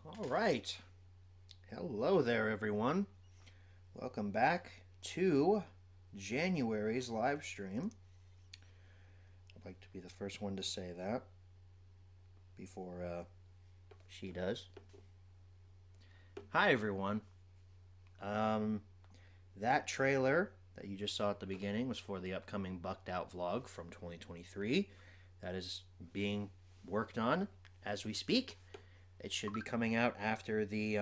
All right. Hello there, everyone. Welcome back to January's live stream. I'd like to be the first one to say that before she does. Hi, everyone. That trailer that you just saw at the beginning was for the upcoming Bucked Out vlog from 2023. That is being worked on as we speak. It should be coming out after the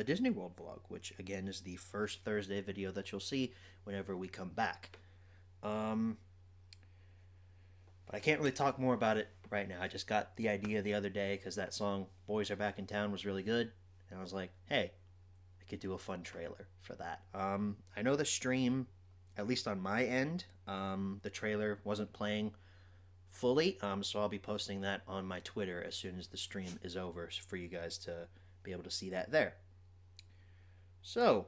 Disney World vlog, which again is the first Thursday video that you'll see whenever we come back. But I can't really talk more about it right now. I just got the idea the other day because that song "Boys Are Back in Town" was really good, and I was like, hey, I could do a fun trailer for that. I know the stream, at least on my end, the trailer wasn't playing fully, so I'll be posting that on my Twitter as soon as the stream is over for you guys to be able to see that there. So,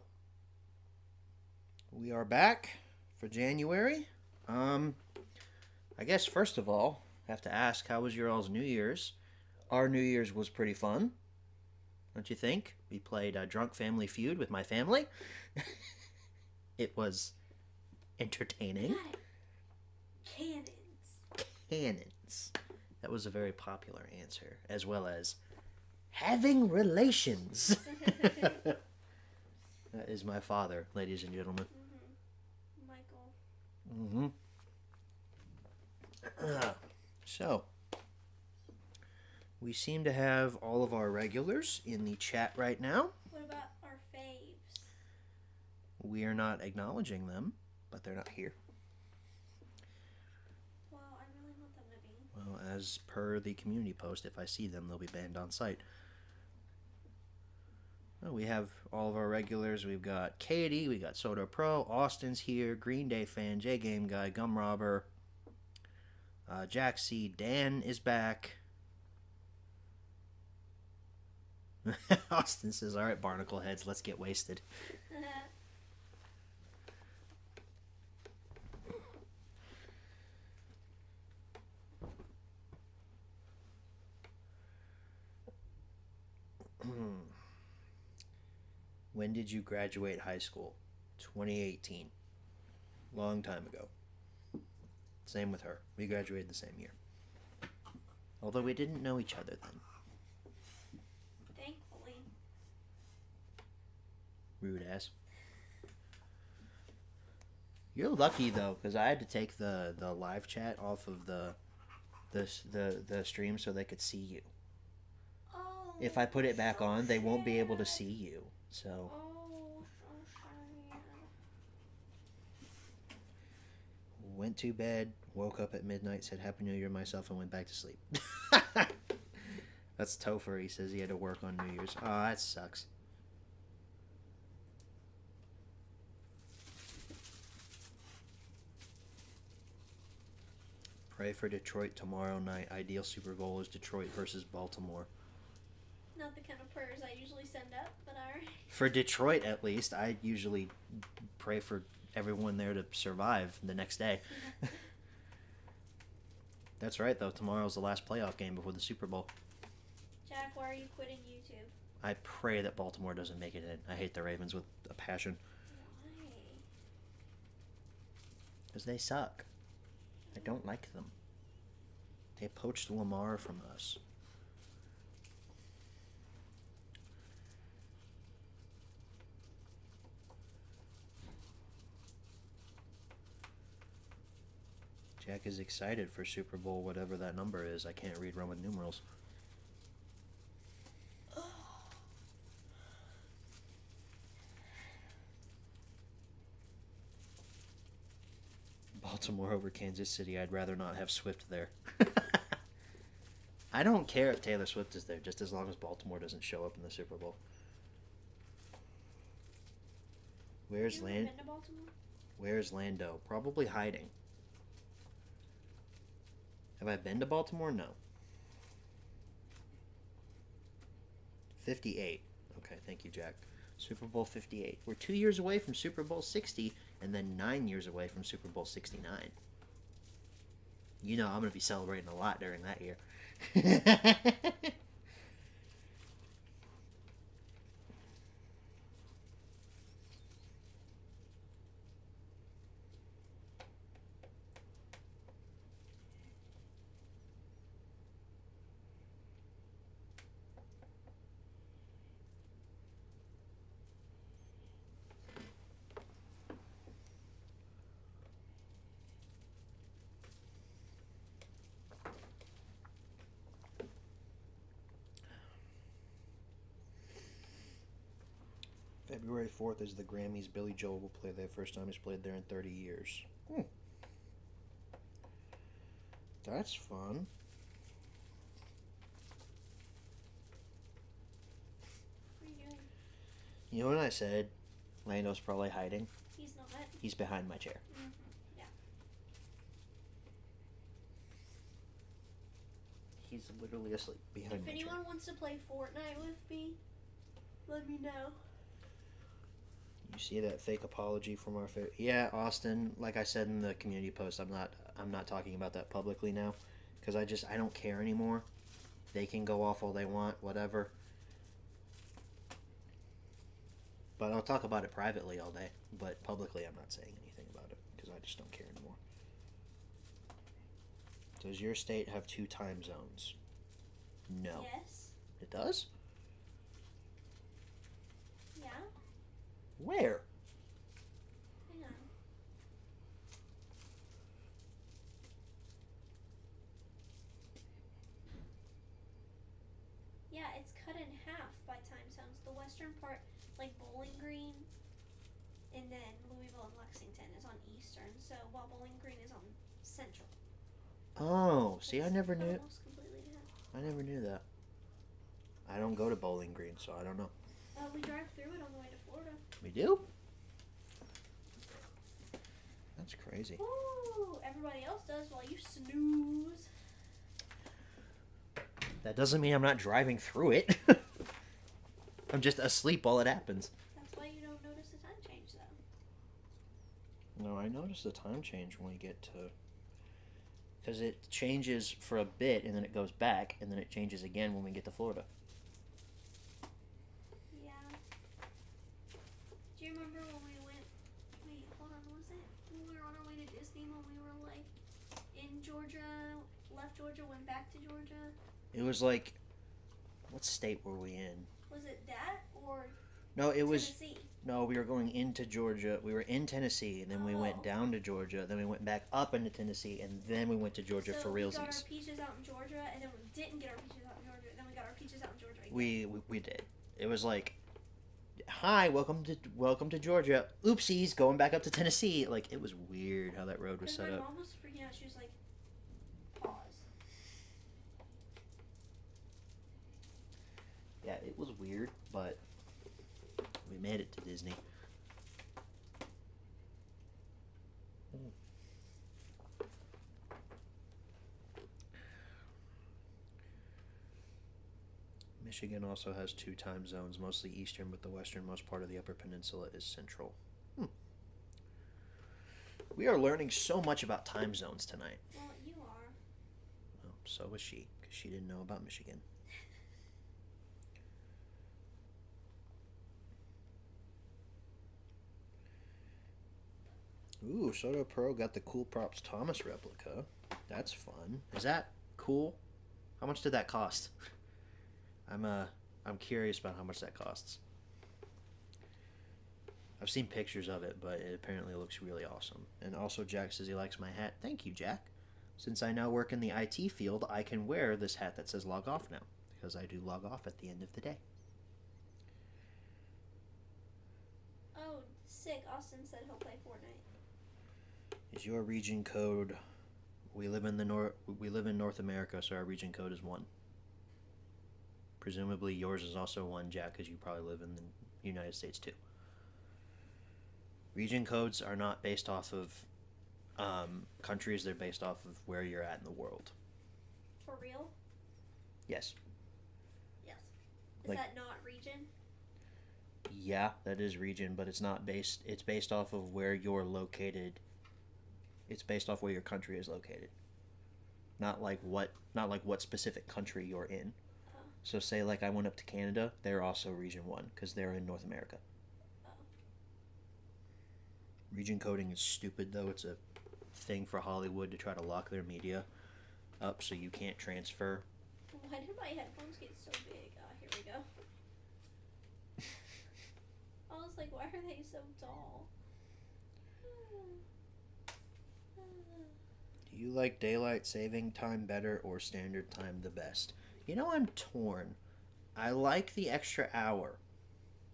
we are back for January. I guess first of all, I have to ask, how was your all's New Year's? Our New Year's was pretty fun, don't you think? We played Drunk Family Feud with my family. It was entertaining. Cannons. Cannons. That was a very popular answer, as well as having relations. That is my father, ladies and gentlemen. Michael. So, we seem to have all of our regulars in the chat right now. What about our faves? We are not acknowledging them, but they're not here. Well, I really want them to be. Well, as per the community post, if I see them, they'll be banned on site. Well, we have all of our regulars. We've got Katie, we got Soda Pro, Austin's here, Green Day fan, J Game Guy, Gum Robber, Jack C, Dan is back. Austin says, all right, barnacle heads, let's get wasted. When did you graduate high school? 2018. Long time ago. Same with her. We graduated the same year. Although we didn't know each other then. Thankfully. Rude ass. You're lucky though, because I had to take the live chat off of the stream so they could see you. Oh. If I put it back on, they won't be able to see you. So. Oh, so sad. Went to bed, woke up at midnight, said Happy New Year to myself, and went back to sleep. That's Topher. He says he had to work on New Year's. Oh, that sucks. Pray for Detroit tomorrow night. Ideal Super Bowl is Detroit versus Baltimore. Not the kind of prayers I usually send up, but alright. alright. For Detroit, at least, I usually pray for everyone there to survive the next day. That's right, though. Tomorrow's the last playoff game before the Super Bowl. Jack, why are you quitting YouTube? I pray that Baltimore doesn't make it in. I hate the Ravens with a passion. Why? Because they suck. I don't like them. They poached Lamar from us. Jack is excited for Super Bowl, whatever that number is. I can't read Roman numerals. Baltimore over Kansas City. I'd rather not have Swift there. I don't care if Taylor Swift is there, just as long as Baltimore doesn't show up in the Super Bowl. Where's You ever been to Baltimore? Where's Lando? Probably hiding. Have I been to Baltimore? No. 58. Okay, thank you, Jack. Super Bowl 58. We're 2 years away from Super Bowl 60, and then 9 years away from Super Bowl 69. You know I'm going to be celebrating a lot during that year. February 4th is the Grammys. Billy Joel will play there. First time he's played there in 30 years. That's fun. What are you doing? You know what I said? Lando's probably hiding. He's not. He's behind my chair. Yeah. He's literally asleep behind If my chair. anyone wants to play Fortnite with me, let me know. You see that fake apology from our yeah, Austin. Like I said in the community post, I'm not talking about that publicly now, because I don't care anymore. They can go off all they want, whatever. But I'll talk about it privately all day. But publicly, I'm not saying anything about it because I just don't care anymore. Does your state have 2 time zones? No. Yes. It does? Yeah. Where? Hang on. Yeah, it's cut in half by time zones. The western part, like Bowling Green, and then Louisville and Lexington is on Eastern. So while Bowling Green is on Central. Oh, see, I It's never knew. almost completely different. I never knew that. I don't go to Bowling Green, so I don't know. We drive through it on the way to Florida. We do? That's crazy. Ooh, everybody else does while you snooze. That doesn't mean I'm not driving through it. I'm just asleep while it happens. That's why you don't notice the time change, though. No, I notice the time change when we get to... Because it changes for a bit, and then it goes back, and then it changes again when we get to Florida. Yeah. Do you remember when we went... Wait, hold on, was it? When we were on our way to Disney, when we were, like, in Georgia, left Georgia, went back to Georgia? It was like... What state were we in? Was it that, or No, it was... Tennessee? No, we were going into Georgia. We were in Tennessee, and then we went down to Georgia. Then we went back up into Tennessee, and then we went to Georgia for we got our realsies. peaches out in Georgia, and then we didn't get our peaches out in Georgia, and then we got our peaches out in Georgia again. We did. It was like, hi, welcome to Georgia. Oopsies, going back up to Tennessee. Like, it was weird how that road was set My up. mom was freaking out. She was like, pause. Yeah, it was weird, but we made it to Disney. Michigan also has 2 time zones, mostly eastern, but the westernmost part of the Upper Peninsula is central. Hmm. We are learning so much about time zones tonight. Well, you are. Well, so was she, because she didn't know about Michigan. Ooh, Soto Pro got the Cool Props Thomas replica. That's fun. Is that cool? How much did that cost? I'm curious about how much that costs. I've seen pictures of it, but it apparently looks really awesome. And also, Jack says he likes my hat. Thank you, Jack. Since I now work in the IT field, I can wear this hat that says log off now, because I do log off at the end of the day. Oh, sick. Austin said he'll play Fortnite. Is your region code? We live in North America, so our region code is 1. Presumably yours is also 1, Jack, because you probably live in the United States too. Region codes are not based off of countries, they're based off of where you're at in the world. For real? Yes. Yes. Is Like- that not region? Yeah, that is region, but it's based off of where you're located. It's based off where your country is located. Not like what specific country you're in. Oh. So say like I went up to Canada, they're also region 1 because they're in North America. Oh. Region coding is stupid though. It's a thing for Hollywood to try to lock their media up so you can't transfer. Why did my headphones get so big? Here we go. I was like, why are they so tall? Do you like daylight saving time better or standard time the best? You know, I'm torn. I like the extra hour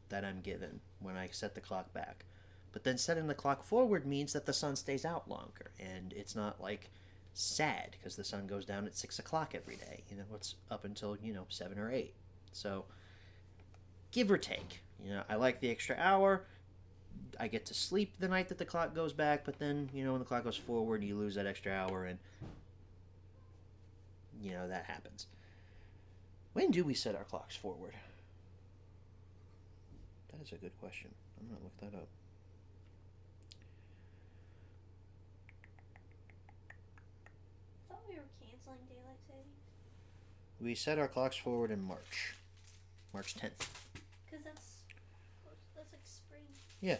that I'm given when I set the clock back. But then setting the clock forward means that the sun stays out longer. And it's not like sad because the sun goes down at 6 o'clock every day. You know, it's up until, 7 or 8. So, give or take. I like the extra hour. I get to sleep the night that the clock goes back, but then, when the clock goes forward, you lose that extra hour, and, that happens. When do we set our clocks forward? That is a good question. I'm going to look that up. I thought we were canceling daylight savings. We set our clocks forward in March 10th. Because that's like spring. Yeah.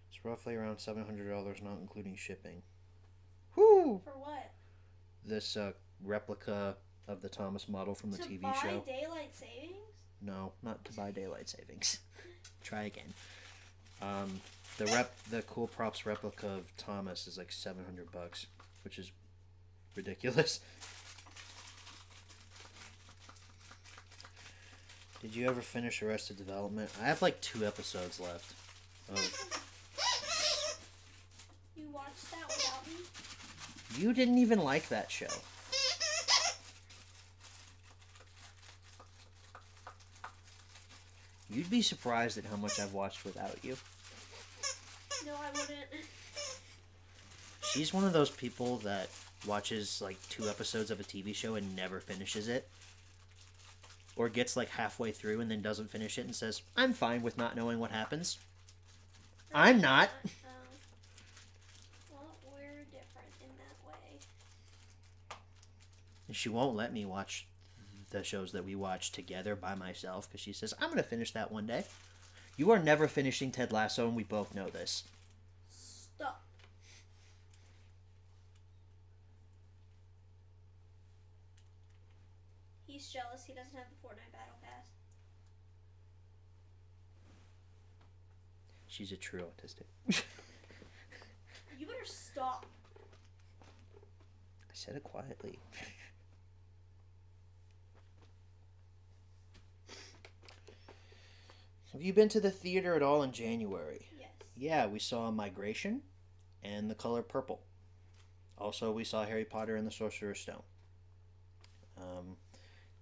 It's roughly around $700, not including shipping. Whoo! For what? This replica of the Thomas model from the TV show. To buy daylight savings? No, not to buy daylight savings. Try again. The Cool Props replica of Thomas is like $700, which is ridiculous. Did you ever finish Arrested Development? I have like 2 episodes left. You watched that without me? You didn't even like that show. You'd be surprised at how much I've watched without you. No, I wouldn't. She's one of those people that watches like 2 episodes of a TV show and never finishes it. Or gets like halfway through and then doesn't finish it and says, I'm fine with not knowing what happens. I'm not. Well, we're different in that way. She won't let me watch the shows that we watch together by myself because she says, I'm going to finish that one day. You are never finishing Ted Lasso, and we both know this. Stop. He's jealous he doesn't have the Fortnite Battle Pass. She's a true autistic. You better stop. I said it quietly. Have you been to the theater at all in January? Yes. Yeah, we saw Migration and The Color Purple. Also, we saw Harry Potter and the Sorcerer's Stone.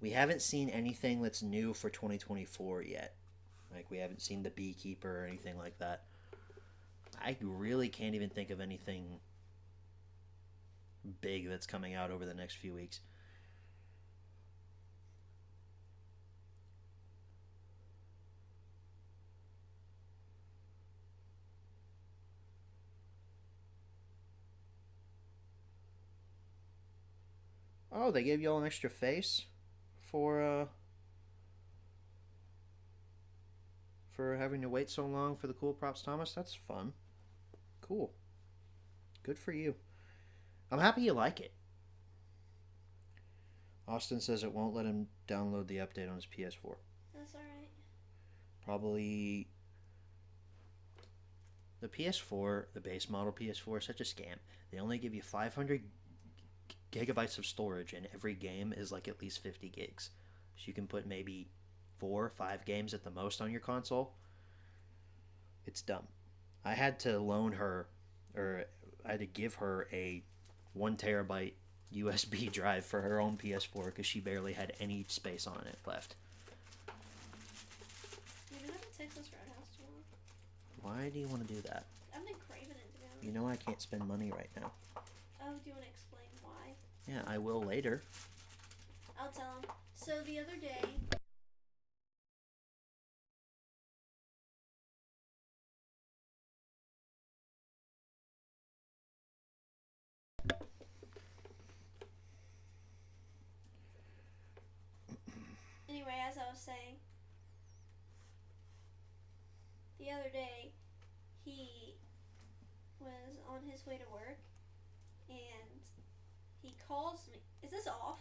We haven't seen anything that's new for 2024 yet. Like, we haven't seen The Beekeeper or anything like that. I really can't even think of anything big that's coming out over the next few weeks. Oh, they gave you all an extra face for having to wait so long for the Cool Props Thomas. That's fun. Cool. Good for you. I'm happy you like it. Austin says it won't let him download the update on his PS4. That's alright. Probably the PS4, the base model PS4, is such a scam. They only give you 500 gigabytes of storage, and every game is like at least 50 gigs. So you can put maybe 4 or 5 games at the most on your console. It's dumb. I had to loan her, or I had to give her a 1 terabyte USB drive for her own PS4 because she barely had any space on it left. You're gonna have a Texas Roadhouse tomorrow. Why do you want to do that? I've been craving it, to be honest. You know I can't spend money right now. Oh, do you want to explain why? Yeah, I will later. I'll tell him. So the other day, anyway, as I was saying, the other day, he was on his way to work, and he calls me. Is this off?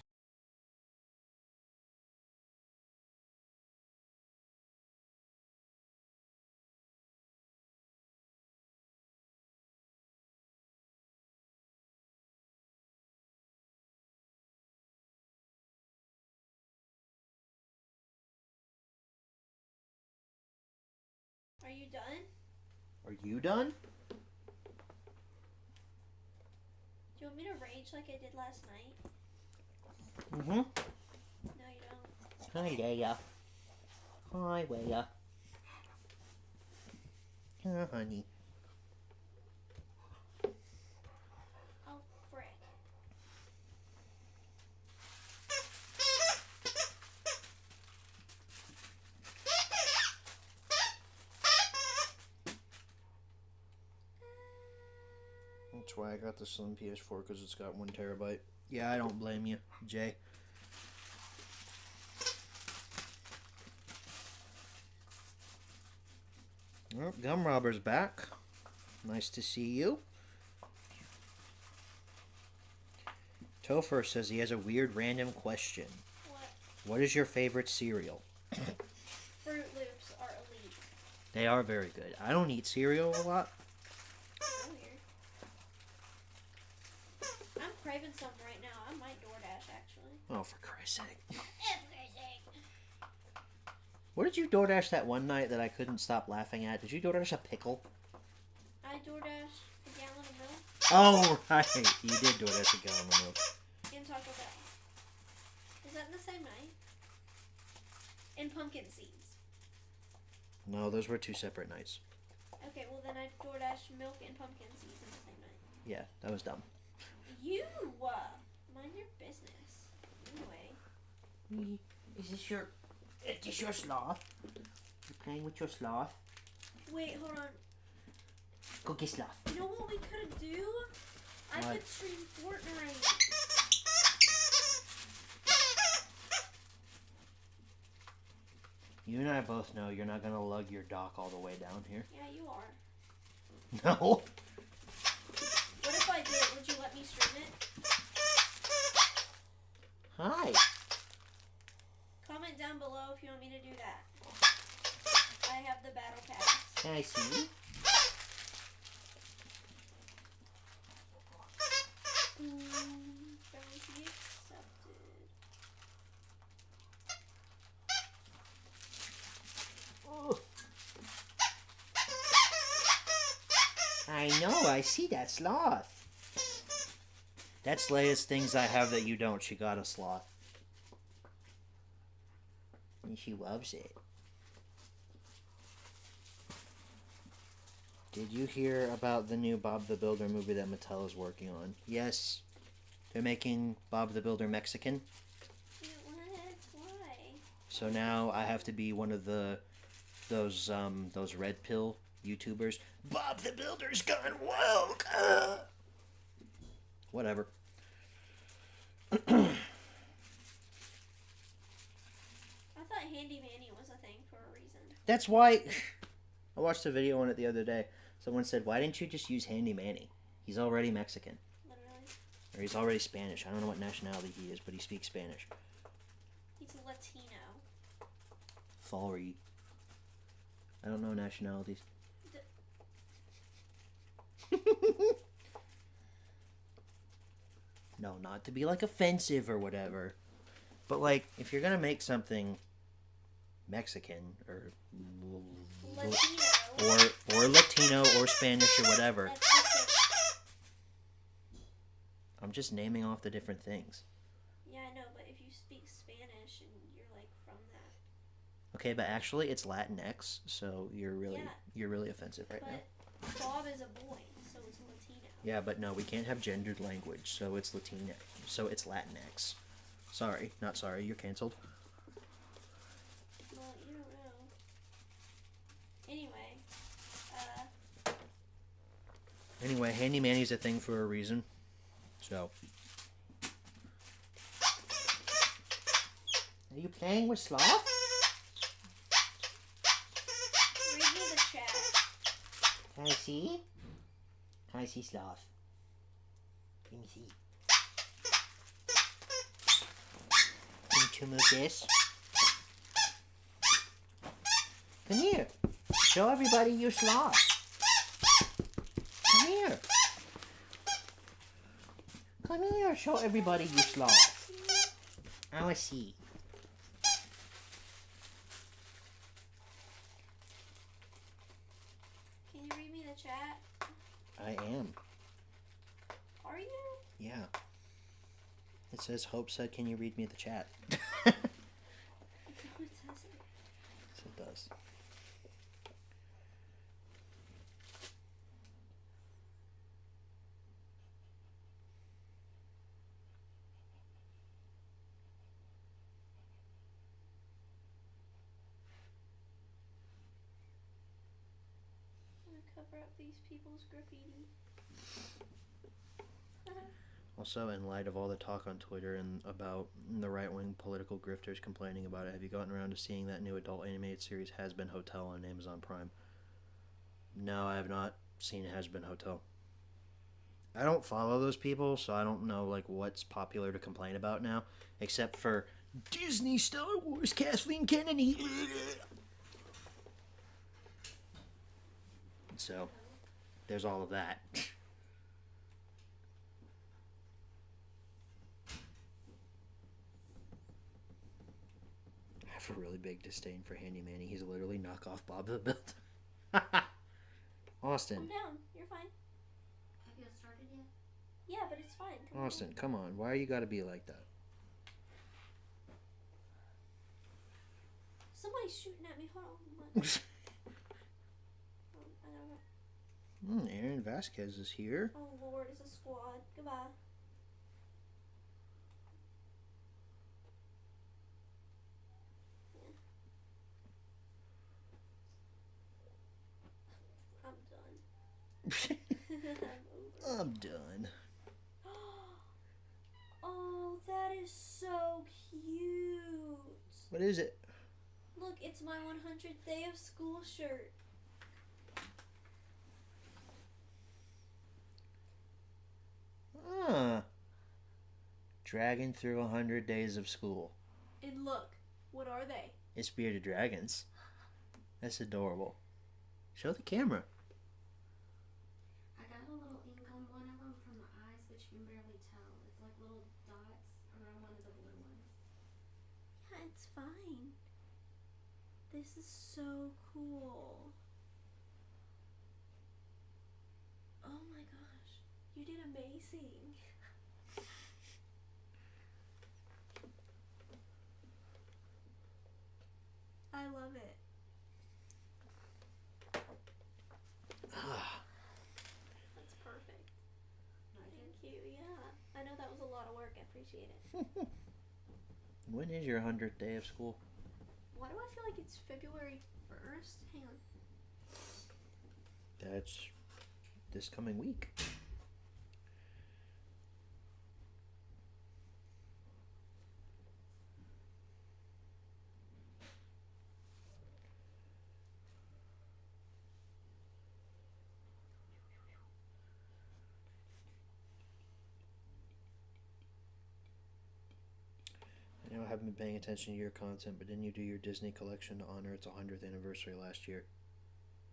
Are you done? Are you done? Do you want me to rage like I did last night? Mm-hmm. No, you don't. Hi, Leia. Hi, Leia. Oh, honey. Oh, frick. That's why I got the Slim PS4, because it's got 1 terabyte. Yeah, I don't blame you, Jay. Well, Gum Robber's back. Nice to see you. Topher says he has a weird random question. What? What is your favorite cereal? Fruit Loops are elite. They are very good. I don't eat cereal a lot. Weird. I'm craving some right now. I might DoorDash, actually. Oh, for Christ's sake. Everything. What did you DoorDash that one night that I couldn't stop laughing at? Did you DoorDash a pickle? I DoorDash a gallon of milk Oh, right. You did DoorDash a gallon of milk. and Taco Bell. Is that in the same night? And pumpkin seeds. No, those were 2 separate nights. Okay, well then I DoorDash milk and pumpkin seeds in the same night. Yeah, that was dumb. You! Mind your business. Anyway. Is this your sloth? You playing with your sloth? Wait, hold on. Go get sloth. You know what we could do? I What? could stream Fortnite. You and I both know you're not going to lug your dock all the way down here. Yeah, you are. No. What if I did? Would you let me stream it? Hi. Comment down below if you want me to do that. I have the battle pass. Can I see you? Bounty accepted. Oh. I know, I see that sloth. That's Leia's things I have that you don't. She got a sloth. And she loves it. Did you hear about the new Bob the Builder movie that Mattel is working on? Yes, They're making Bob the Builder Mexican. What? Why? So now I have to be one of those red pill YouTubers. Bob the Builder's gone woke. Whatever. I thought Handy Manny was a thing for a reason. That's why I watched a video on it the other day. Someone said, "Why didn't you just use Handy Manny? He's already Mexican, Literally. or he's already Spanish. I don't know what nationality he is, but he speaks Spanish." He's Latino. Sorry. I don't know nationalities. No, not to be like offensive or whatever. But like, if you're gonna make something Mexican or Latino. or Latino or Spanish or whatever, That's just I'm just naming off the different things. yeah, I know, but if you speak Spanish and you're like from that. Okay, but actually it's Latinx, so you're really offensive right now. But Bob is a boy, so it's Latino. Yeah, but no, we can't have gendered language, so it's Latina, so it's Latinx. Sorry, not sorry, you're canceled. Well, you don't know. Anyway, Anyway, Handy Manny's a thing for a reason. So. Are you playing with Sloth? read me the chat. Can I see? Can I see Sloth? Let me see. Need to move this. Come here. Show everybody your Sloth. Come here. Come here. Show everybody your Sloth. I want to see. Can you read me the chat? I am. Are you? Yeah. It says, Hope said, can you read me the chat? No, it doesn't. Yes, it does. I'm gonna cover up these people's graffiti. Also, in light of all the talk on Twitter and about the right-wing political grifters complaining about it, have you gotten around to seeing that new adult animated series Has Been Hotel on Amazon Prime? No, I have not seen Has Been Hotel. I don't follow those people, so I don't know like what's popular to complain about now, except for Disney Star Wars Kathleen Kennedy. So, there's all of that. I have a really big disdain for Handy Manny. He's literally knockoff Bob the Builder. Austin. I'm down. You're fine. Have you started yet? Yeah, but it's fine. Come Austin, come on. Why you gotta be like that? Somebody's shooting at me. Hold on. What? I don't know. Aaron Vasquez is here. Oh Lord, it's a squad. Goodbye. I'm done. I'm over. I'm done. Oh, that is so cute. What is it? Look, it's my 100th day of school shirt. Dragon through 100 days of school. And look, what are they? It's bearded dragons. That's adorable. Show the camera. I got a little ink on one of them from the eyes, but you can barely tell. It's like little dots around one of the blue ones. Yeah, it's fine. This is so cool. Oh my gosh. You did amazing. I love it. That's perfect. Like Thank you. Yeah. I know that was a lot of appreciate it. When is your 100th day of school? Why do I feel like it's February 1st? Hang on. That's this coming week. I know I haven't been paying attention to your content, but didn't you do your Disney collection to honor its 100th anniversary last year?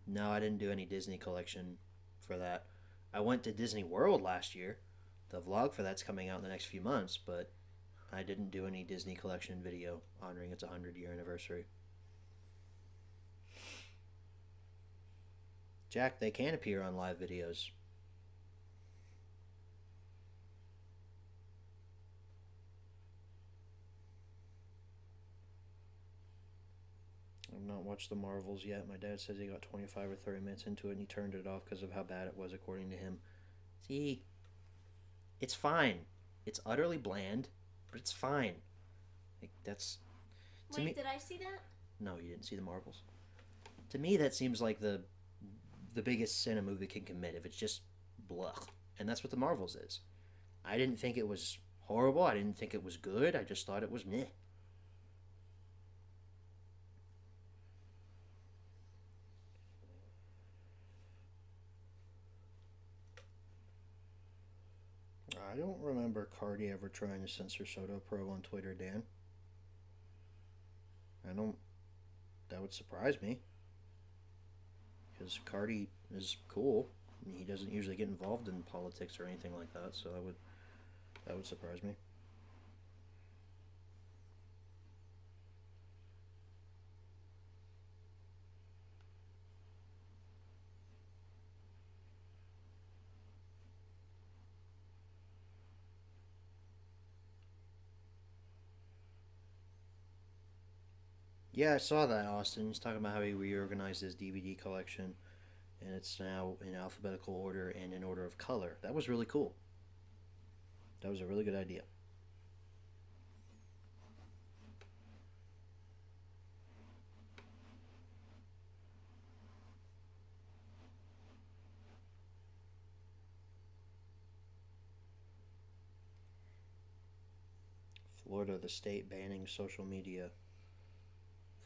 No, I didn't do any Disney collection for that. I went to Disney World last year. The vlog for that's coming out in the next few months, but I didn't do any Disney collection video honoring its 100-year anniversary. Jack, they can appear on live videos. I've not watched the Marvels yet. My dad says he got 25 or 30 minutes into it and he turned it off because of how bad it was, according to him. See, it's fine. It's utterly bland, but it's fine. Like, that's... Wait, me... did I see that? No, you didn't see the Marvels. To me, that seems like the biggest sin a movie can commit if it's just blah. And that's what the Marvels is. I didn't think it was horrible. I didn't think it was good. I just thought it was meh. I don't remember Cardi ever trying to censor Soto Pro on Twitter, Dan. That would surprise me. Because Cardi is cool. I mean, he doesn't usually get involved in politics or anything like that, so that would surprise me. Yeah, I saw that, Austin. He's talking about how he reorganized his DVD collection, and it's now in alphabetical order and in order of color. That was really cool. That was a really good idea. Florida, the state banning social media.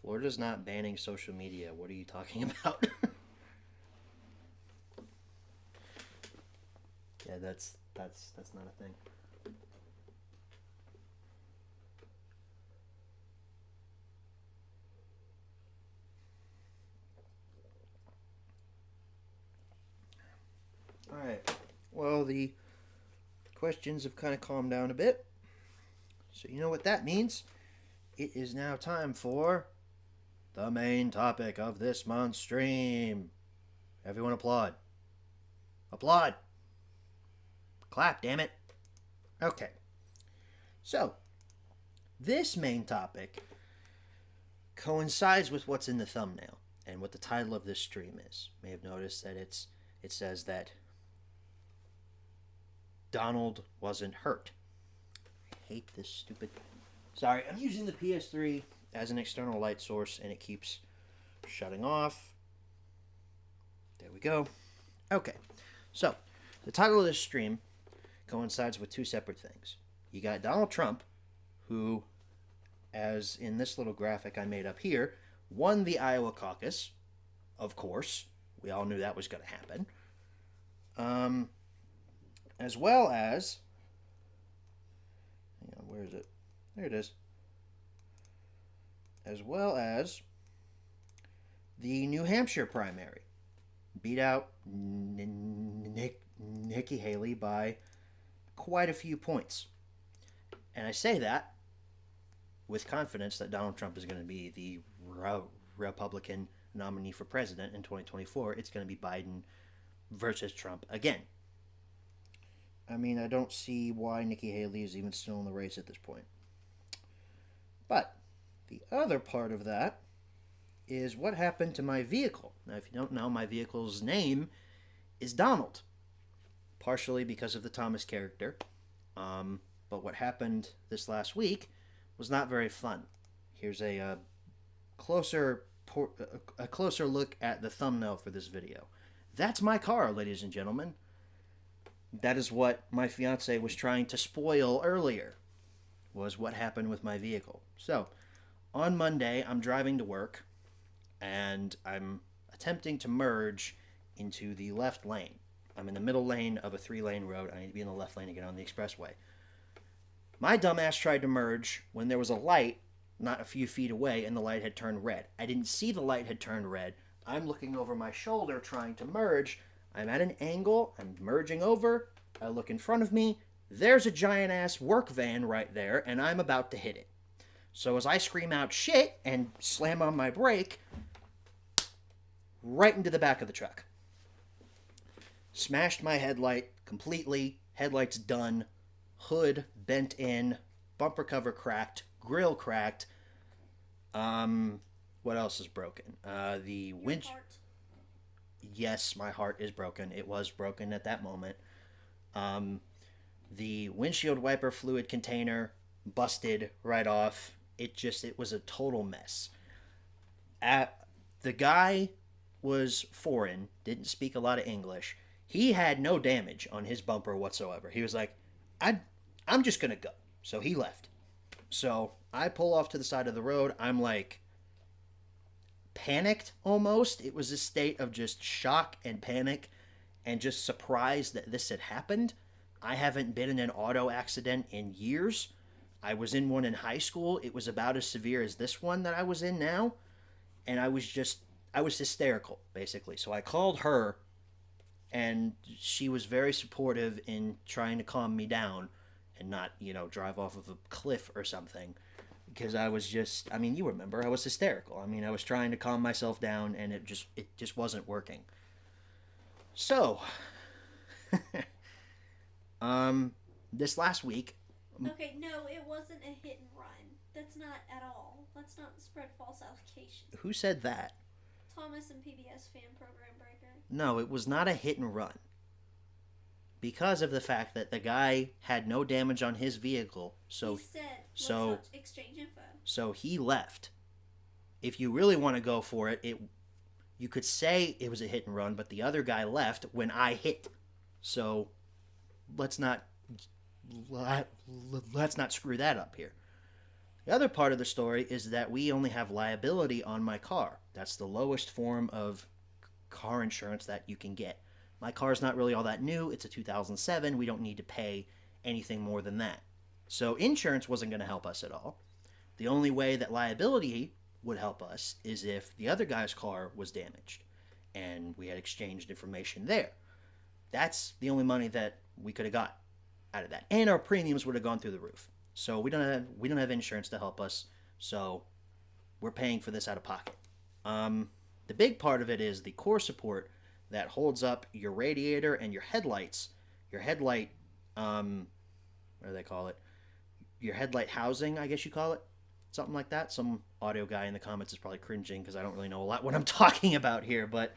Florida's not banning social media. What are you talking about? Yeah, that's not a thing. All right. Well, the questions have kind of calmed down a bit. So you know what that means? It is now time for the main topic of this month's stream. Everyone applaud. Applaud. Clap, damn it. Okay. So, this main topic coincides with what's in the thumbnail and what the title of this stream is. You may have noticed that it says that Donald wasn't hurt. I hate this stupid... Sorry, I'm using the PS3 as an external light source and it keeps shutting off. There we go. Okay, so the title of this stream coincides with two separate things. You got Donald Trump, who, as in this little graphic I made up here, won the Iowa caucus. Of course, we all knew that was going to happen. As well as... Hang on, where is it? There it is. As well as the New Hampshire primary. Beat out Nikki Haley by quite a few points. And I say that with confidence that Donald Trump is going to be the Republican nominee for president in 2024. It's going to be Biden versus Trump again. I mean, I don't see why Nikki Haley is even still in the race at this point. But the other part of that is what happened to my vehicle. Now, if you don't know, my vehicle's name is Donald. Partially because of the Thomas character. but what happened this last week was not very fun. Here's closer a closer look at the thumbnail for this video. That's my car, ladies and gentlemen. That is what my fiance was trying to spoil earlier, was what happened with my vehicle. So, on Monday, I'm driving to work, and I'm attempting to merge into the left lane. I'm in the middle lane of a 3-lane road. I need to be in the left lane to get on the expressway. My dumbass tried to merge when there was a light not a few feet away and the light had turned red. I didn't see the light had turned red. I'm looking over my shoulder trying to merge. I'm at an angle. I'm merging over. I look in front of me. There's a giant-ass work van right there, and I'm about to hit it. So as I scream out shit and slam on my brake, right into the back of the truck. Smashed my headlight completely. Headlight's done. Hood bent in. Bumper cover cracked. Grill cracked. What else is broken? The winch. Yes, my heart is broken. It was broken at that moment. The windshield wiper fluid container busted right off. It was a total mess. The guy was foreign, didn't speak a lot of English. He had no damage on his bumper whatsoever. He was like, I'm just gonna go. So he left. So I pull off to the side of the road. I'm like panicked almost. It was a state of just shock and panic and just surprised that this had happened. I haven't been in an auto accident in years. I was in one in high school. It was about as severe as this one that I was in now. And I was hysterical, basically. So I called her, and she was very supportive in trying to calm me down and not, drive off of a cliff or something. Because I was you remember, I was hysterical. I was trying to calm myself down, and it just wasn't working. So, this last week... Okay, no, it wasn't a hit and run. That's not at all. Let's not spread false allegations. Who said that? Thomas and PBS fan program breaker. No, it was not a hit and run. Because of the fact that the guy had no damage on his vehicle, so... He said, let's not exchange info. So he left. If you really want to go for it, you could say it was a hit and run, but the other guy left when I hit. So let's not screw that up here. The other part of the story is that we only have liability on my car. That's the lowest form of car insurance that you can get. My car's not really all that new. It's a 2007. We don't need to pay anything more than that. So insurance wasn't going to help us at all. The only way that liability would help us is if the other guy's car was damaged and we had exchanged information there. That's the only money that we could have got out of that. And our premiums would have gone through the roof. So we don't have insurance to help us. So we're paying for this out of pocket. The big part of it is the core support that holds up your radiator and your headlights. Your headlight, what do they call it? Your headlight housing, I guess you call it. Something like that. Some audio guy in the comments is probably cringing because I don't really know a lot what I'm talking about here. But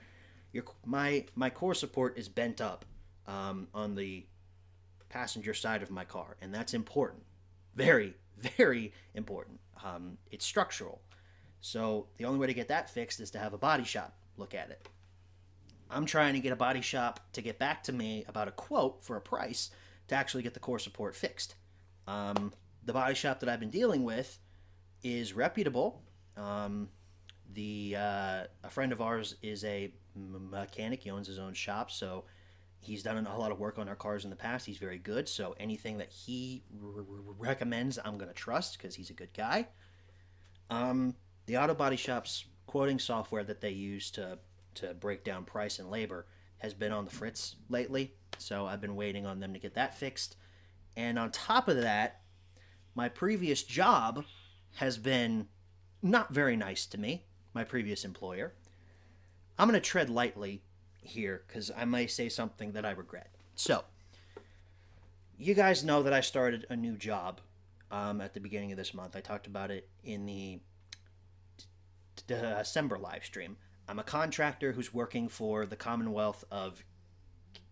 my core support is bent up on the passenger side of my car. And that's important. Very, very important. It's structural. So the only way to get that fixed is to have a body shop look at it. I'm trying to get a body shop to get back to me about a quote for a price to actually get the core support fixed. The body shop that I've been dealing with is reputable. A friend of ours is a mechanic. He owns his own shop, so he's done a lot of work on our cars in the past. He's very good, so anything that he recommends, I'm going to trust because he's a good guy. The auto body shop's quoting software that they use to break down price and labor has been on the fritz lately, so I've been waiting on them to get that fixed. And on top of that, my previous job has been not very nice to me, my previous employer. I'm going to tread lightly here because I may say something that I regret. So, you guys know that I started a new job at the beginning of this month. I talked about it in the December live stream. I'm a contractor who's working for the Commonwealth of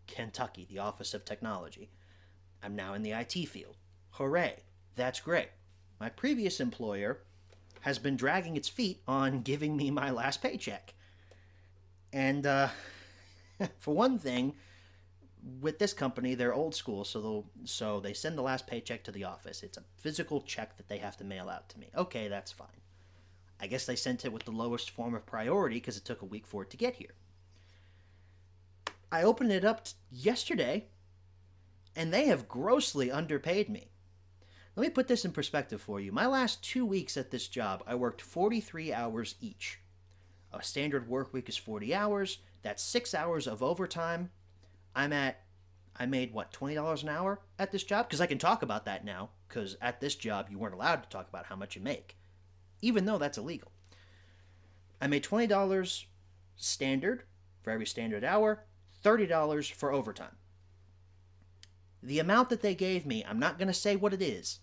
Kentucky, the Office of Technology. I'm now in the IT field. Hooray. That's great. My previous employer has been dragging its feet on giving me my last paycheck. And for one thing, with this company, they're old school, so they send the last paycheck to the office. It's a physical check that they have to mail out to me. Okay, that's fine. I guess they sent it with the lowest form of priority because it took a week for it to get here. I opened it up yesterday, and they have grossly underpaid me. Let me put this in perspective for you. My last 2 weeks at this job, I worked 43 hours each. A standard work week is 40 hours. That's 6 hours of overtime. I made, what, $20 an hour at this job? Because I can talk about that now, because at this job, you weren't allowed to talk about how much you make, even though that's illegal. I made $20 standard for every standard hour, $30 for overtime. The amount that they gave me, I'm not going to say what it is,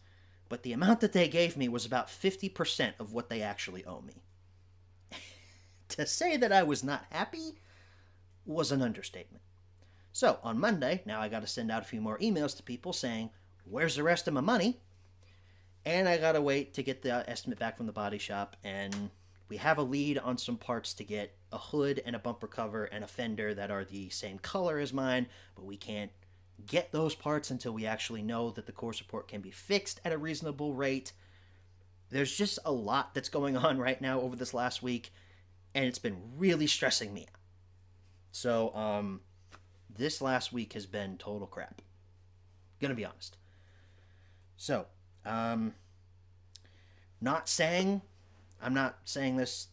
but the amount that they gave me was about 50% of what they actually owe me. To say that I was not happy was an understatement. So, on Monday, now I got to send out a few more emails to people saying, where's the rest of my money? And I got to wait to get the estimate back from the body shop, and we have a lead on some parts to get a hood and a bumper cover and a fender that are the same color as mine, but we can't get those parts until we actually know that the core support can be fixed at a reasonable rate. There's just a lot that's going on right now over this last week, and it's been really stressing me out. So, this last week has been total crap. Gonna be honest. So, I'm not saying this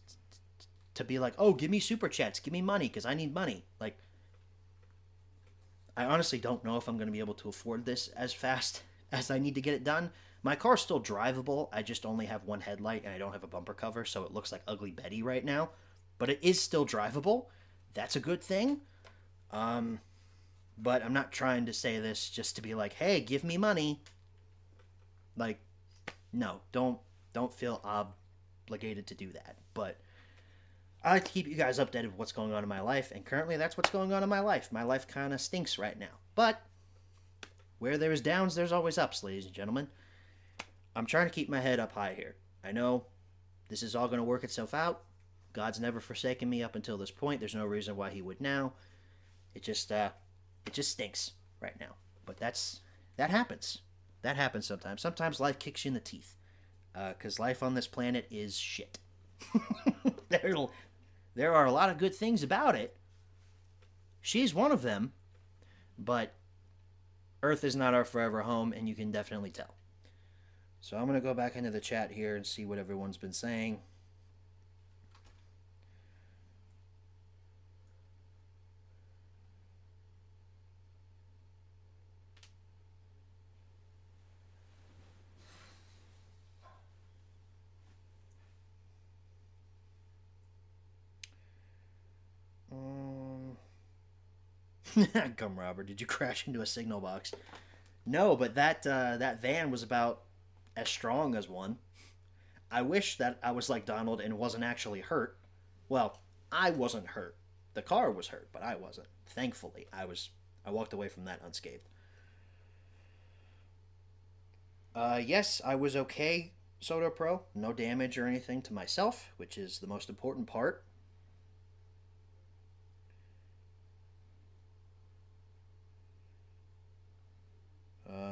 to be like, oh, give me super chats, give me money, because I need money. Like, I honestly don't know if I'm going to be able to afford this as fast as I need to get it done. My car's still drivable. I just only have one headlight and I don't have a bumper cover, so it looks like Ugly Betty right now. But it is still drivable. That's a good thing. But I'm not trying to say this just to be like, hey, give me money. Like, no, don't feel obligated to do that. But I like to keep you guys updated with what's going on in my life, and currently that's what's going on in my life. My life kind of stinks right now. But where there's downs, there's always ups, ladies and gentlemen. I'm trying to keep my head up high here. I know this is all going to work itself out. God's never forsaken me up until this point. There's no reason why he would now. It just stinks right now. But that happens. That happens sometimes. Sometimes life kicks you in the teeth. Because life on this planet is shit. There are a lot of good things about it. She's one of them. But Earth is not our forever home, and you can definitely tell. So I'm going to go back into the chat here and see what everyone's been saying. Come, Robert, did you crash into a signal box? No, but that van was about as strong as one. I wish that I was like Donald and wasn't actually hurt. Well, I wasn't hurt. The car was hurt, but I wasn't. Thankfully, I walked away from that unscathed. Yes, I was okay, Soda Pro. No damage or anything to myself, which is the most important part.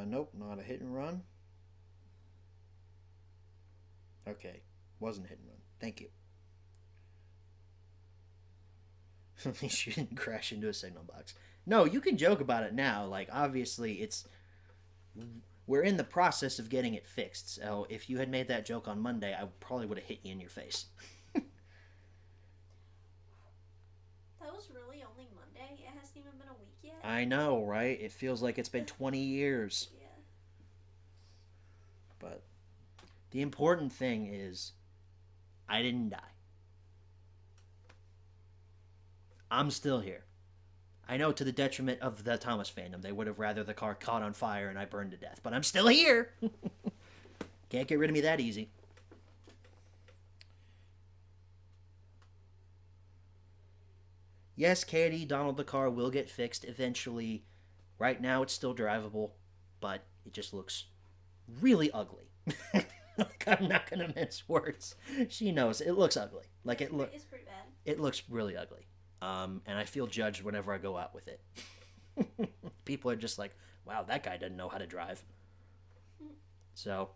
Nope, not a hit and run. Okay, wasn't a hit and run. Thank you. At least you didn't crash into a signal box. No, you can joke about it now. Like, obviously, we're in the process of getting it fixed. So if you had made that joke on Monday, I probably would have hit you in your face. That was really only Monday. It hasn't even been a week yet. I know, right? It feels like it's been 20 years. Yeah. But the important thing is I didn't die. I'm still here. I know, to the detriment of the Thomas fandom. They would have rather the car caught on fire and I burned to death. But I'm still here! Can't get rid of me that easy. Yes, Katie, Donald the car will get fixed eventually. Right now it's still drivable, but it just looks really ugly. Like, I'm not gonna mince words. She knows it looks ugly. Like It's pretty bad. it looks really ugly. And I feel judged whenever I go out with it. People are just like, wow, that guy doesn't know how to drive. So,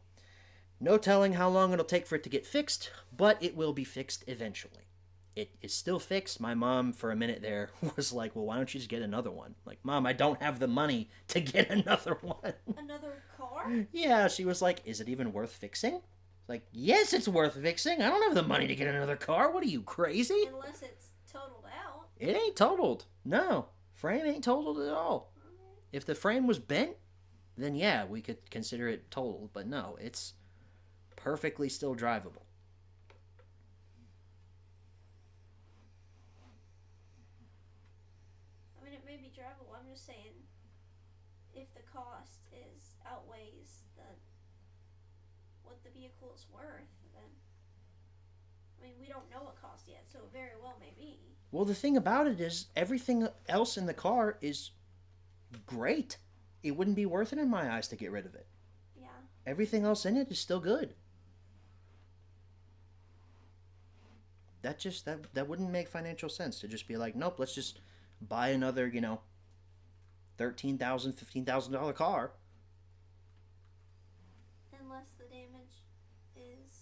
no telling how long it'll take for it to get fixed, but it will be fixed eventually. It is still fixed. My mom, for a minute there, was like, well, why don't you just get another one? Like, Mom, I don't have the money to get another one. Another car? Yeah, she was like, is it even worth fixing? Like, yes, it's worth fixing. I don't have the money to get another car. What are you, crazy? Unless it's totaled out. It ain't totaled. No, frame ain't totaled at all. If the frame was bent, then yeah, we could consider it totaled. But no, it's perfectly still drivable. I mean, it may be drivable. I'm just saying, if the cost is outweighs what the vehicle is worth, then I mean, we don't know what cost yet, so it very well may be. Well, the thing about it is, everything else in the car is great. It wouldn't be worth it in my eyes to get rid of it. Yeah. Everything else in it is still good. That wouldn't make financial sense to just be like, nope, let's just buy another, $13,000, $15,000 car. Unless the damage is,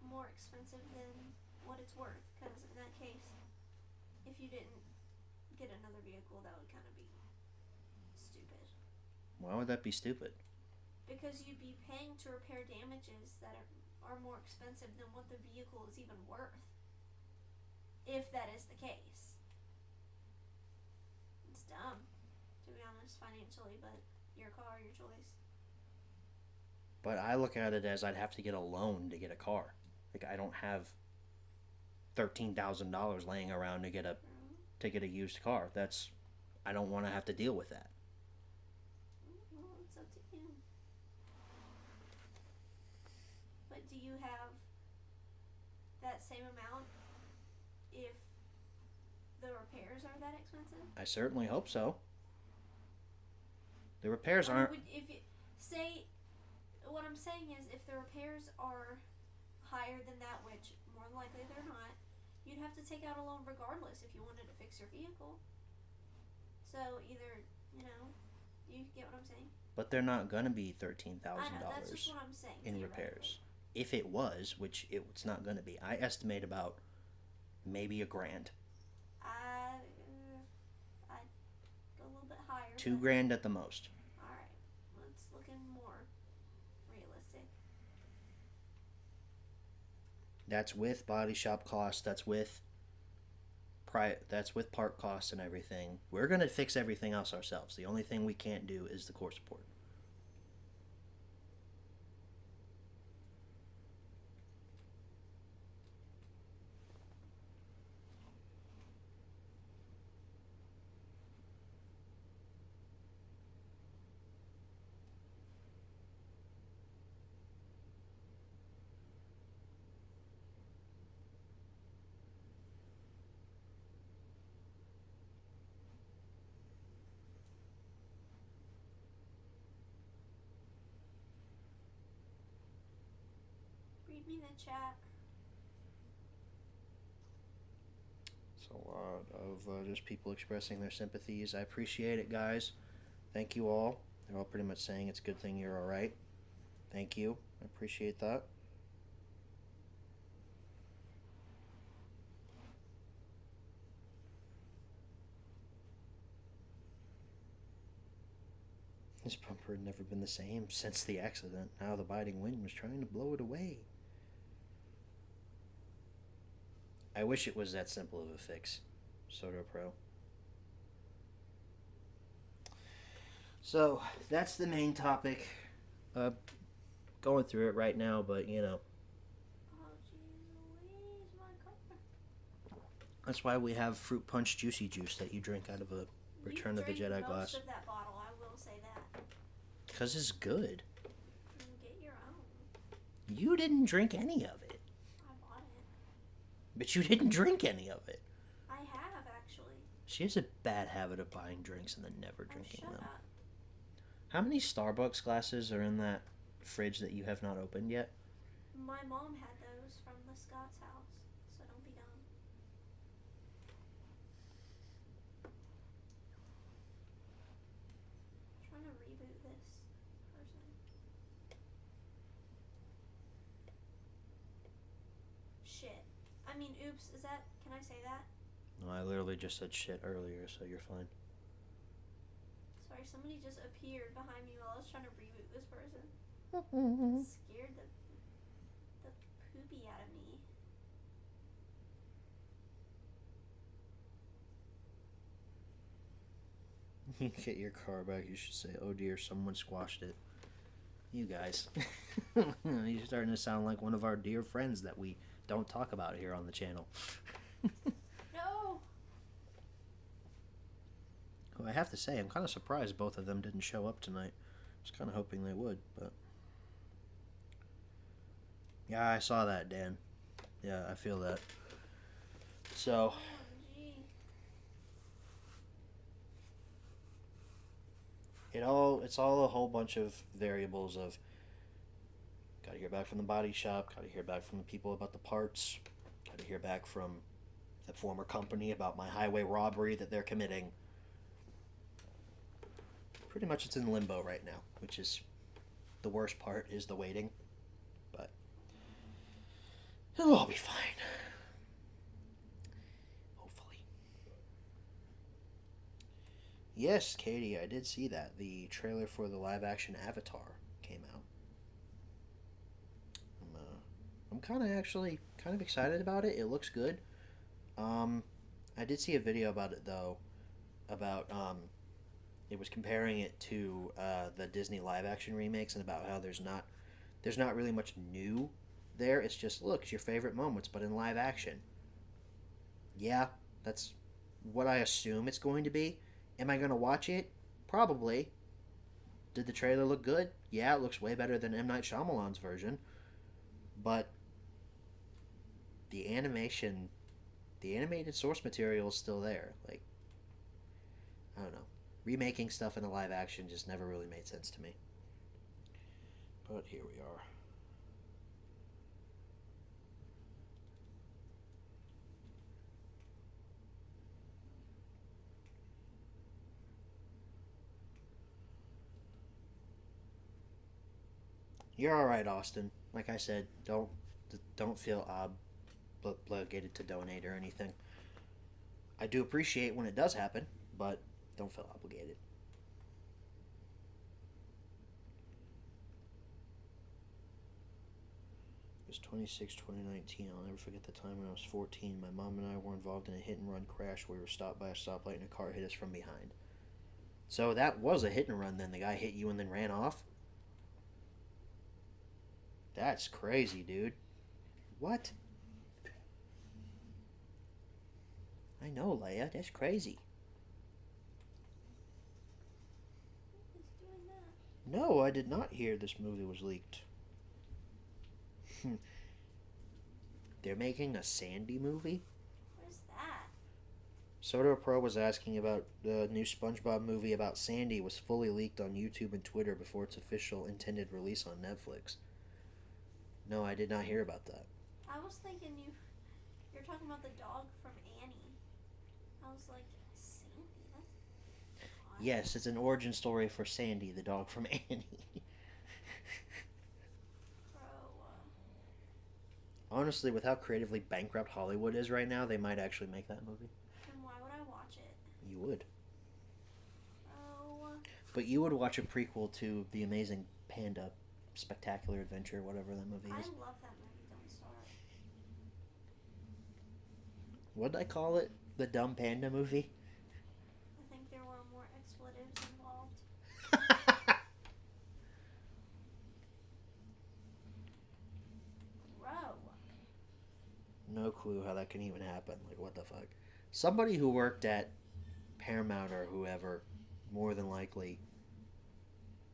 more expensive than what it's worth. Because in that case, if you didn't get another vehicle, that would kind of be stupid. Why would that be stupid? Because you'd be paying to repair damages that are more expensive than what the vehicle is even worth. If that is the case. It's dumb, to be honest, financially, but your car, your choice. But I look at it as I'd have to get a loan to get a car. Like, I don't have $13,000 laying around to get a used car. I don't want to have to deal with that. Well, it's up to you. But do you have that same amount if the repairs are that expensive? I certainly hope so. The repairs aren't. What I'm saying is, if the repairs are higher than that, which more than likely they're not, you'd have to take out a loan regardless if you wanted to fix your vehicle. So either, you get what I'm saying? But they're not gonna be $13,000 I know, that's just what I'm saying. in repairs. If it was, which it's not gonna be, I estimate about maybe $1,000. I'd go a little bit higher. $2,000 at the most. Alright, that's looking more realistic. That's with body shop costs. That's with part costs and everything. We're gonna fix everything else ourselves. The only thing we can't do is the core support. Read me the chat. It's a lot of just people expressing their sympathies. I appreciate it, guys. Thank you all. They're all pretty much saying it's a good thing you're all right. Thank you. I appreciate that. This bumper had never been the same since the accident. Now the biting wind was trying to blow it away. I wish it was that simple of a fix. Soto Pro. So, that's the main topic. Going through it right now, but Oh, jeez Louise, my car. that's why we have fruit punch juicy juice that you drink out of a Return of the You Jedi drank glass. most of that bottle, I will say that. Because it's good. Get your own. You didn't drink any of it. I bought it. But you didn't drink any of it. I have, actually. She has a bad habit of buying drinks and then never Oh, drinking shut them. up. How many Starbucks glasses are in that fridge that you have not opened yet? My mom had those from the Scott's house, so don't be dumb. I'm trying to reboot this person. Shit. I mean, oops, is that, can I say that? No, I literally just said shit earlier, so you're fine. Sorry, somebody just appeared behind me while I was trying to reboot this person. Mm-hmm. It scared the poopy out of me. You get your car back, you should say, oh dear, someone squashed it. You guys. You're starting to sound like one of our dear friends that we don't talk about here on the channel. No! Well, I have to say, I'm kind of surprised both of them didn't show up tonight. I was kind of hoping they would, but... Yeah, I saw that, Dan. Yeah, I feel that. So... OMG. It's all a whole bunch of variables of gotta hear back from the body shop, gotta hear back from the people about the parts, gotta hear back from the former company about my highway robbery that they're committing. Pretty much it's in limbo right now, which is the worst part is the waiting. But it'll all be fine. Hopefully. Yes, Katie, I did see that. The trailer for the live action Avatar came out. I'm kind of excited about it. It looks good. I did see a video about it though, about it was comparing it to the Disney live action remakes and about how there's not really much new there. It's just look, it's your favorite moments, but in live action. Yeah, that's what I assume it's going to be. Am I going to watch it? Probably. Did the trailer look good? Yeah, it looks way better than M. Night Shyamalan's version. But the animation, the animated source material is still there. Like, I don't know. Remaking stuff in a live action just never really made sense to me. But here we are. You're all right, Austin. Like I said, don't feel obligated to donate or anything. I do appreciate when it does happen, but don't feel obligated. It was 26/2019. I'll never forget the time when I was 14. My mom and I were involved in a hit and run crash where we were stopped by a stoplight and a car hit us from behind. So that was a hit and run then. The guy hit you and then ran off? That's crazy, dude. What? I know, Leia. That's crazy. Who's doing that? No, I did not hear this movie was leaked. They're making a Sandy movie? Where's that? Soda Pro was asking about the new SpongeBob movie about Sandy was fully leaked on YouTube and Twitter before its official intended release on Netflix. No, I did not hear about that. I was thinking you're talking about the dog from Annie. I was like, Sandy? That's odd. Yes, it's an origin story for Sandy, the dog from Annie. Bro, Honestly, with how creatively bankrupt Hollywood is right now, they might actually make that movie. then why would I watch it? You would. Bro. But you would watch a prequel to The Amazing Panda Spectacular Adventure, whatever that movie I is. love that movie. Don't start. What did I call it? The Dumb Panda movie? I think there were more expletives involved. Bro. No clue how that can even happen. Like, what the fuck? Somebody who worked at Paramount or whoever, more than likely,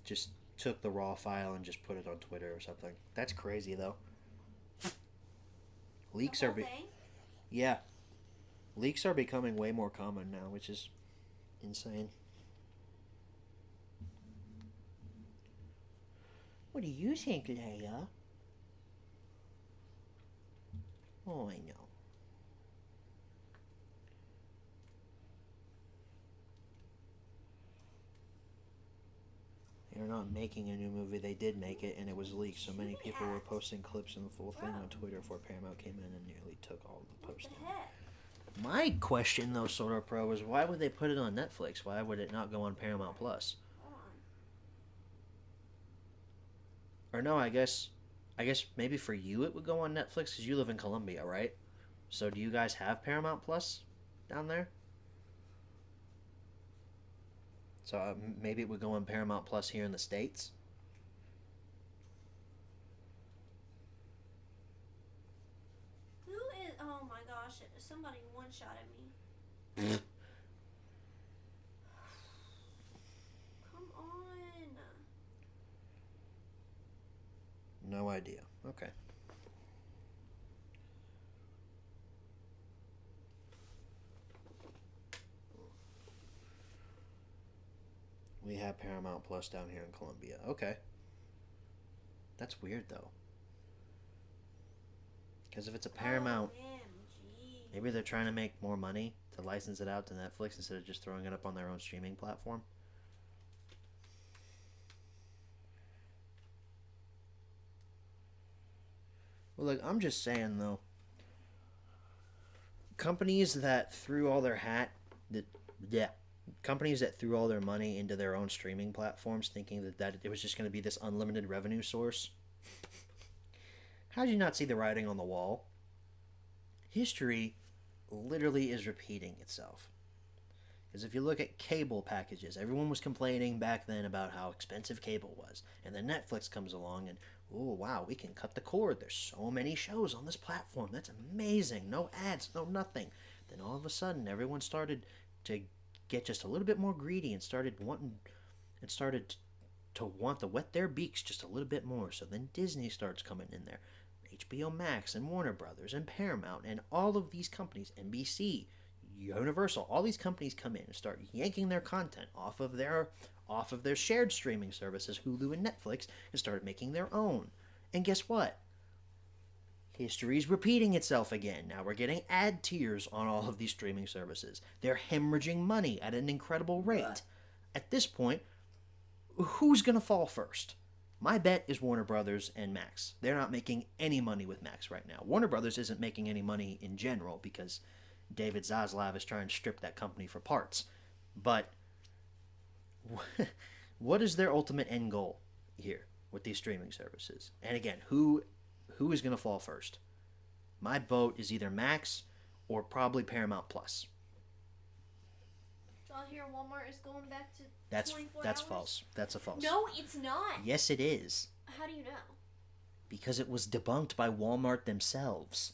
just took the raw file and just put it on Twitter or something. That's crazy, though. Leaks The are... whole thing? Yeah. Leaks are becoming way more common now, which is insane. What do you think, Leia? Oh, I know. They're not making a new movie. They did make it, and it was leaked. So many people were posting clips and the full thing on Twitter before Paramount came in and nearly took all the What posting. the heck? My question, though, Solar Pro, is why would they put it on Netflix? Why would it not go on Paramount Plus? Hold on. Or no, I guess maybe for you it would go on Netflix because you live in Colombia, right? So do you guys have Paramount Plus down there? So maybe it would go on Paramount Plus here in the States? Who is? Oh my gosh! Somebody one-shotted me. Come on. No idea. Okay. We have Paramount Plus down here in Colombia. Okay. That's weird, though. Because if it's a Paramount, OMG. maybe they're trying to make more money to license it out to Netflix instead of just throwing it up on their own streaming platform. Well, look, I'm just saying, though. Companies that threw all their companies that threw all their money into their own streaming platforms thinking that it was just going to be this unlimited revenue source. How did you not see the writing on the wall? History literally is repeating itself. Because if you look at cable packages, everyone was complaining back then about how expensive cable was. And then Netflix comes along and, oh, wow, we can cut the cord. There's so many shows on this platform. That's amazing. No ads, no nothing. Then all of a sudden, everyone started to get just a little bit more greedy and started to want to wet their beaks just a little bit more. So then Disney starts coming in there. HBO Max and Warner Brothers and Paramount and all of these companies, NBC, Universal, all these companies come in and start yanking their content off of their shared streaming services, Hulu and Netflix, and started making their own. And guess what? History's repeating itself again. Now we're getting ad tiers on all of these streaming services. They're hemorrhaging money at an incredible rate. At this point, who's going to fall first? My bet is Warner Brothers and Max. They're not making any money with Max right now. Warner Brothers isn't making any money in general because David Zaslav is trying to strip that company for parts. But what is their ultimate end goal here with these streaming services? And again, who is going to fall first? My vote is either Max or probably Paramount Plus. Y'all hear Walmart is going back to That's 24 that's hours? false. That's a false. No, it's not. Yes, it is. How do you know? Because it was debunked by Walmart themselves.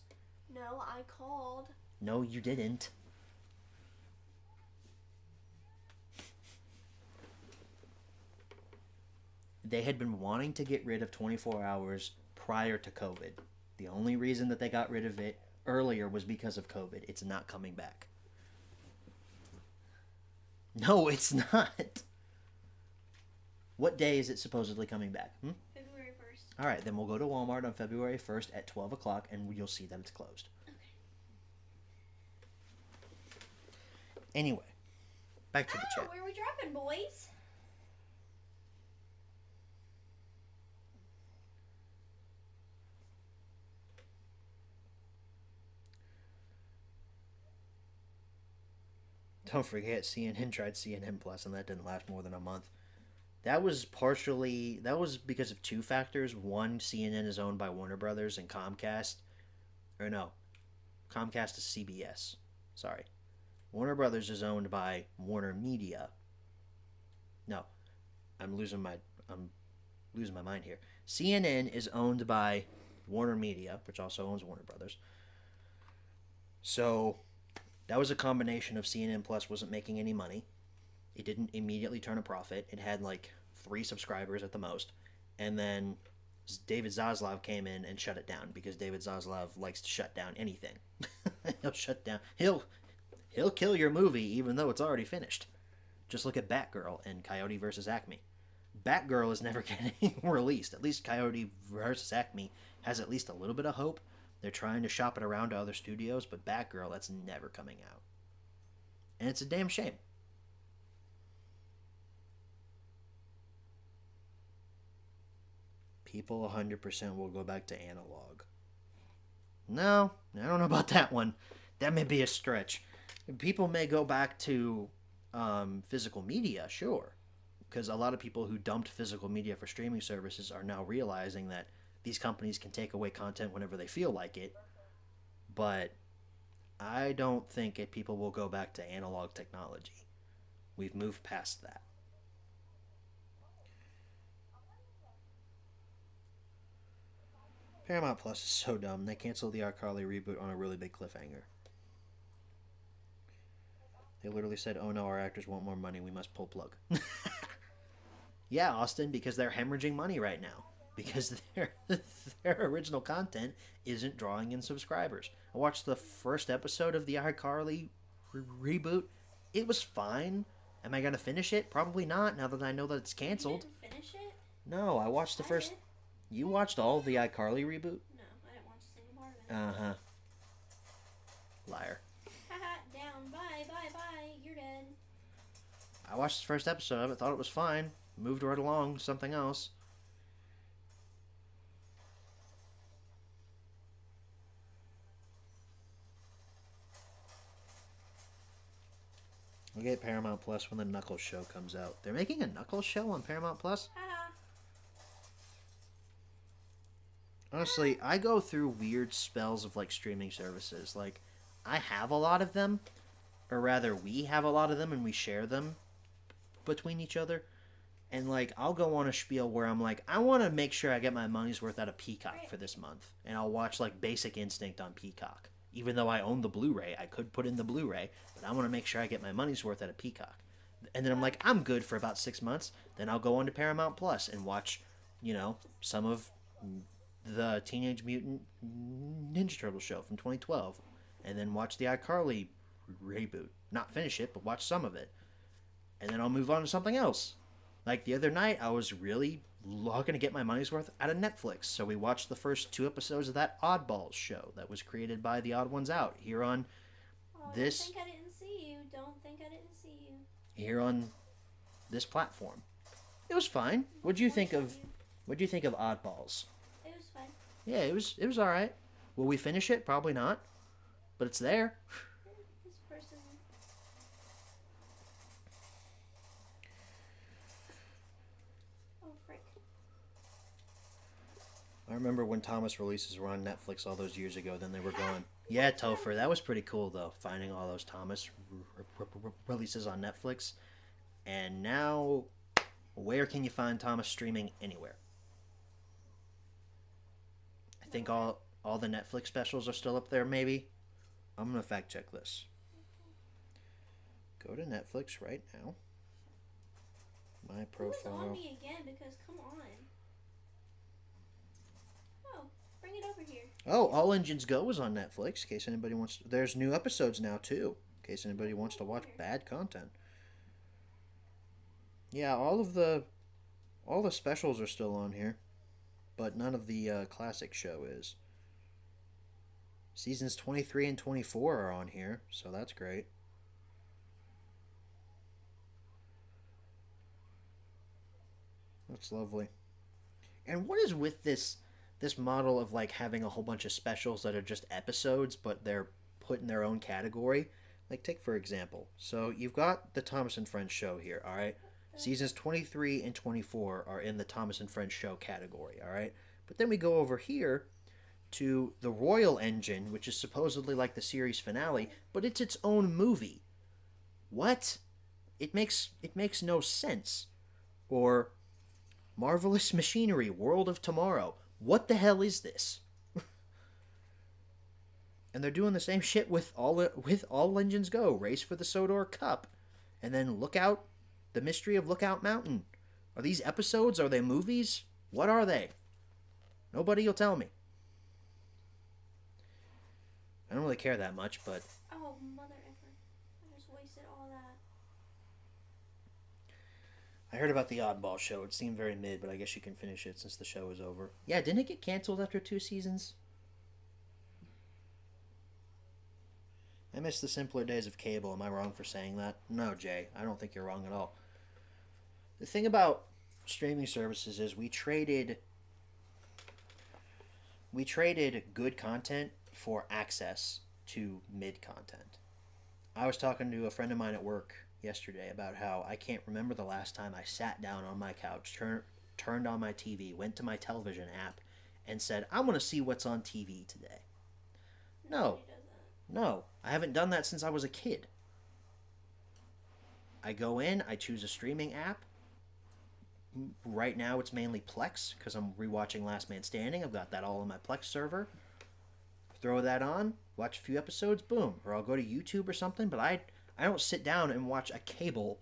No, I called. No, you didn't. They had been wanting to get rid of 24 hours prior to COVID. The only reason that they got rid of it earlier was because of COVID. It's not coming back. No, it's not. What day is it supposedly coming back? February 1st. All right, then we'll go to Walmart on February 1st at 12 o'clock and you'll see that it's closed. Anyway, back to the chat. Where are we dropping, boys? Don't forget, CNN tried CNN Plus, and that didn't last more than a month. That was because of two factors. One, CNN is owned by Warner Brothers and Comcast. Or no, Comcast is CBS. Sorry. Warner Brothers is owned by Warner Media. No, I'm losing my mind here. CNN is owned by Warner Media, which also owns Warner Brothers. So that was a combination of CNN Plus wasn't making any money. It didn't immediately turn a profit. It had like 3 subscribers at the most. And then David Zaslav came in and shut it down because David Zaslav likes to shut down anything. He'll shut down. He'll kill your movie even though it's already finished. Just look at Batgirl and Coyote vs. Acme. Batgirl is never getting released. At least Coyote versus Acme has at least a little bit of hope. They're trying to shop it around to other studios, but Batgirl, that's never coming out. And it's a damn shame. People 100% will go back to analog. No, I don't know about that one. That may be a stretch. People may go back to physical media, sure. Because a lot of people who dumped physical media for streaming services are now realizing that these companies can take away content whenever they feel like it. But I don't think people will go back to analog technology. We've moved past that. Paramount Plus is so dumb. They canceled the iCarly reboot on a really big cliffhanger. They literally said, oh no, our actors want more money. We must pull plug. Yeah, Austin, because they're hemorrhaging money right now. Because their original content isn't drawing in subscribers. I watched the first episode of the iCarly reboot. It was fine. Am I going to finish it? Probably not, now that I know that it's canceled. You didn't finish it? No, I watched the I first... did. You watched all of the iCarly reboot? No, I didn't watch a single part of it. Uh-huh. Liar. Haha, down. Bye, bye, bye. You're dead. I watched the first episode of it, thought it was fine. Moved right along to something else. We'll get Paramount Plus when the Knuckles show comes out. They're making a Knuckles show on Paramount Plus? Haha. Honestly, I go through weird spells of like streaming services. Like, I have a lot of them, or rather, we have a lot of them and we share them between each other. And like, I'll go on a spiel where I'm like, I want to make sure I get my money's worth out of Peacock for this month, and I'll watch like Basic Instinct on Peacock. Even though I own the Blu-ray, I could put in the Blu-ray, but I want to make sure I get my money's worth out of Peacock. And then I'm like, I'm good for about 6 months. Then I'll go on to Paramount Plus and watch, you know, some of the Teenage Mutant Ninja Turtle show from 2012, and then watch the iCarly reboot. Not finish it, but watch some of it. And then I'll move on to something else. Like the other night, I was really looking to get my money's worth out of Netflix, so we watched the first 2 episodes of that Oddballs show that was created by The Odd Ones Out here on Oh, this Don't think I didn't see you. Don't think I didn't see you. here on this platform. It was fine. What'd you think of Oddballs? It was fine. Yeah, it was all right. Will we finish it? Probably not, but it's there. This person. Oh, frick. I remember when Thomas releases were on Netflix all those years ago. Then they were gone. Yeah, Topher, that was pretty cool though. Finding all those Thomas releases on Netflix, and now, where can you find Thomas streaming anywhere? I think all the Netflix specials are still up there. Maybe. I'm gonna fact check this. Go to Netflix right now. My Who is on profile. me again? Because come on. Oh, bring it over here. Oh, All Engines Go is on Netflix. In case anybody wants. There's new episodes now too. In case anybody wants to watch bad content. Yeah, all the specials are still on here, but none of the classic show is. Seasons 23 and 24 are on here, so that's great. That's lovely. And what is with this model of like having a whole bunch of specials that are just episodes, but they're put in their own category? Like, take for example, so you've got the Thomas and Friends show here, all right? Seasons 23 and 24 are in the Thomas and Friends show category, all right? But then we go over here to the Royal Engine, which is supposedly like the series finale, but it's its own movie. What? It makes no sense. Or Marvelous Machinery, World of Tomorrow. What the hell is this? And they're doing the same shit with All Engines Go, Race for the Sodor Cup, and then Lookout, The Mystery of Lookout Mountain. Are these episodes? Are they movies? What are they? Nobody will tell me. I don't really care that much, but Oh, mother effer. I just wasted all that. I heard about the Oddball show. It seemed very mid, but I guess you can finish it since the show is over. Yeah, didn't it get canceled after 2 seasons? I miss the simpler days of cable. Am I wrong for saying that? No, Jay. I don't think you're wrong at all. The thing about streaming services is we traded good content for access to mid content. I was talking to a friend of mine at work yesterday about how I can't remember the last time I sat down on my couch, turned on my TV, went to my television app, and said, I want to see what's on TV today. No. Nobody does that. No, I haven't done that since I was a kid. I go in, I choose a streaming app. Right now it's mainly Plex because I'm rewatching Last Man Standing. I've got that all on my Plex server. Throw that on, watch a few episodes, boom. Or I'll go to YouTube or something, but I don't sit down and watch a cable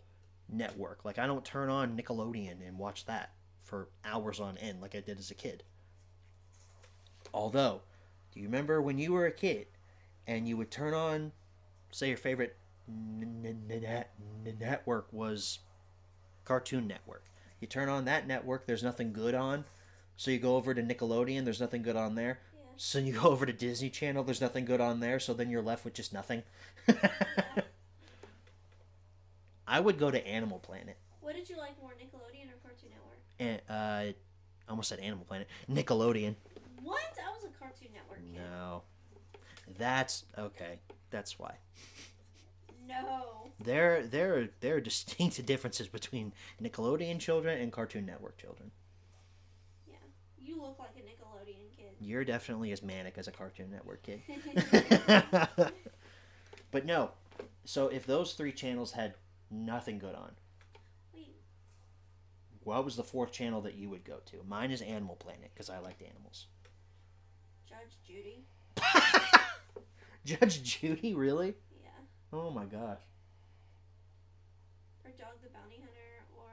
network. Like I don't turn on Nickelodeon and watch that for hours on end like I did as a kid. Although, do you remember when you were a kid and you would turn on, say your favorite network was Cartoon Network. You turn on that network, there's nothing good on. So you go over to Nickelodeon, there's nothing good on there. Yeah. So you go over to Disney Channel, there's nothing good on there, so then you're left with just nothing. I would go to Animal Planet. What did you like more, Nickelodeon or Cartoon Network? And I almost said Animal Planet. Nickelodeon. What? I was a Cartoon Network kid. No. That's okay. That's why. No. There are distinct differences between Nickelodeon children and Cartoon Network children. Yeah. You look like a Nickelodeon kid. You're definitely as manic as a Cartoon Network kid. But no. So if those three channels had nothing good on, Wait. what was the fourth channel that you would go to? Mine is Animal Planet because I liked animals. Judge Judy? Judge Judy, really? Yeah. Oh my gosh. Or Dog the Bounty Hunter? Or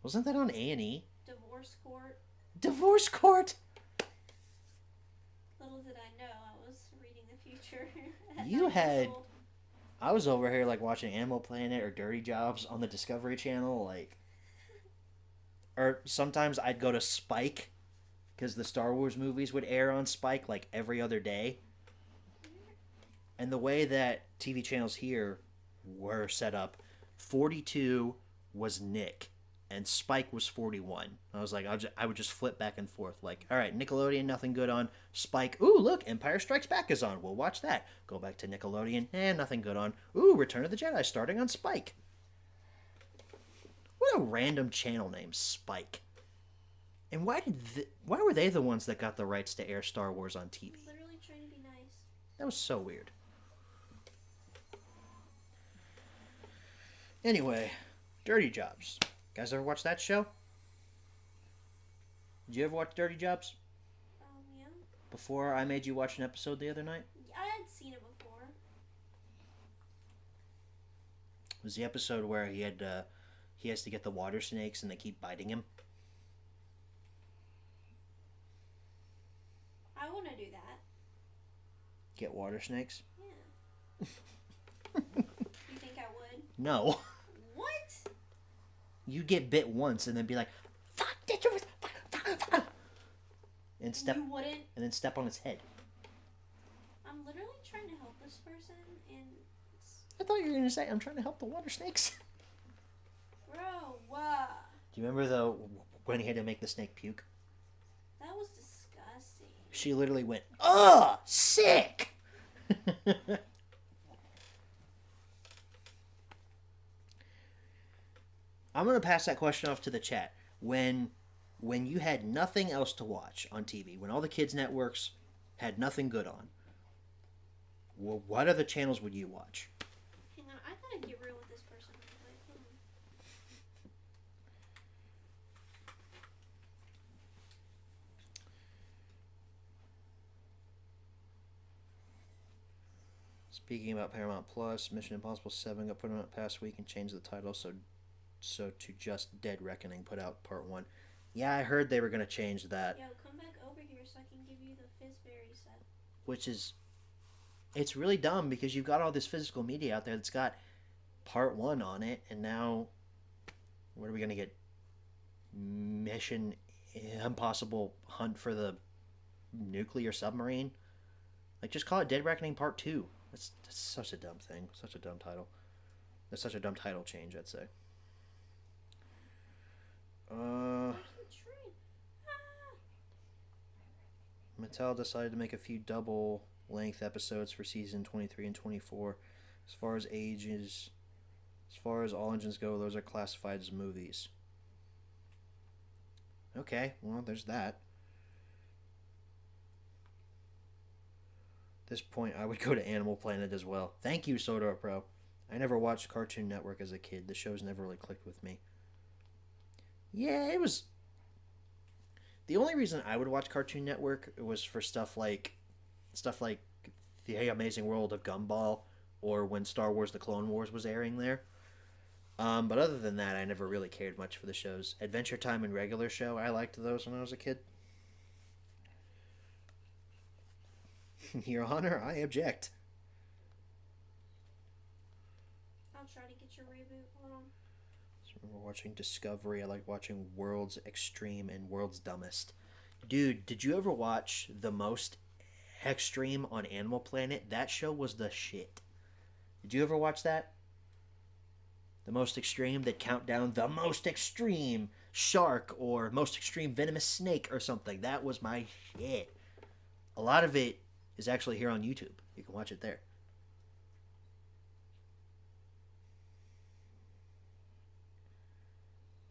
Wasn't that on A&E? Divorce Court? Divorce Court? Little did I know I was reading the future. at You 9 years had- old. I was over here like watching Animal Planet or Dirty Jobs on the Discovery Channel, like, or sometimes I'd go to Spike because the Star Wars movies would air on Spike like every other day. And the way that TV channels here were set up, 42 was Nick and Spike was 41. I was like, I would just flip back and forth. Like, all right, Nickelodeon, nothing good on. Spike, ooh, look, Empire Strikes Back is on. We'll watch that. Go back to Nickelodeon, nothing good on. Ooh, Return of the Jedi starting on Spike. What a random channel name, Spike. And why were they the ones that got the rights to air Star Wars on TV? Literally trying to be nice. That was so weird. Anyway, Dirty Jobs. Guys ever watch that show? Did you ever watch Dirty Jobs? Yeah. Before I made you watch an episode the other night? I had seen it before. It was the episode where he has to get the water snakes and they keep biting him. I want to do that. Get water snakes? Yeah. You think I would? No. What? You get bit once and then be like, fuck, did you... And You wouldn't? and then step on its head. I'm literally trying to help this person and... I thought you were gonna say I'm trying to help the water snakes. Bro, wow. Do you remember though when he had to make the snake puke? That was disgusting. She literally went, ugh, sick. I'm gonna pass that question off to the chat. When you had nothing else to watch on TV, when all the kids networks had nothing good on, well, what other channels would you watch? Hang on, I gotta get real with this person. Like, hold on. Speaking about Paramount Plus, Mission Impossible 7 got put on past week and changed the title so to just Dead Reckoning put out part 1. Yeah, I heard they were going to change that, Yo, come back over here so I can give you the Fizzberry set. which is it's really dumb because you've got all this physical media out there that's got part 1 on it, and now what are we going to get? Mission Impossible Hunt for the Nuclear Submarine. Like, just call it Dead Reckoning Part 2. That's such a dumb thing. Such a dumb title. That's such a dumb title change, I'd say. Where's the train? Ah! Mattel decided to make a few double length episodes for season 23 and 24. As far as ages, as far as all engines go, those are classified as movies. Okay, well, there's that. At this point, I would go to Animal Planet as well. Thank you, Sodor Pro. I never watched Cartoon Network as a kid. The shows never really clicked with me. Yeah, it was. The only reason I would watch Cartoon Network was for stuff like The Amazing World of Gumball, or when Star Wars: The Clone Wars was airing there. But other than that, I never really cared much for the shows. Adventure Time and Regular Show, I liked those when I was a kid. Your Honor, I object. I'll try to get your reboot. Hold on. I remember watching Discovery. I like watching World's Extreme and World's Dumbest. Dude, did you ever watch The Most Extreme on Animal Planet? That show was the shit. Did you ever watch that? The Most Extreme, that count down the most extreme shark or most extreme venomous snake or something. That was my shit. A lot of it is actually here on YouTube. You can watch it there.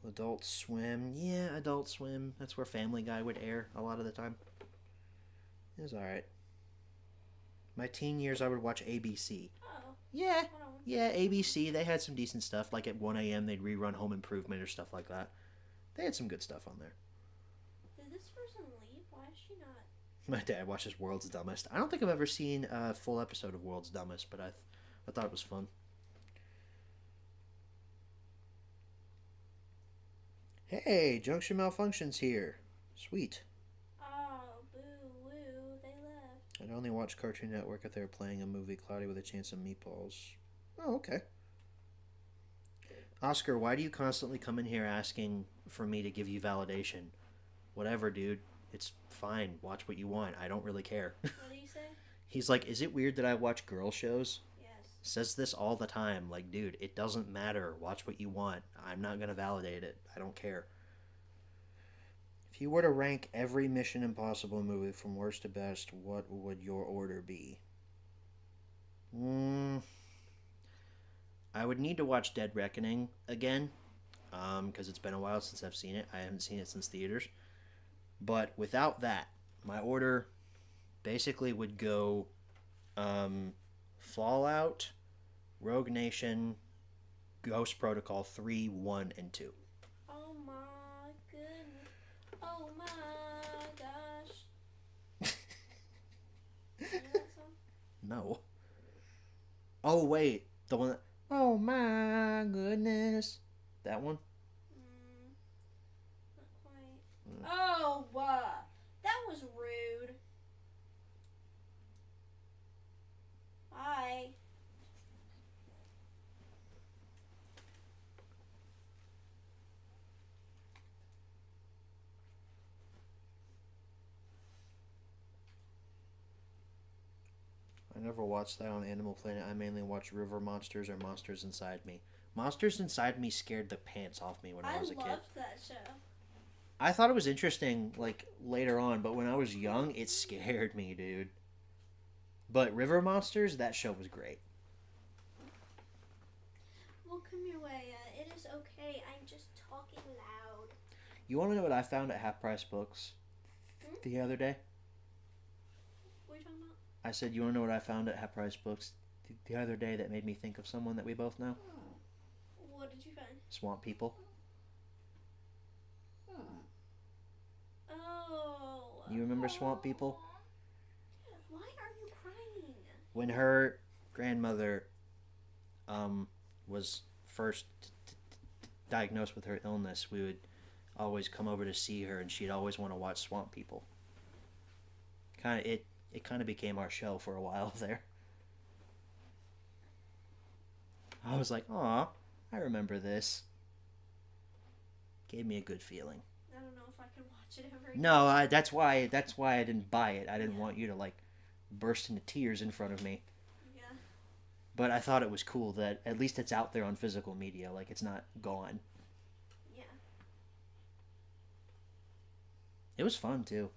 Adult Swim. Yeah, Adult Swim. That's where Family Guy would air a lot of the time. It was alright. My teen years, I would watch ABC. Oh, Yeah, hold on. yeah, ABC. They had some decent stuff. Like at 1 a.m., they'd rerun Home Improvement or stuff like that. They had some good stuff on there. Did this person leave? Why is she not? My dad watches World's Dumbest. I don't think I've ever seen a full episode of World's Dumbest, but I thought it was fun. Hey, Junction Malfunction's here. Sweet. Oh, boo woo. They left. I'd only watch Cartoon Network if they were playing a movie, Cloudy with a Chance of Meatballs. Oh, okay. Oscar, why do you constantly come in here asking for me to give you validation? Whatever, dude. It's fine. Watch what you want. I don't really care. What do you say? He's like, is it weird that I watch girl shows? Yes. Says this all the time. Like, dude, it doesn't matter. Watch what you want. I'm not going to validate it. I don't care. If you were to rank every Mission Impossible movie from worst to best, what would your order be? I would need to watch Dead Reckoning again, because it's been a while since I've seen it. I haven't seen it since theaters. But without that, my order basically would go Fallout, Rogue Nation, Ghost Protocol 3, 1, and 2. Oh my goodness. Oh my gosh. You know that song? No. Oh, wait. The one that... Oh my goodness. That one? Not quite. Oh, that was rude. Bye. I never watched that on Animal Planet. I mainly watched River Monsters or Monsters Inside Me. Monsters Inside Me scared the pants off me when I was a kid. loved that show. I thought it was interesting, like, later on, but when I was young, it scared me, dude. But River Monsters, that show was great. Well, come your way. It is okay. I'm just talking loud. You want to know what I found at Half Price Books the other day? What are you talking about? I said, you want to know what I found at Half Price Books the other day that made me think of someone that we both know? What did you find? Swamp People. Oh. You remember Swamp People? Why are you crying? When her grandmother was first diagnosed with her illness, we would always come over to see her, and she'd always want to watch Swamp People. It kind of became our show for a while there. I was like, aw, I remember this. Gave me a good feeling. I don't know if I can watch it ever again. No, that's why I didn't buy it. I didn't Yeah. want you to like burst into tears in front of me. Yeah. But I thought it was cool that at least it's out there on physical media. Like it's not gone. Yeah. It was fun too.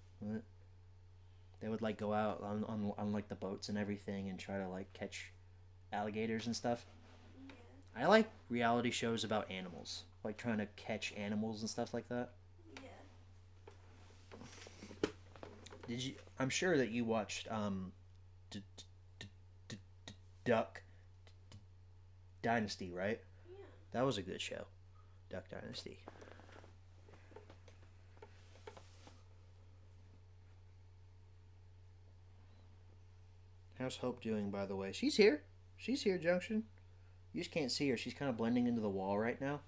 They would like go out on like the boats and everything and try to like catch alligators and stuff. Yeah. I like reality shows about animals, like trying to catch animals and stuff like that. Yeah. Did you? I'm sure that you watched Duck Dynasty, right? Yeah. That was a good show, Duck Dynasty. How's Hope doing, by the way? She's here. She's here, Junction. You just can't see her. She's kind of blending into the wall right now.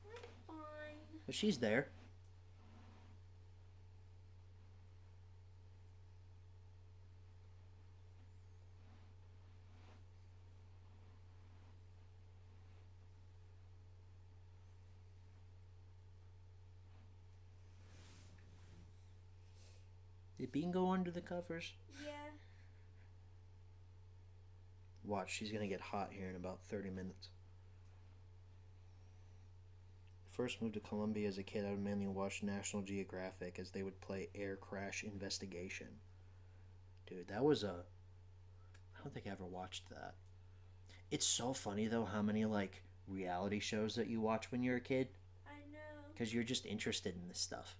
I'm fine. But she's there. Did Bean go under the covers? Yeah. Watch, she's gonna get hot here in about 30 minutes. First moved to Colombia as a kid, I would mainly watch National Geographic as they would play Air Crash Investigation. Dude, that was a... I don't think I ever watched that. It's so funny, though, how many, like, reality shows that you watch when you're a kid. I know. Because you're just interested in this stuff.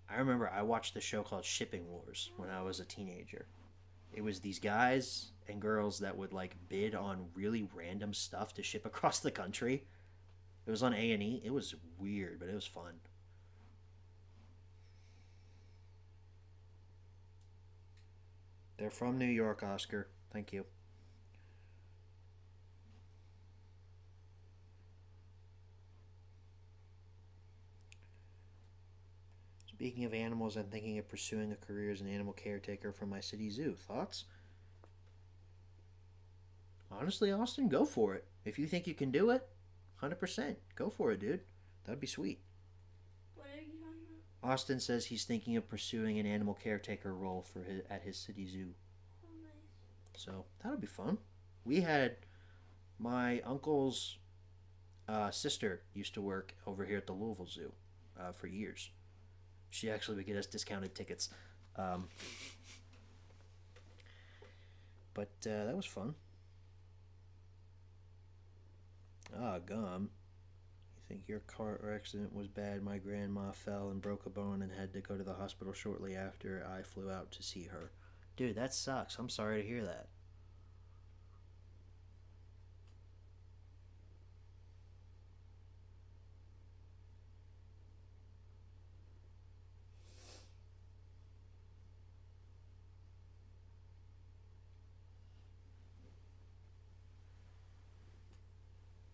I remember I watched the show called Shipping Wars when I was a teenager. It was these guys and girls that would, like, bid on really random stuff to ship across the country. It was on A&E. It was weird, but it was fun. They're from New York, Oscar. Thank you. Speaking of animals, I'm thinking of pursuing a career as an animal caretaker for my city zoo. Thoughts? Honestly, Austin, go for it. If you think you can do it, 100%. Go for it, dude. That'd be sweet. What are you talking about? Austin says he's thinking of pursuing an animal caretaker role for at his city zoo. Oh, nice. So that'll be fun. We had my uncle's sister used to work over here at the Louisville Zoo for years. She actually would get us discounted tickets. But that was fun. Ah, gum. You think your car accident was bad? My grandma fell and broke a bone and had to go to the hospital shortly after I flew out to see her. Dude, that sucks. I'm sorry to hear that.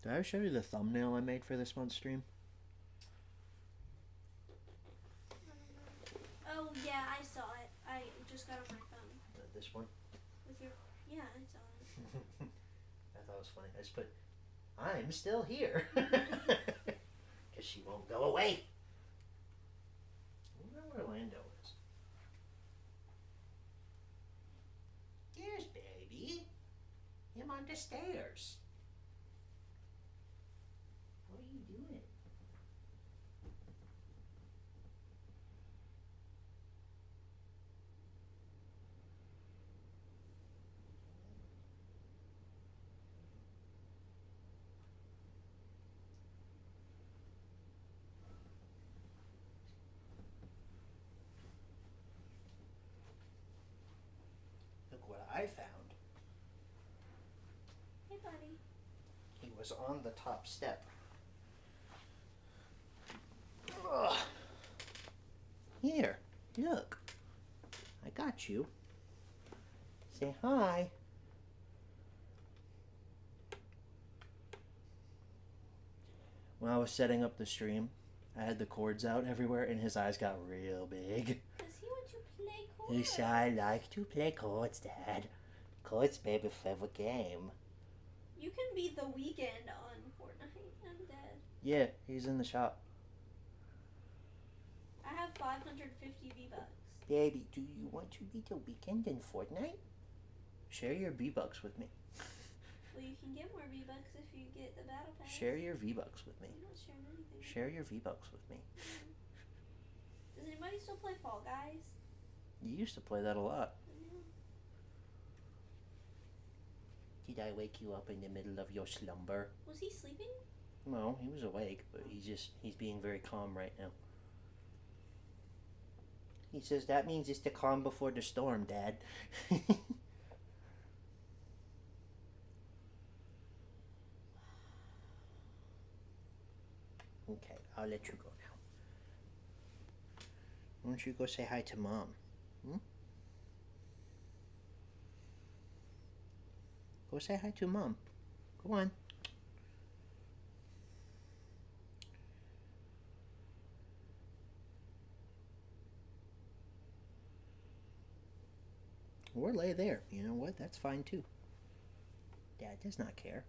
Did I ever show you the thumbnail I made for this month's stream? Oh, yeah, I saw it. I just got on my phone. This one? With your... Yeah, I saw it. I thought it was funny. I just put, I'm still here. Because she won't go away. I wonder where Lando is. There's baby. Him on the stairs. What are you doing? Look what I found. Hey, buddy. He was on the top step. Ugh. Here, look. I got you. Say hi. When I was setting up the stream, I had the cords out everywhere and his eyes got real big. Does he want to play chords? He said, I like to play chords, Dad. Chords, baby, favorite game. You can be the weekend on Fortnite. I'm dead. Yeah, he's in the shop. I have 550 V-Bucks. Baby, do you want to be the weekend in Fortnite? Share your V-Bucks with me. Well, you can get more V-Bucks if you get the battle pass. Share your V-Bucks with me. I'm not sharing anything. Share your V-Bucks with me. Does anybody still play Fall Guys? You used to play that a lot. No. Did I wake you up in the middle of your slumber? Was he sleeping? No, he was awake, but he's being very calm right now. He says that means it's the calm before the storm, Dad. Okay, I'll let you go now. Why don't you go say hi to Mom? Go say hi to Mom. Go on. Or lay there. You know what? That's fine too. Dad does not care.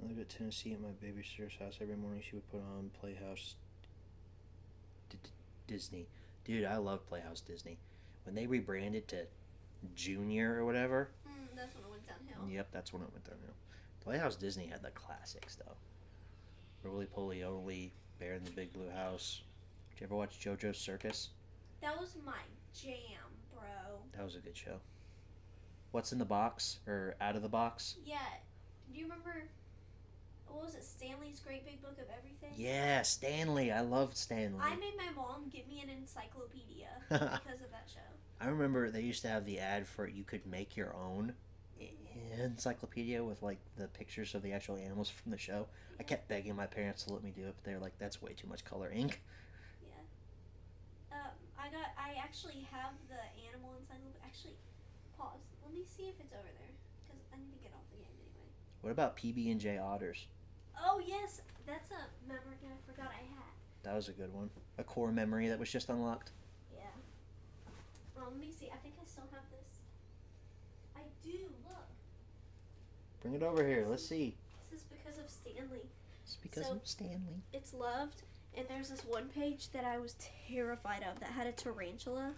I live at Tennessee at my babysitter's house. Every morning she would put on Playhouse Disney. Dude, I love Playhouse Disney. When they rebranded to Junior or whatever. That's when it went downhill. Yep, that's when it went downhill. Playhouse Disney had the classics though. Roly Poly Oly, Bear in the Big Blue House. Did you ever watch JoJo's Circus? That was my jam, bro. That was a good show. What's in the Box or Out of the Box? Yeah. Do you remember? What was it? Stanley's Great Big Book of Everything? Yeah, Stanley. I loved Stanley. I made my mom get me an encyclopedia because of that show. I remember they used to have the ad for you could make your own encyclopedia with like the pictures of the actual animals from the show. I kept begging my parents to let me do it, but they were like, "That's way too much color ink." Yeah. I actually have the animal encyclopedia. Actually, pause. Let me see if it's over there because I need to get off the game anyway. What about PB&J Otters? Oh yes, that's a memory I forgot I had. That was a good one. A core memory that was just unlocked. Yeah. Let me see. I think I still have this. I do. Look. Bring it over here. Let's see. This is because of Stanley. It's because So- of Stanley. It's loved, and there's this one page that I was terrified of that had a tarantula.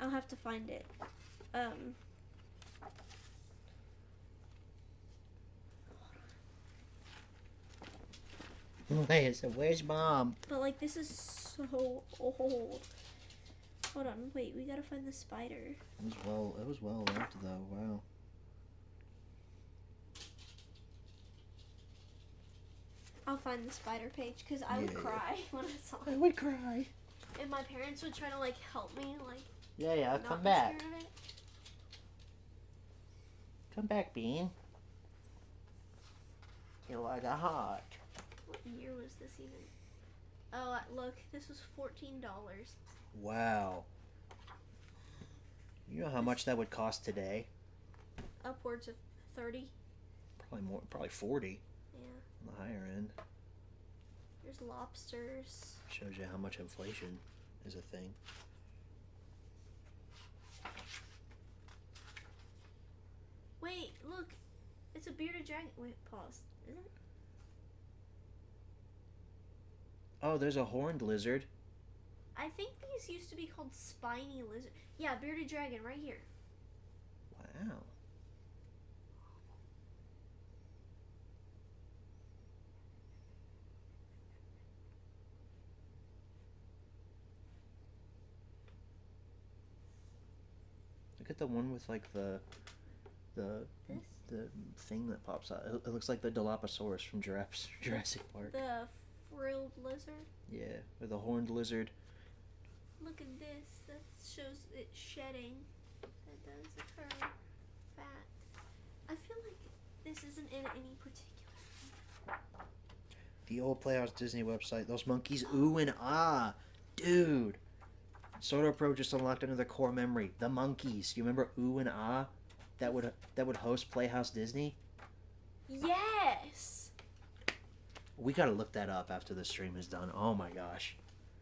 I'll have to find it. Wait, so where's Mom? But like this is so old. Hold on, wait, we gotta find the spider. It was well loved though. Wow. I'll find the spider page because I would Yeah. cry when I saw I it. would cry. And my parents would try to like help me, like Yeah, I'll not come be back. scared of it. Come back, Bean. You like a heart. What year was this even? Oh, look, this was $14. Wow. You know how much that would cost today? Upwards of 30. Probably more. Probably 40 Yeah. on the higher end. There's lobsters. Shows you how much inflation is a thing. Wait, look. It's a bearded dragon. Wait, pause. Is it? Oh, there's a horned lizard. I think these used to be called spiny lizard. Yeah, bearded dragon right here. Wow. Look at the one with like the This? the thing that pops out. It looks like the Dilophosaurus from Jurassic Park. The frilled lizard. Yeah, or the horned lizard. Look at this. That shows it shedding. That does occur. Fact. I feel like this isn't in any particular. The old Playhouse Disney website. Those monkeys, ooh and ah, dude. Soto Pro just unlocked another core memory. The monkeys. You remember ooh and ah? That would host Playhouse Disney. Yes. We gotta look that up after the stream is done. Oh my gosh,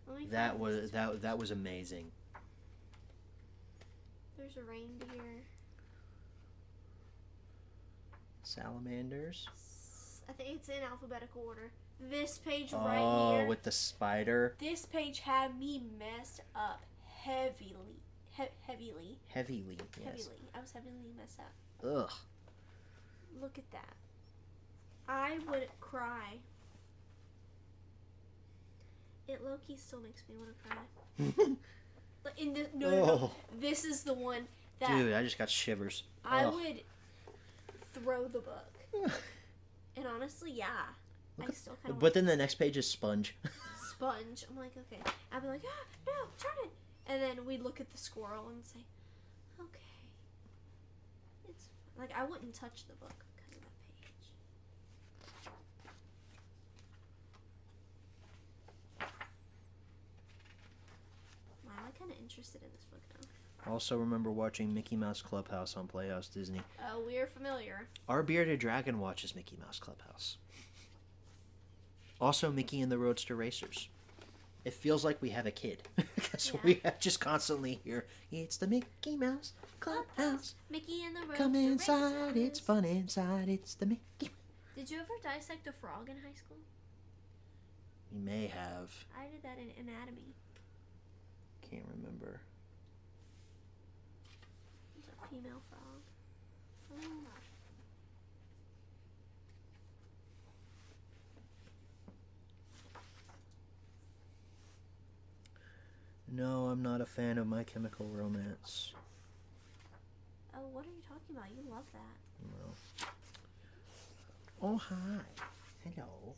Let me that find was this. that was amazing. There's a reindeer. Salamanders. I think it's in alphabetical order. This page Oh, right here. with the spider. This page had me messed up heavily. Heavily. Heavily, yes. Heavily. I was heavily messed up. Ugh. Look at that. I would cry. It low-key still makes me want to cry. But in the no. This is the one that Dude, I just got shivers. I Ugh. would throw the book. And honestly, yeah. I still kind of But then the next page is Sponge. Sponge. I'm like, okay. I'd be like, no, turn it. And then we'd look at the squirrel and say, okay. It's like I wouldn't touch the book because of that page. Wow, I'm kind of interested in this book now. Also remember watching Mickey Mouse Clubhouse on Playhouse Disney. Oh, we're familiar. Our bearded dragon watches Mickey Mouse Clubhouse. Also Mickey and the Roadster Racers. It feels like we have a kid. Because Yeah. we just constantly hear, it's the Mickey Mouse Clubhouse. Mickey and the Roadster Come inside, Racers. it's fun inside, it's the Mickey. Did you ever dissect a frog in high school? We may have. I did that in anatomy. Can't remember. It's a female frog. Oh. No, I'm not a fan of My Chemical Romance. Oh, what are you talking about? You love that. No. Oh, hi. Hello.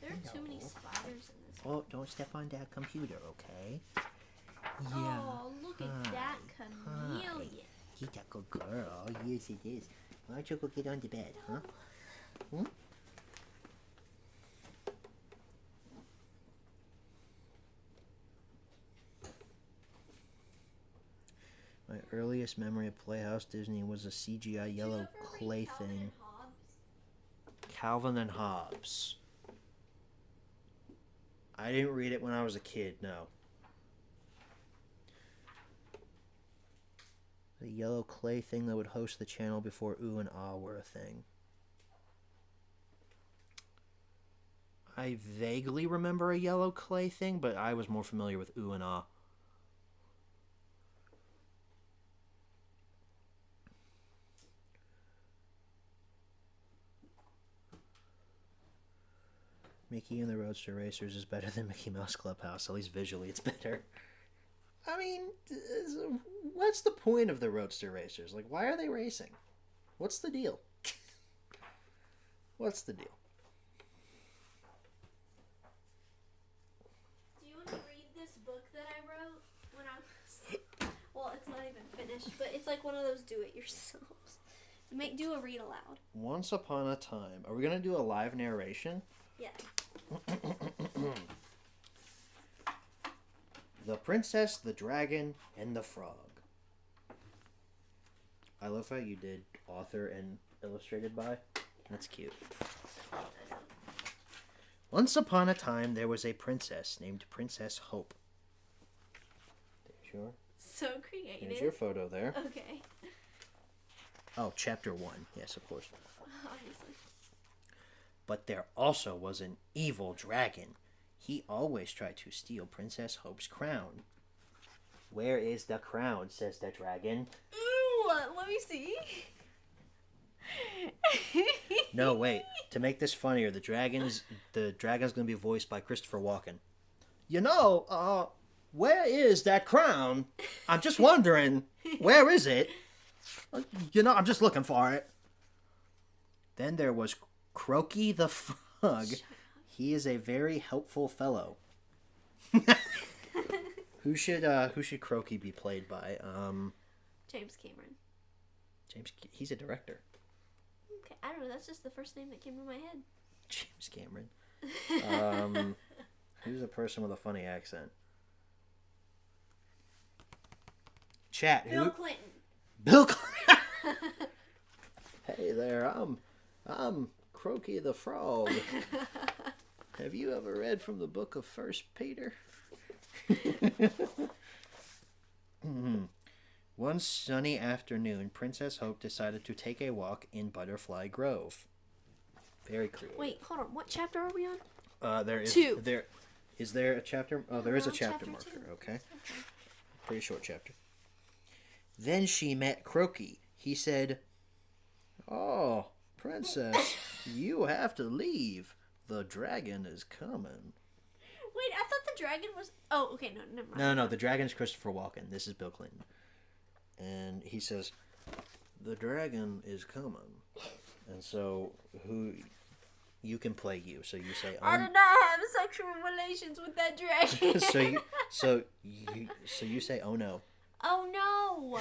There are too many Hello. spiders in this. Oh, don't step on that computer, okay? Yeah. Oh, look at that Hi. chameleon. He's a good girl. Yes, it is. Why don't you go get on the bed, huh? Hmm? My earliest memory of Playhouse Disney was a CGI yellow clay thing. Calvin and Hobbes. I didn't read it when I was a kid, no. The yellow clay thing that would host the channel before Ooh and Ah were a thing. I vaguely remember a yellow clay thing, but I was more familiar with Ooh and Ah. Mickey and the Roadster Racers is better than Mickey Mouse Clubhouse. At least visually, it's better. I mean, what's the point of the Roadster Racers? Like, why are they racing? What's the deal? What's the deal? Do you want to read this book that I wrote when I was... Well, it's not even finished, but it's like one of those do-it-yourselves. Do a read aloud. Once upon a time. Are we going to do a live narration? Yeah. The Princess, the Dragon, and the Frog. I love how you did author and illustrated by. That's cute. Once upon a time, there was a princess named Princess Hope. There's your, So creative. there's your photo there. Okay. Oh, chapter 1. Yes, of course. Obviously. But there also was an evil dragon. He always tried to steal Princess Hope's crown. Where is the crown, says the dragon. Ooh, let me see. No, wait. To make this funnier, the dragon's going to be voiced by Christopher Walken. You know, where is that crown? I'm just wondering, where is it? You know, I'm just looking for it. Then there was Croaky the Frog. He is a very helpful fellow. Who should Croaky be played by? James Cameron. He's a director. Okay, I don't know. That's just the first name that came to my head. James Cameron. Who's a person with a funny accent? Chat. Bill Who? Clinton. Bill Clinton. Hey there, I'm Croaky the Frog. Have you ever read from the book of First Peter? One sunny afternoon, Princess Hope decided to take a walk in Butterfly Grove. Very creative. Wait, hold on. What chapter are we on? There is 2. there is there a chapter? Oh, there is a We're on chapter chapter marker. 2. Okay, pretty short chapter. Then she met Croaky. He said, "Oh, Princess, you have to leave. The dragon is coming." Wait, I thought the dragon was. Oh, okay, no, never mind. No, the dragon's Christopher Walken. This is Bill Clinton. And he says, "The dragon is coming." And so, you can play you. So you say, I did not have sexual relations with that dragon. so you say, "Oh no." Oh no.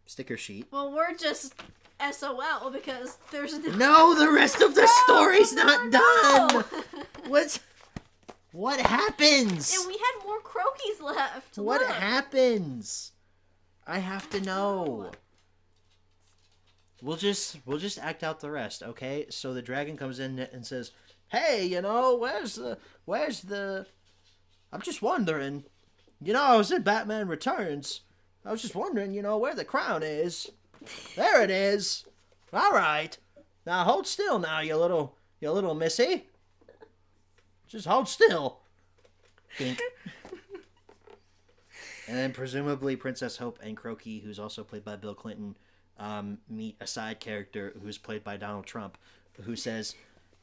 Sticker sheet. Well, we're just SOL because there's No, the rest of the story's not no. done. What happens? And we had more croakies left. What Look. happens? I have to know. We'll just act out the rest, okay? So the dragon comes in and says, "Hey, where's the I'm just wondering. I was in Batman Returns. I was just wondering, where the crown is. There it is. All right. Now hold still now, you little missy. Just hold still." Bink. And then presumably Princess Hope and Croaky, who's also played by Bill Clinton, meet a side character who's played by Donald Trump, who says,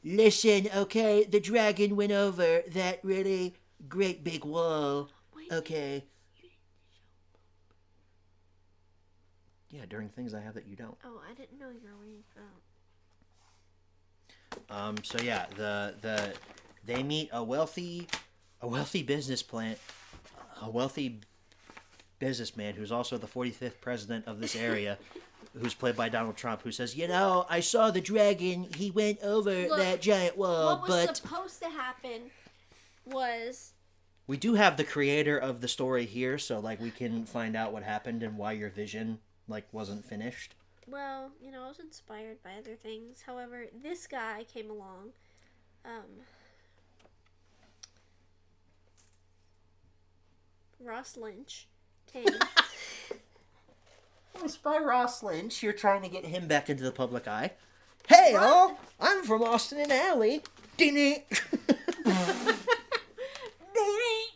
"Listen, okay, the dragon went over that really great big wall. Okay." Yeah, during things I have that you don't. Oh, I didn't know you were reading that. So yeah, they meet a wealthy businessman who's also the 45th president of this area, who's played by Donald Trump, who says, "I saw the dragon. He went over Look, that giant wall, What was but supposed to happen was we do have the creator of the story here, so we can find out what happened and why your vision wasn't finished." Well, I was inspired by other things. However, this guy came along. Ross Lynch came. It's by Ross Lynch. You're trying to get him back into the public eye. "Hey, all! I'm from Austin and Alley." Ding.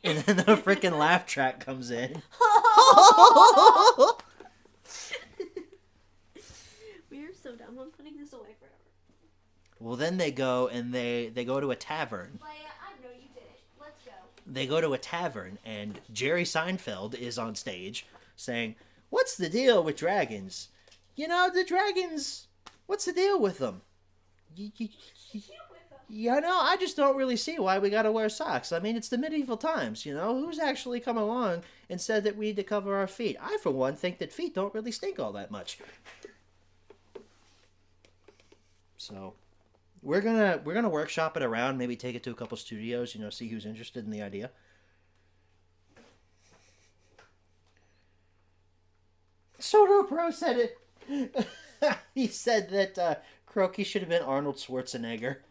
And then the freaking laugh track comes in. We're so dumb. I'm putting this away forever. Well, then they go and they go to a tavern. Leia, I know you did it. Let's go. They go to a tavern, and Jerry Seinfeld is on stage saying, "What's the deal with dragons? The dragons, what's the deal with them? I just don't really see why we gotta wear socks. I mean, it's the medieval times, Who's actually come along and said that we need to cover our feet? I, for one, think that feet don't really stink all that much." So, we're gonna workshop it around, maybe take it to a couple studios, see who's interested in the idea. Soto Pro said it. He said that Croaky should have been Arnold Schwarzenegger.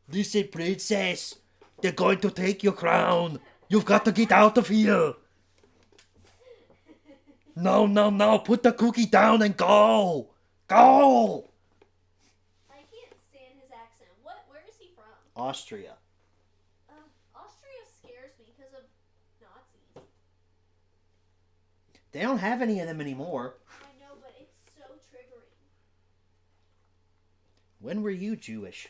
"Listen, princess, they're going to take your crown. You've got to get out of here. No, put the cookie down and go. Go!" I can't stand his accent. Where is he from? Austria. Austria scares me because of Nazis. They don't have any of them anymore. I know, but it's so triggering. When were you Jewish?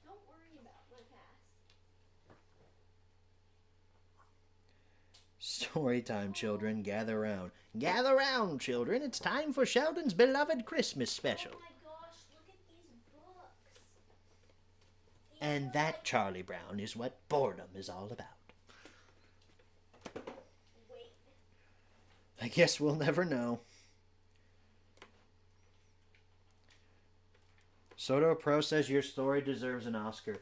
Don't worry about my past. Story time, children. Gather round. Gather round, children. It's time for Sheldon's beloved Christmas special. Oh my gosh, look at these books. And that, Charlie Brown, is what boredom is all about. Wait. I guess we'll never know. Soto Pro says your story deserves an Oscar.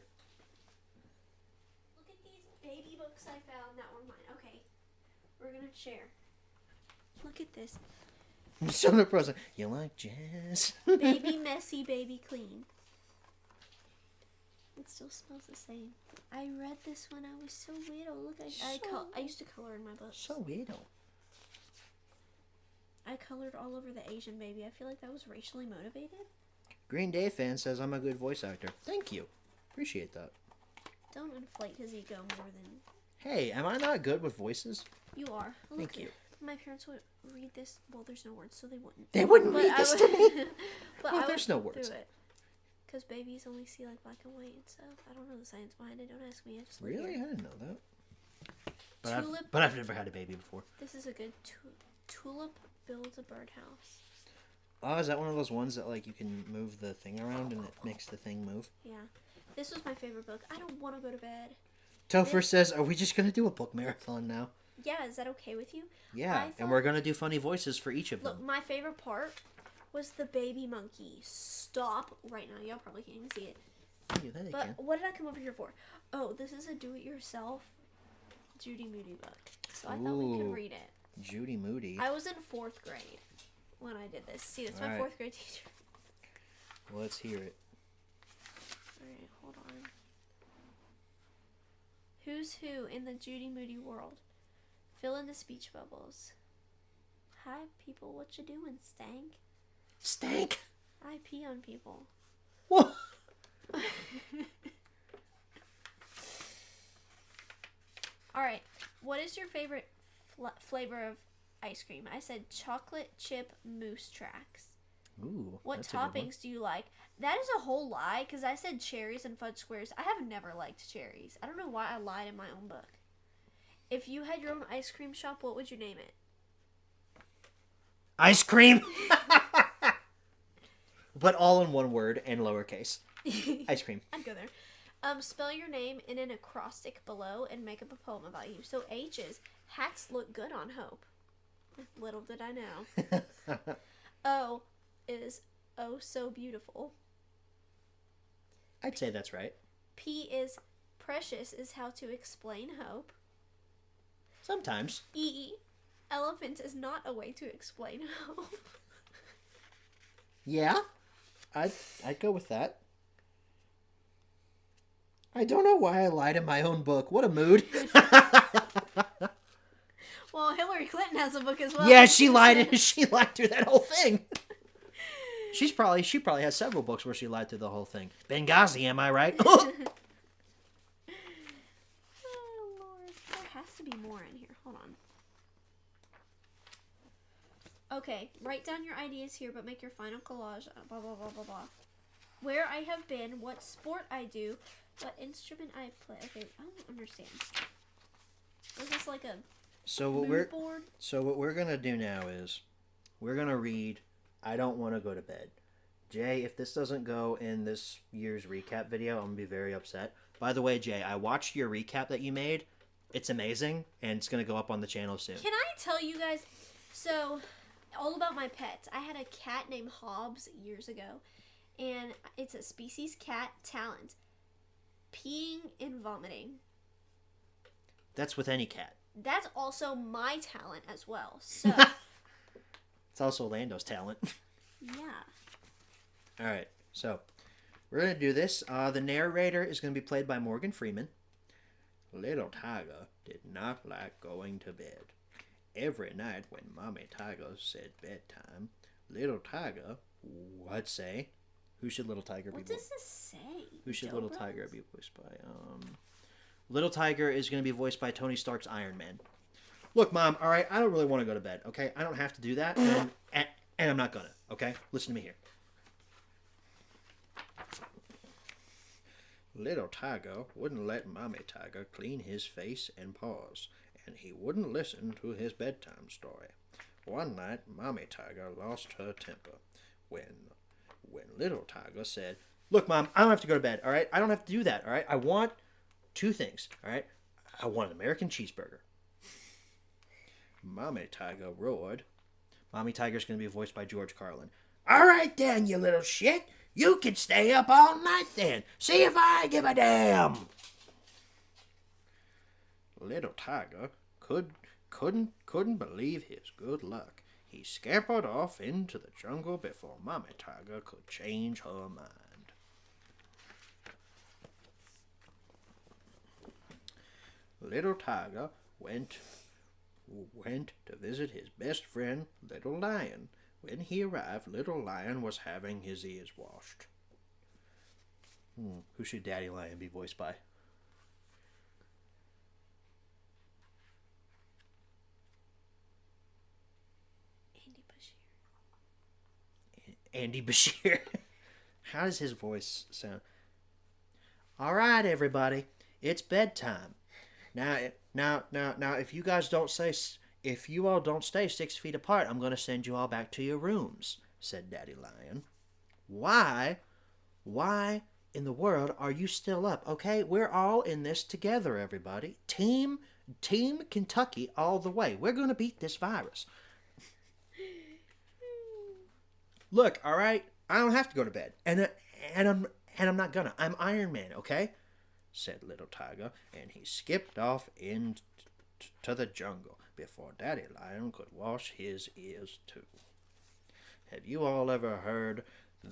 Look at these baby books I found that were mine. Okay. We're gonna share. Look at this. So depressing. You like jazz? Baby messy, baby clean. It still smells the same. I read this when I was so little. Look, I used to color in my books. So weirdo. I colored all over the Asian baby. I feel like that was racially motivated. Green Day fan says I'm a good voice actor. Thank you. Appreciate that. Don't inflate his ego more than Hey, am I not good with voices? you are. Look, Thank you. My parents would read this. Well, there's no words, so they wouldn't. They wouldn't But read I this would- to me. but Well, I there's would no flip words. through it. Because babies only see like black and white, so I don't know the science behind it. Don't ask me. I just live Really? I here. didn't know that. Tulip. But I've never had a baby before. This is a good tulip builds a birdhouse. Oh, is that one of those ones that like you can move the thing around and it makes the thing move? Yeah, this was my favorite book. I don't want to go to bed. Topher says, "Are we just gonna do a book marathon now?" Yeah, is that okay with you? Yeah, I and we're gonna do funny voices for each of Look, them. my favorite part was the baby monkey. Stop right now. Y'all probably can't even see it. Yeah, that I But can. what did I come over here for? Oh, this is a do-it-yourself Judy Moody book. So I thought we Ooh. could read it. Judy Moody. I was in 4th grade when I did this. See, that's my Alright. 4th grade teacher. Let's hear it. Alright, hold on. Who's who in the Judy Moody world? Fill in the speech bubbles. Hi, people. What you doing, stank? Stank. I pee on people. What? Alright, what is your favorite flavor of ice cream? I said chocolate chip mousse tracks. Ooh. What that's a good one. toppings do you like? That is a whole lie, because I said cherries and fudge squares. I have never liked cherries. I don't know why I lied in my own book. If you had your own ice cream shop, what would you name it? Ice cream. But all in one word and lowercase. Ice cream. I'd go there. Spell your name in an acrostic below and make up a poem about you. So H is, hats look good on Hope. Little did I know. O is, oh so beautiful. I'd say that's right. P is, precious is how to explain hope. Sometimes. E, elephant is not a way to explain hope. Yeah. I'd go with that. I don't know why I lied in my own book. What a mood. Well, Hillary Clinton has a book as well. Yeah, she lied. She lied through that whole thing. She probably has several books where she lied through the whole thing. Benghazi, am I right? Oh, Lord. There has to be more in here. Hold on. Okay, write down your ideas here, but make your final collage. Blah, blah, blah, blah, blah. Where I have been, what sport I do, what instrument I play. Okay, I don't understand. Is this like a So what we're gonna do now is we're gonna read I Don't Want to Go to Bed. Jay, if this doesn't go in this year's recap video, I'm gonna be very upset. By the way, Jay, I watched your recap that you made. It's amazing, and it's gonna go up on the channel soon. Can I tell you guys? So, all about my pets. I had a cat named Hobbs years ago, and it's a species cat talent. Peeing and vomiting. That's with any cat. That's also my talent as well. So, It's also Lando's talent. yeah. All right, so we're gonna do this. The narrator is gonna be played by Morgan Freeman. Little Tiger did not like going to bed. Every night when Mommy Tiger said bedtime, Little Tiger would say, "Who should Little Tiger be?" What does this say? Who should Joe Little Bros? Tiger be voiced by? Little Tiger is going to be voiced by Tony Stark's Iron Man. Look, Mom, all right, I don't really want to go to bed, okay? I don't have to do that, and I'm not gonna, okay? Listen to me here. Little Tiger wouldn't let Mommy Tiger clean his face and paws, and he wouldn't listen to his bedtime story. One night, Mommy Tiger lost her temper when Little Tiger said, "Look, Mom, I don't have to go to bed, all right? I don't have to do that, all right? I want two things, all right? I want an American cheeseburger." Mommy Tiger roared. Mommy Tiger's going to be voiced by George Carlin. "All right then, you little shit. You can stay up all night then. See if I give a damn." Little Tiger could couldn't believe his good luck. He scampered off into the jungle before Mommy Tiger could change her mind. Little Tiger went to visit his best friend, Little Lion. When he arrived, Little Lion was having his ears washed. Who should Daddy Lion be voiced by? Andy Bashir. Andy Bashir. How does his voice sound? All right, everybody, it's bedtime. Now, if you guys don't say, if you all don't stay 6 feet apart, I'm going to send you all back to your rooms, said Daddy Lion. Why in the world are you still up? Okay, we're all in this together, everybody. Team Kentucky all the way. We're going to beat this virus. Look, all right, I don't have to go to bed, and I'm not gonna. I'm Iron Man, okay? Said Little Tiger, and he skipped off into the jungle before Daddy Lion could wash his ears too. Have you all ever heard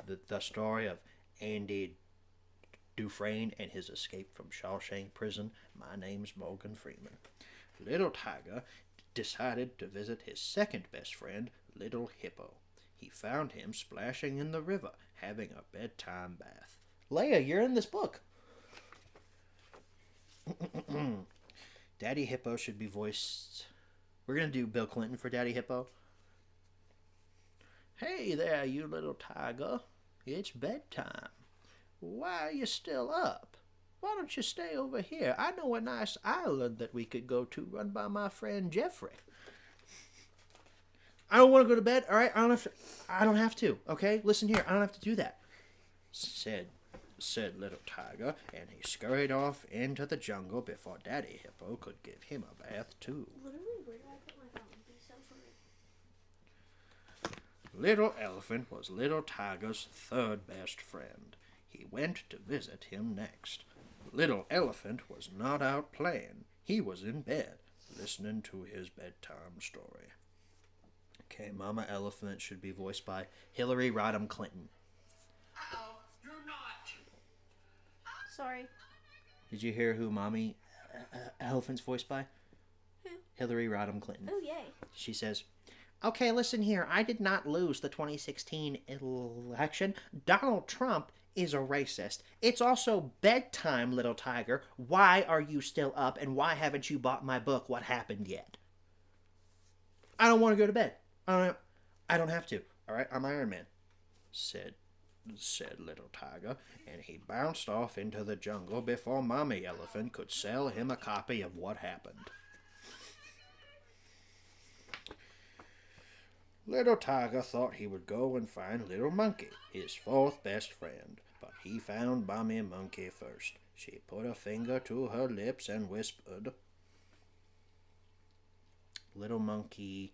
the story of Andy Dufresne and his escape from Shawshank Prison? My name's Morgan Freeman. Little Tiger decided to visit his second best friend, Little Hippo. He found him splashing in the river, having a bedtime bath. Leia, you're in this book. Daddy Hippo should be voiced... We're going to do Bill Clinton for Daddy Hippo. Hey there, you little tiger. It's bedtime. Why are you still up? Why don't you stay over here? I know a nice island that we could go to run by my friend Jeffrey. I don't want to go to bed, all right? I don't have to, okay? Listen here, I don't have to do that, said Little Tiger, and he scurried off into the jungle before Daddy Hippo could give him a bath, too. Literally, where do I put my phone? Be so sorry. Little Elephant was Little Tiger's third best friend. He went to visit him next. Little Elephant was not out playing. He was in bed, listening to his bedtime story. Okay, Mama Elephant should be voiced by Hillary Rodham Clinton. Oh, you're not. Sorry. Did you hear who Mommy Elephant's voiced by? Who? Hillary Rodham Clinton. Oh, yay. She says, okay, listen here. I did not lose the 2016 election. Donald Trump is a racist. It's also bedtime, Little Tiger. Why are you still up, and why haven't you bought my book, What Happened, yet? I don't want to go to bed. I don't have to. All right, I'm Iron Man, said Little Tiger, and he bounced off into the jungle before Mommy Elephant could sell him a copy of What Happened. Little Tiger thought he would go and find Little Monkey, his fourth best friend, but he found Mommy Monkey first. She put a finger to her lips and whispered, Little Monkey...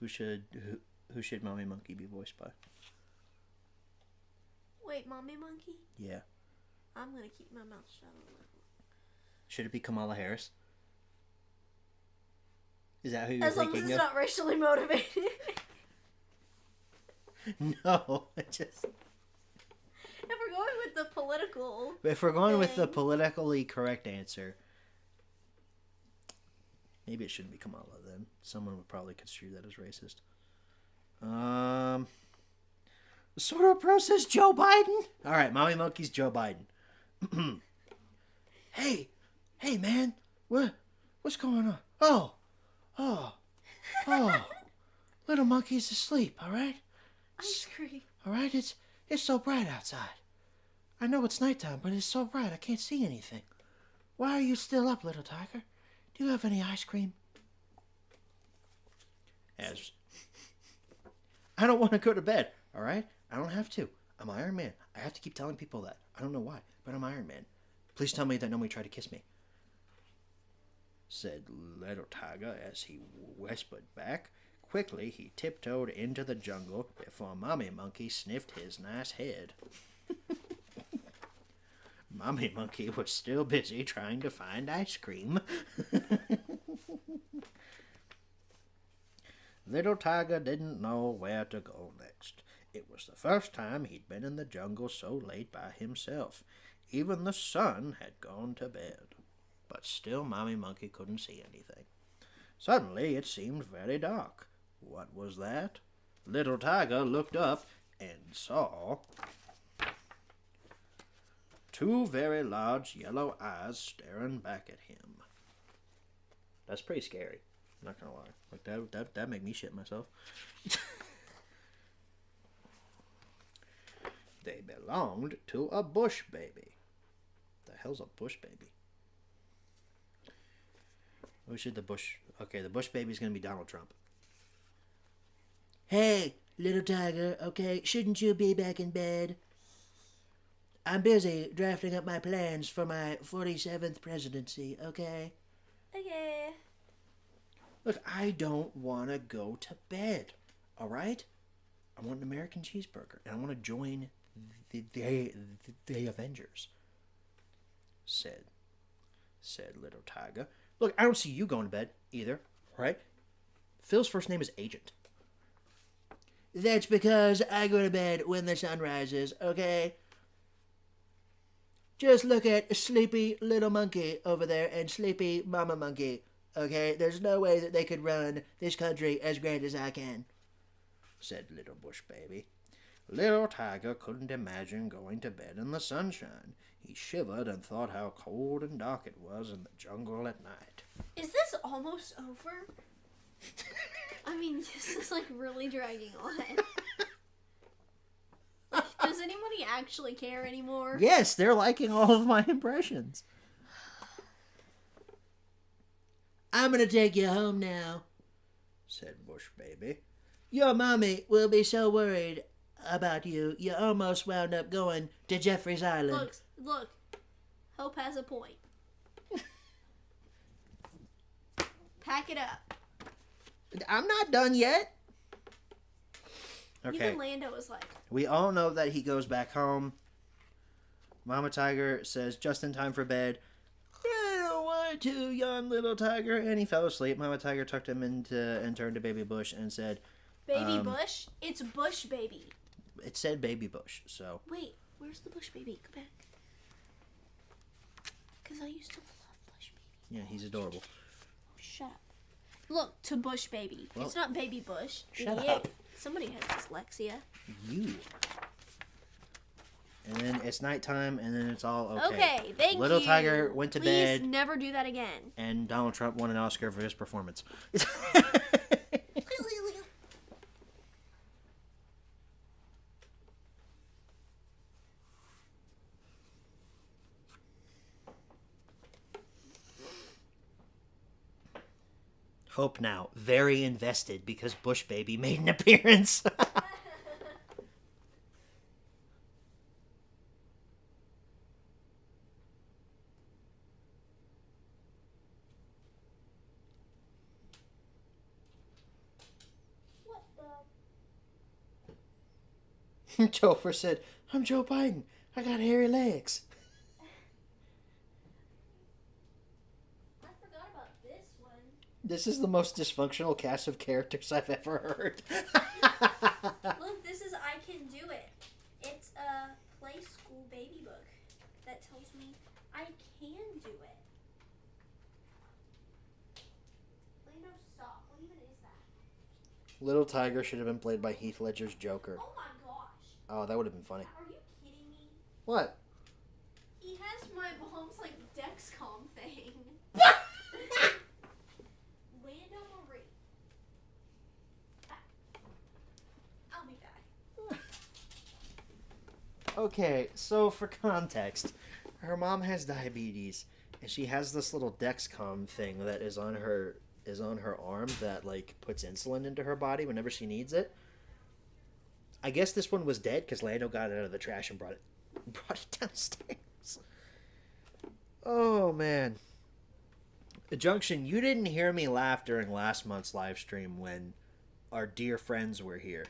Who should Mommy Monkey be voiced by? Wait, Mommy Monkey? Yeah. I'm going to keep my mouth shut on that one. Should it be Kamala Harris? Is that who you're As long as thinking it's of? not racially motivated. No, just... If we're going with the political... If we're going with the thing. politically correct answer, maybe it shouldn't be Kamala then. Someone would probably construe that as racist. Sort of process Joe Biden? Alright, Mommy Monkey's Joe Biden. Hey, man, what's going on? Oh, Little Monkey's asleep, alright? Ice cream. Alright, it's so bright outside. I know it's nighttime, but it's so bright I can't see anything. Why are you still up, Little Tiger? Do you have any ice cream? As I don't want to go to bed, alright? I don't have to. I'm Iron Man. I have to keep telling people that. I don't know why, but I'm Iron Man. Please tell me that nobody tried to kiss me, said Little Tiger as he whispered back. Quickly, he tiptoed into the jungle before Mommy Monkey sniffed his nice head. Mommy Monkey was still busy trying to find ice cream. Little Tiger didn't know where to go next. It was the first time he'd been in the jungle so late by himself. Even the sun had gone to bed. But still Mommy Monkey couldn't see anything. Suddenly it seemed very dark. What was that? Little Tiger looked up and saw two very large yellow eyes staring back at him. That's pretty scary. I'm not gonna lie. Like that made me shit myself. They belonged to a bush baby. The hell's a bush baby? Who should the bush... Okay, the bush baby's gonna be Donald Trump. Hey, little tiger, okay, shouldn't you be back in bed? I'm busy drafting up my plans for my 47th presidency, okay? Okay. Look, I don't want to go to bed, all right? I want an American cheeseburger, and I want to join the Avengers, said little tiger. Look, I don't see you going to bed either, right? Phil's first name is Agent. That's because I go to bed when the sun rises, okay? Just look at sleepy little monkey over there and sleepy mama monkey, okay? There's no way that they could run this country as great as I can, said little bush baby. Little Tiger couldn't imagine going to bed in the sunshine. He shivered and thought how cold and dark it was in the jungle at night. Is this almost over? I mean, this is like really dragging on. Does anybody actually care anymore? Yes, they're liking all of my impressions. I'm gonna take you home now, said Bush Baby. Your mommy will be so worried about you. You almost wound up going to Jeffrey's Island. Look. Hope has a point. Pack it up. I'm not done yet. Okay. Even Lando was like... We all know that he goes back home. Mama Tiger says, just in time for bed. I don't want to, yawned little tiger. And he fell asleep. Mama Tiger tucked him into and turned to Baby Bush and said... Baby Bush? It's Bush Baby. It said Baby Bush, so... Wait, where's the Bush Baby? Go back. Because I used to love Bush Baby. Yeah, he's adorable. Oh, shut up. Look, to Bush Baby. Well, it's not Baby Bush. Shut Yeah. up. Somebody has dyslexia. You. And then it's nighttime, and then it's all okay. Okay, thank Little you. Tiger went to Please bed, never do that again. and Donald Trump won an Oscar for his performance. Hope now, very invested because Bush Baby made an appearance. What the? Topher said, I'm Joe Biden. I got hairy legs. I forgot about this one. This is the most dysfunctional cast of characters I've ever heard. Look, this is I Can Do It. It's a play school baby book that tells me I can do it. Lando, stop. What even is that? Little Tiger should have been played by Heath Ledger's Joker. Oh my gosh. Oh, that would have been funny. Are you kidding me? What? He has my mom's like Dexcom thing. Lando Marie. I'll be back. Okay, so for context, her mom has diabetes, and she has this little Dexcom thing that is on her arm that like puts insulin into her body whenever she needs it. I guess this one was dead because Lando got it out of the trash and brought it downstairs. Oh man. Junction, you didn't hear me laugh during last month's live stream when our dear friends were here.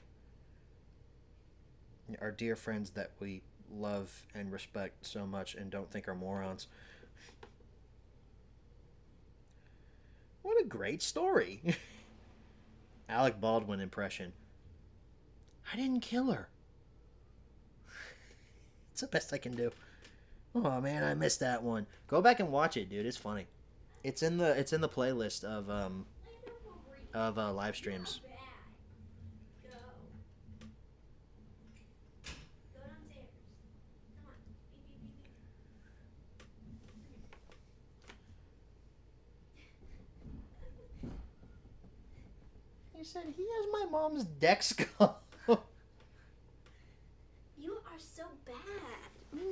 Our dear friends that we love and respect so much and don't think are morons. What a great story. Alec Baldwin impression. I didn't kill her. It's the best I can do. Oh man, I missed that one. Go back and watch it, dude. It's funny. It's in the playlist of live streams. Go. Go downstairs. Come on. Beep, beep, beep, beep. He said he has my mom's Dexcom. You are so bad.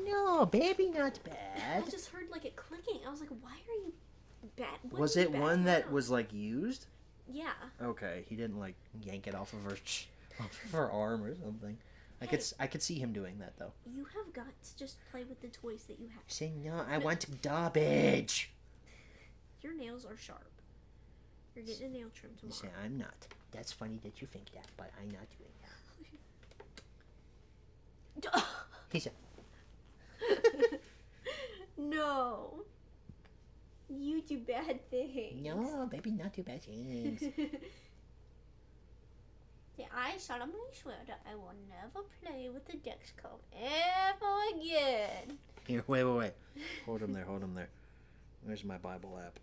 No, baby, not I bad. just heard like it clicking. I was like, why are you bad? What Was is it bad one that now? was like used? Yeah. Okay, he didn't like yank it off of her arm or something. I could see him doing that though. You have got to just play with the toys that you have. Say no, I want garbage. Your nails are sharp. You're getting a nail trim You say tomorrow. I'm not. That's funny that you think that, but I'm not doing that. He said, No. You do bad things. "No, baby, not too bad things." Yeah, I solemnly swear that I will never play with the Dexcom ever again. Here, wait. Hold him there. Where's my Bible app?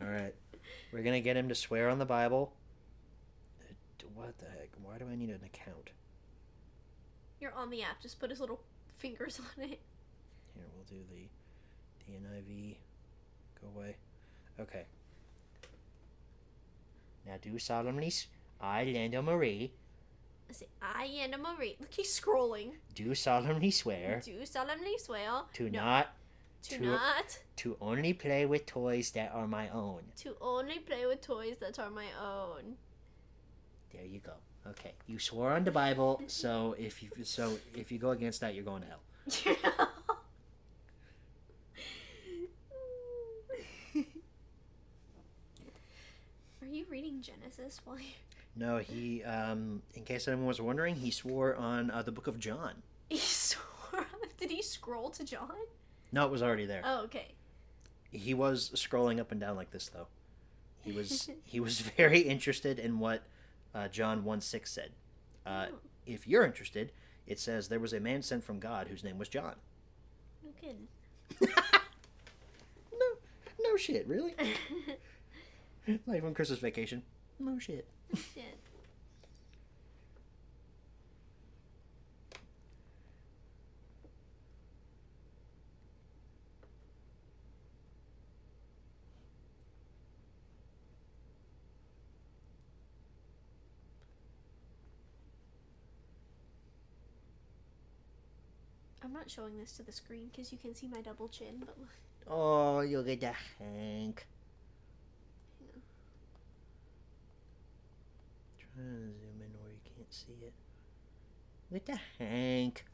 All right, we're gonna get him to swear on the Bible. What the heck? Why do I need an account? You're on the app. Just put his little fingers on it. Here, we'll do the NIV. Go away. Okay. Now do solemnly. I, Lando Marie, I say, I, Anna Marie. Look, he's scrolling. do solemnly swear Do solemnly swear to no, not not to only play with toys that are my own. to only play with toys that are my own. There you go. Okay, you swore on the Bible, so if you go against that, you're going to hell. Are you reading Genesis while you? No, he. In case anyone was wondering, he swore on the Book of John. He swore. Did he scroll to John? No, it was already there. Oh, okay. He was scrolling up and down like this though. He was very interested in what John 1:6 said. Oh, If you're interested, it says there was a man sent from God whose name was John. no kidding. No shit, really? Like on Christmas Vacation. No shit. Shit. I'm not showing this to the screen because you can see my double chin, but Oh, you'll get the Hank. Trying to zoom in where you can't see it. Look at the Hank.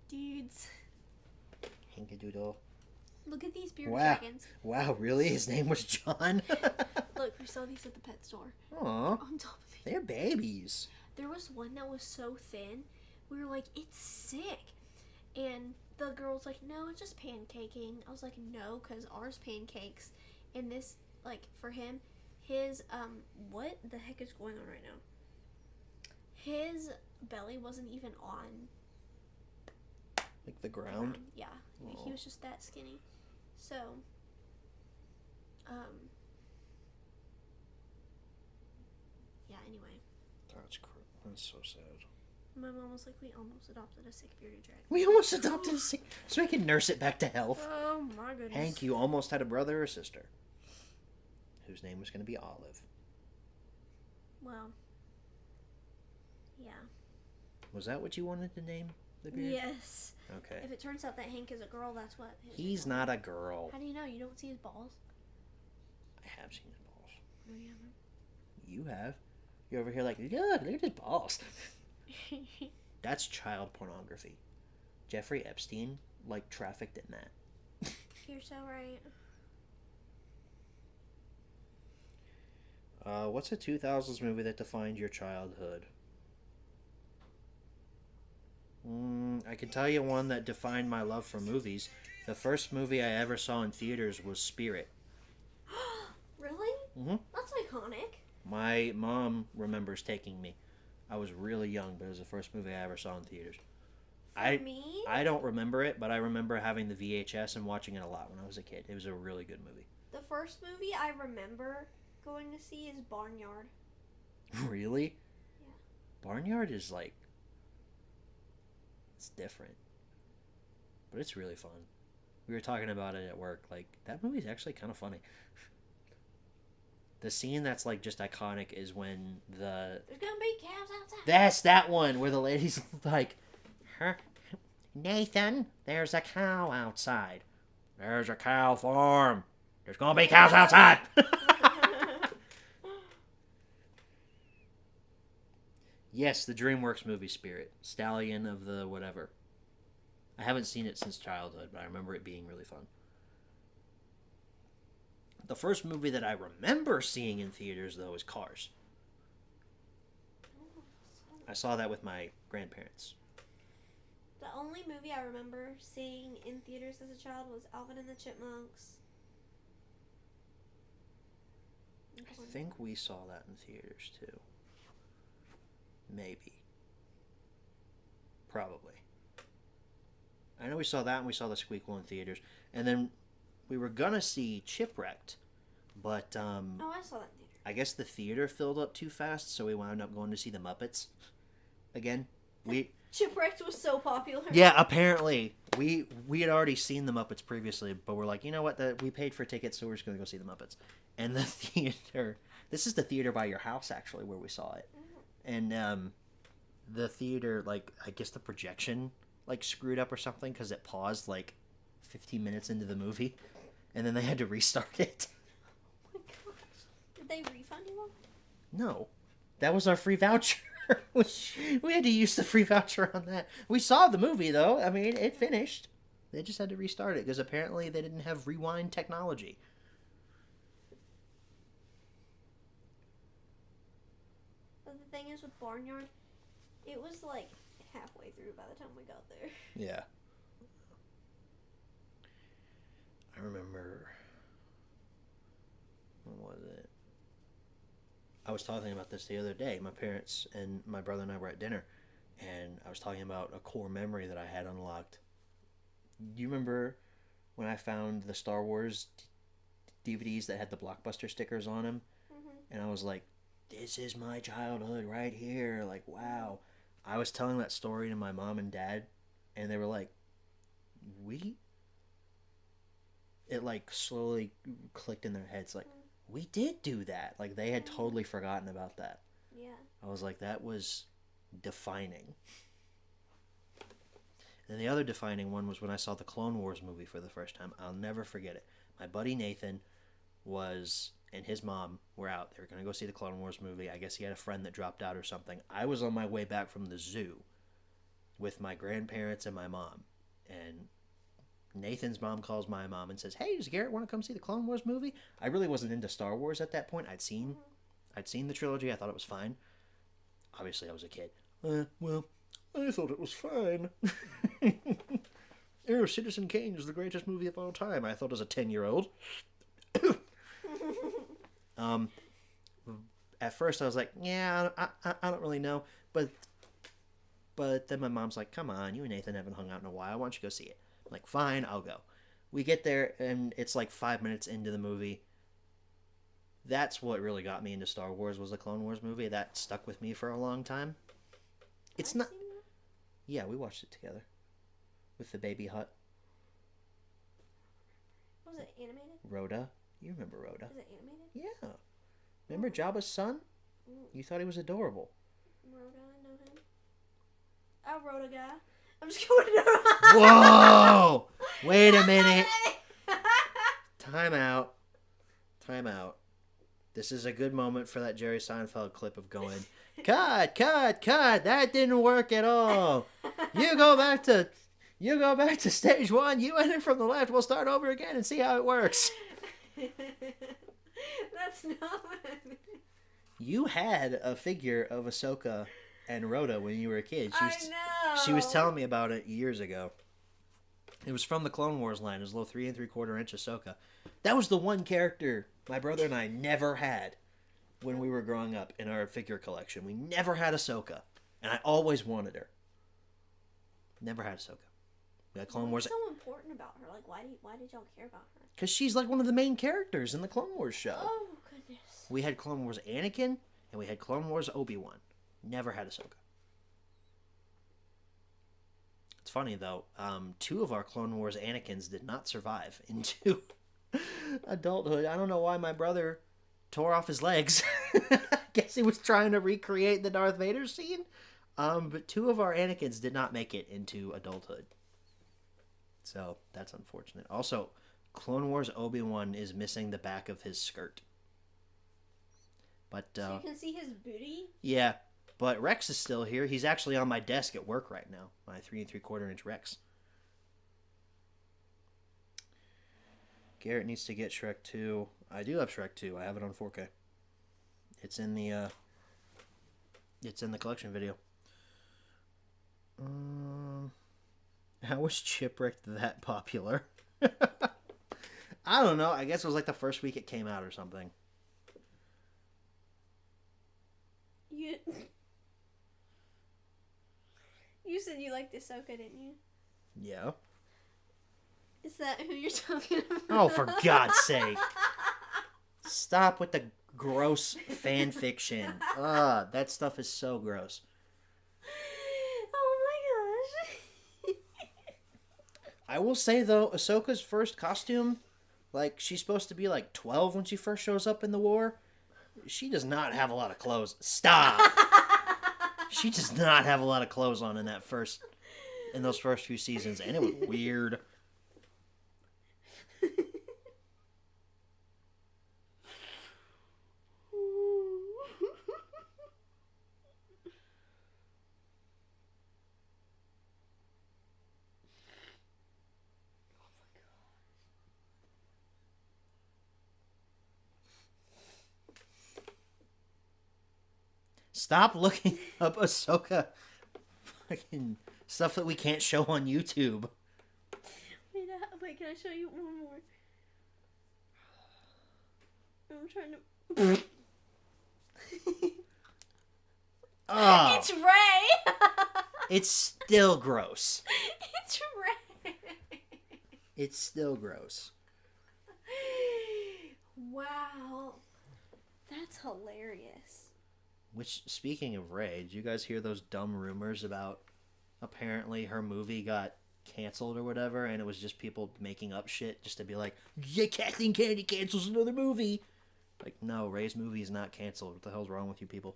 dudes, Hankadoodle. look at these bearded Wow. dragons. Wow, really? His name was John? Look, we saw these at the pet store. Aw, On top of it. they're babies. There was one that was so thin. We were like, it's sick. And the girl's like, no, it's just pancaking. I was like, no, because ours pancakes. And this, like, for him, his, what the heck is going on right now? His belly wasn't even on Like the the ground? Yeah. Aw. He was just that skinny. So, yeah, anyway. That's so sad. My mom was like, we almost adopted a sick bearded dragon. We almost adopted a sick, so we can nurse it back to health. Oh my goodness. Hank, you almost had a brother or sister whose name was going to be Olive. Well, yeah. Was that what you wanted to name the beard? Yes. Okay. If it turns out that Hank is a girl, that's what. He's not a girl. How do you know? You don't see his balls? I have seen his balls. No, you haven't. You have. You're over here like, look at his balls. That's child pornography. Jeffrey Epstein, like, trafficked in that. You're so right. What's a 2000s movie that defined your childhood? I can tell you one that defined my love for movies. The first movie I ever saw in theaters was Spirit. Really? Mhm. That's iconic. My mom remembers taking me. I was really young, but it was the first movie I ever saw in theaters. For me, I don't remember it, but I remember having the VHS and watching it a lot when I was a kid. It was a really good movie. the first movie I remember going to see is Barnyard. Really? Yeah. Barnyard is like... It's different. But it's really fun. We were talking about it at work. Like, that movie's actually kind of funny. The scene that's like just iconic is when the... There's gonna be cows outside. That's that one where the lady's like... Nathan, there's a cow outside. There's a cow farm. There's gonna be cows outside. Yes, the DreamWorks movie Spirit. Stallion of the whatever. I haven't seen it since childhood, but I remember it being really fun. The first movie that I remember seeing in theaters, though, is Cars. I saw that with my grandparents. The only movie I remember seeing in theaters as a child was Alvin and the Chipmunks. I think we saw that in theaters, too. Maybe. Probably. I know we saw that and we saw the Squeakquel in theaters. And then we were gonna see Chipwrecked, but Oh, I saw that in theater. I guess the theater filled up too fast, so we wound up going to see the Muppets again. Chipwrecked was so popular. Yeah, apparently we had already seen the Muppets previously, but we're like, you know what? We paid for tickets, so we're just gonna go see the Muppets. And the theater, this is the theater by your house actually where we saw it, and the theater, like, I guess the projection like screwed up or something because it paused like 15 minutes into the movie, and then they had to restart it. Oh my gosh. Did they refund you one? No, that was our free voucher. We had to use the free voucher on that. We saw the movie though. I mean, it finished. They just had to restart it because apparently they didn't have rewind technology. But the thing is with Barnyard, it was like halfway through by the time we got there. Yeah. I remember... When was it? I was talking about this the other day. My parents and my brother and I were at dinner, and I was talking about a core memory that I had unlocked. Do you remember when I found the Star Wars DVDs that had the Blockbuster stickers on them? Mm-hmm. And I was like, this is my childhood right here. Like, wow. I was telling that story to my mom and dad, and they were like, it like slowly clicked in their heads, like, we did do that. Like, they had totally forgotten about that. Yeah. I was like, that was defining. And the other defining one was when I saw the Clone Wars movie for the first time. I'll never forget it. My buddy Nathan and his mom were out. They were going to go see the Clone Wars movie. I guess he had a friend that dropped out or something. I was on my way back from the zoo with my grandparents and my mom. And Nathan's mom calls my mom and says, hey, does Garrett want to come see the Clone Wars movie? I really wasn't into Star Wars at that point. I'd seen the trilogy. I thought it was fine. Obviously, I was a kid. Well, I thought it was fine. Citizen Kane is the greatest movie of all time, I thought as a 10-year-old. At first I was like, yeah, I don't really know. But then my mom's like, come on, you and Nathan haven't hung out in a while. Why don't you go see it? I'm like, fine, I'll go. We get there, and it's like 5 minutes into the movie. That's what really got me into Star Wars, was the Clone Wars movie. That stuck with me for a long time. It's I've not... seen that. Yeah, we watched it together. With the baby hut. Was it animated? Rhoda. You remember Rhoda. Is it animated? Yeah. Remember Jabba's son? You thought he was adorable. Rhoda, I know him. Oh, Rhoda guy. I'm just going to... Whoa! Wait a minute. Time out. Time out. This is a good moment for that Jerry Seinfeld clip of going, cut, that didn't work at all. You go back to stage one, you enter from the left, we'll start over again and see how it works. That's not what I mean. You had a figure of Ahsoka and Rhoda when you were a kid. know. She was telling me about it years ago. It was from the Clone Wars line. It was a little 3 3/4 inch Ahsoka. That was the one character my brother and I never had when we were growing up in our figure collection. We never had Ahsoka, and I always wanted her. Never had Ahsoka. We had Clone Wars What's so important about her? Like, why did y'all care about her? because she's like one of the main characters in the Clone Wars show. Oh goodness. We had Clone Wars Anakin, and we had Clone Wars Obi-Wan. Never had Ahsoka. It's funny, though. 2 of our Clone Wars Anakins did not survive into adulthood. I don't know why my brother tore off his legs. I guess he was trying to recreate the Darth Vader scene. But 2 of our Anakins did not make it into adulthood. So, that's unfortunate. Also, Clone Wars Obi-Wan is missing the back of his skirt. But, So you can see his booty? yeah, but Rex is still here. He's actually on my desk at work right now. My 3 3/4 inch Rex. Garrett needs to get Shrek 2. I do have Shrek 2. I have it on 4K. It's in the collection video. How was Chipwrecked that popular? I don't know. I guess it was like the first week it came out or something. You said you liked Ahsoka, didn't you? Yeah. Is that who you're talking about? Oh, for God's sake. Stop with the gross fan fiction. That stuff is so gross. Oh my gosh. I will say, though, Ahsoka's first costume, like, she's supposed to be, like, 12 when she first shows up in the war. She does not have a lot of clothes. Stop! She does not have a lot of clothes on in those first few seasons, and it was weird. Stop looking up Ahsoka fucking stuff that we can't show on YouTube. Wait, can I show you one more? I'm trying to... Oh, It's Ray! it's still gross. It's Ray! It's still gross. Wow. That's hilarious. Which, speaking of Rey, did you guys hear those dumb rumors about apparently her movie got canceled or whatever, and it was just people making up shit just to be like, yeah, Kathleen Kennedy cancels another movie. Like, no, Rey's movie is not canceled. What the hell's wrong with you people?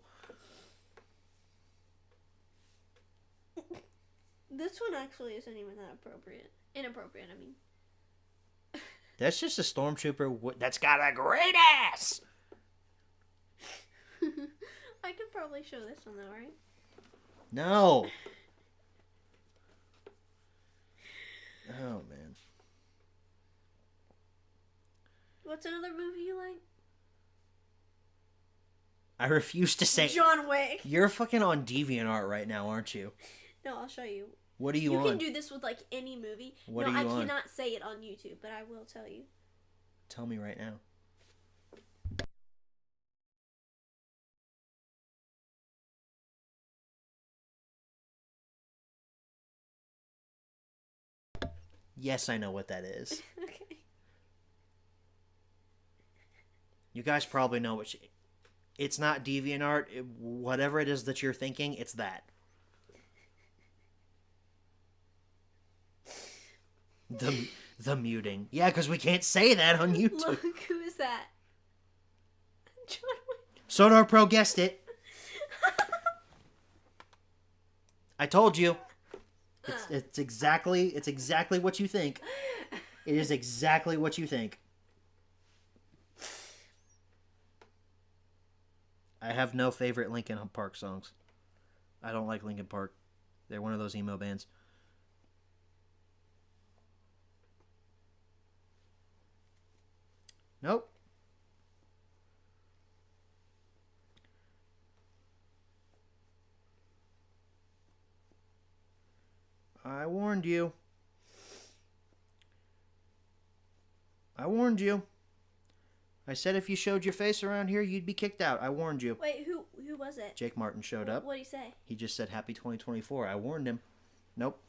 This one actually isn't even that appropriate. Inappropriate, I mean. That's just a stormtrooper that's got a great ass! I could probably show this one though, right? No! Oh, man. What's another movie you like? I refuse to say... John Wick. You're fucking on DeviantArt right now, aren't you? No, I'll show you. What are you on? You can do this with like any movie. What no, are you I on? cannot say it on YouTube, but I will tell you. Tell me right now. Yes, I know what that is. Okay. You guys probably know what it's not DeviantArt. Whatever it is that you're thinking, it's that. The muting. Yeah, because we can't say that on YouTube. Look, who is that? John Wick. Sonar Pro guessed it. I told you. It's exactly what you think. It is exactly what you think. I have no favorite Linkin Park songs. I don't like Linkin Park. They're one of those emo bands. Nope. I warned you. I warned you. I said if you showed your face around here, you'd be kicked out. I warned you. Wait, who was it? Jake Martin showed up. What'd he say? He just said happy 2024. I warned him. Nope.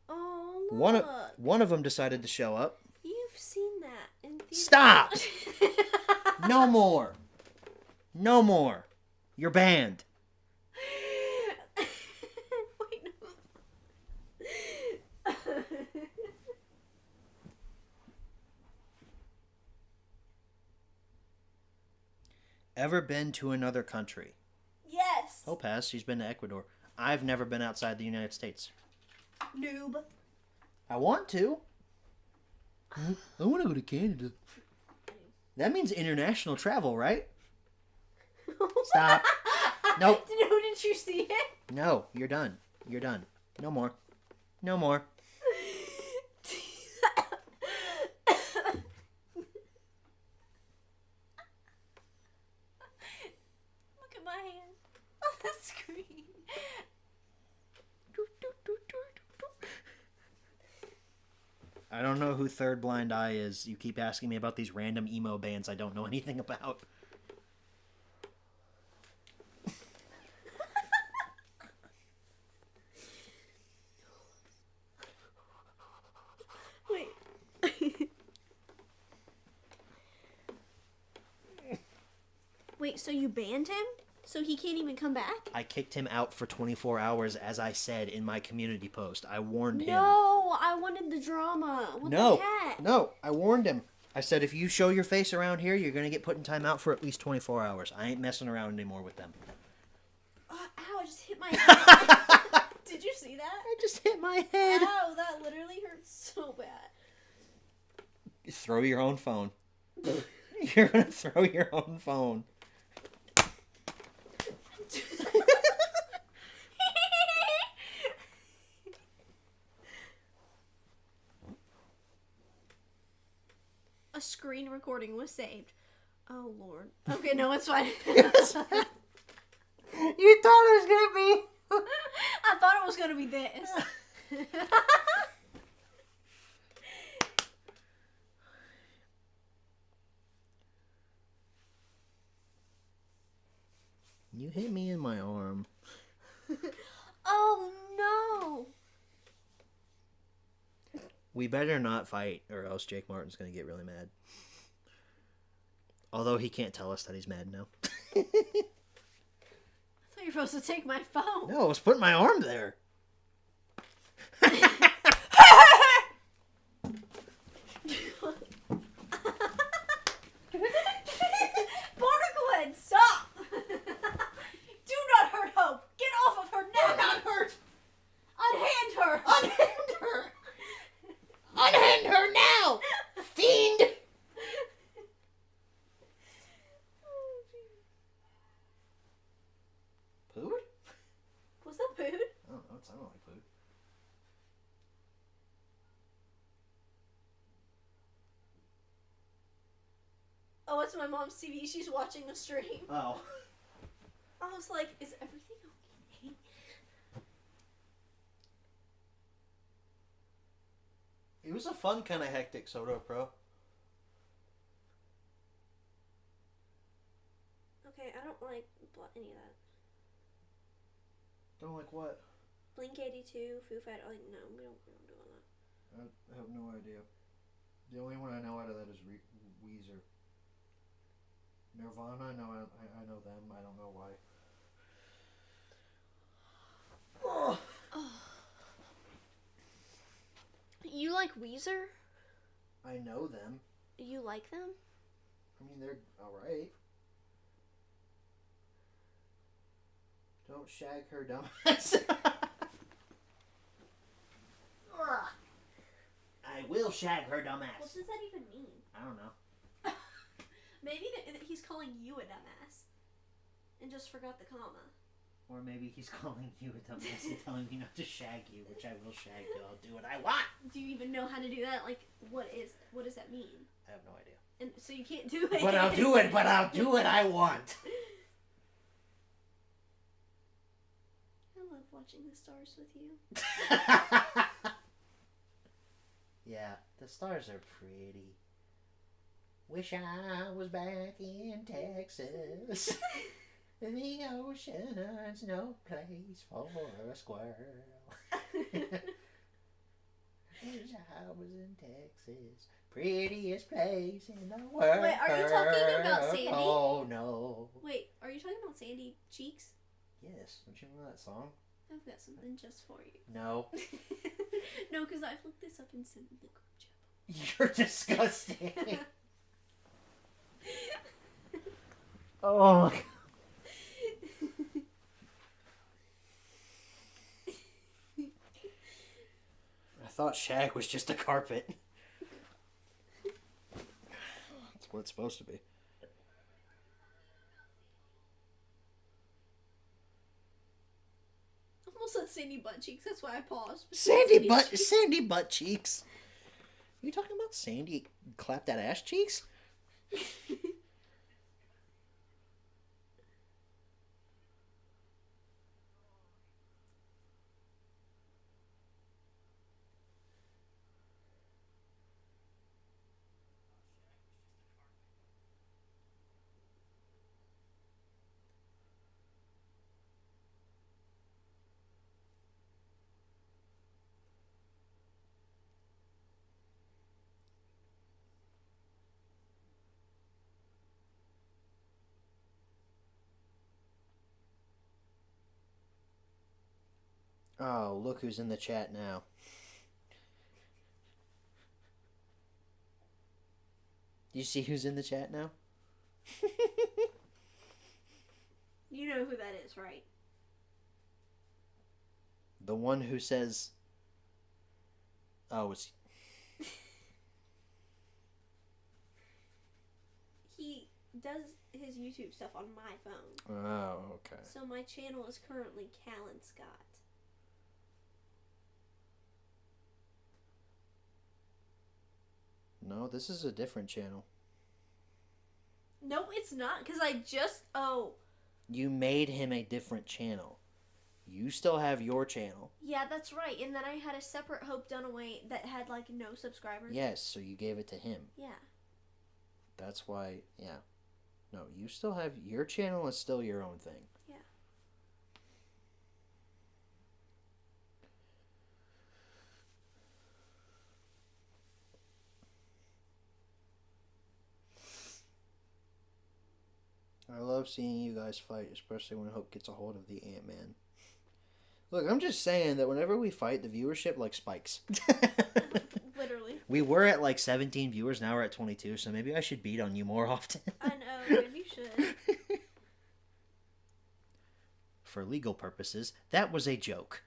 Oh, look. One of them decided to show up. You've seen that in theater. Stop! No more. No more. You're banned. Wait, no. Ever been to another country? Yes. Hope has. She's been to Ecuador. I've never been outside the United States. Noob. I want to. I want to go to Canada. That means international travel, right? Stop. Nope. Didn't you see it? No, you're done. You're done. No more. No more. Look at my hand on the screen. I don't know who Third Blind Eye is. You keep asking me about these random emo bands I don't know anything about. Wait. Wait, so you banned him? So he can't even come back? I kicked him out for 24 hours, as I said in my community post. I warned him. No, I wanted the drama. What No, the heck? no, I warned him. I said, if you show your face around here, you're going to get put in timeout for at least 24 hours. I ain't messing around anymore with them. Ow, I just hit my head. Did you see that? I just hit my head. Ow, that literally hurts so bad. Throw your own phone. You're going to throw your own phone. A screen recording was saved. Oh, Lord. Okay, no, it's fine. You thought it was going to be... I thought it was going to be this. You hit me in my arm. Oh, no. We better not fight, or else Jake Martin's going to get really mad. Although he can't tell us that he's mad now. I thought you were supposed to take my phone. No, I was putting my arm there. Barnacle Head, stop! Do not hurt Hope. Get off of her now. I'm not hurt. Unhand her. Unhand her. Unhand her now, fiend. Food? Was that food? I don't know. It sounded like food. Oh, it's my mom's TV. She's watching the stream. Oh. I was like, is everything okay? It was a fun kind of hectic Soda Pro. Okay, I don't like any of that. Don't like what? Blink 82, Foo Fighters. Like, no, we don't do all that. I have no idea. The only one I know out of that is Weezer. Nirvana, I know them. I don't know why. Oh. You like Weezer? I know them. You like them? I mean, they're alright. Don't shag her, dumbass. I will shag her, dumbass. What does that even mean? I don't know. Maybe he's calling you a dumbass. And just forgot the comma. Or maybe he's calling you a dumbass and telling me not to shag you, which I will shag you. I'll do what I want. Do you even know how to do that? Like, what does that mean? I have no idea. And so you can't do it. But I'll do it, I'll do what I want. I love watching the stars with you. Yeah, the stars are pretty. Wish I was back in Texas. The ocean's no place for a squirrel. Wish I was in Texas. Prettiest place in the world. Wait, are you talking about Sandy? Oh, no. Wait, are you talking about Sandy Cheeks? Yes, don't you remember that song? I've got something just for you. No. No, because I've looked this up and sent it in the group chat. You're disgusting. Oh, my God. I thought shag was just a carpet. That's what it's supposed to be. Almost said Sandy Butt Cheeks, that's why I paused. Sandy butt cheeks. Are you talking about Sandy clap that ass cheeks? Oh, look who's in the chat now. Do you see who's in the chat now? You know who that is, right? The one who says... Oh, it's... He does his YouTube stuff on my phone. Oh, okay. So my channel is currently Callan Scott. No, this is a different channel. No, it's not, because I just... Oh. You made him a different channel. You still have your channel. Yeah, that's right. And then I had a separate Hope Dunaway that had, like, no subscribers. Yes, so you gave it to him. Yeah. That's why, yeah. No, you still have... Your channel is still your own thing. Yeah. I love seeing you guys fight, especially when Hope gets a hold of the Ant-Man. Look, I'm just saying that whenever we fight, the viewership, like, spikes. Literally. We were at, like, 17 viewers, now we're at 22, so maybe I should beat on you more often. I know, maybe you should. For legal purposes, that was a joke.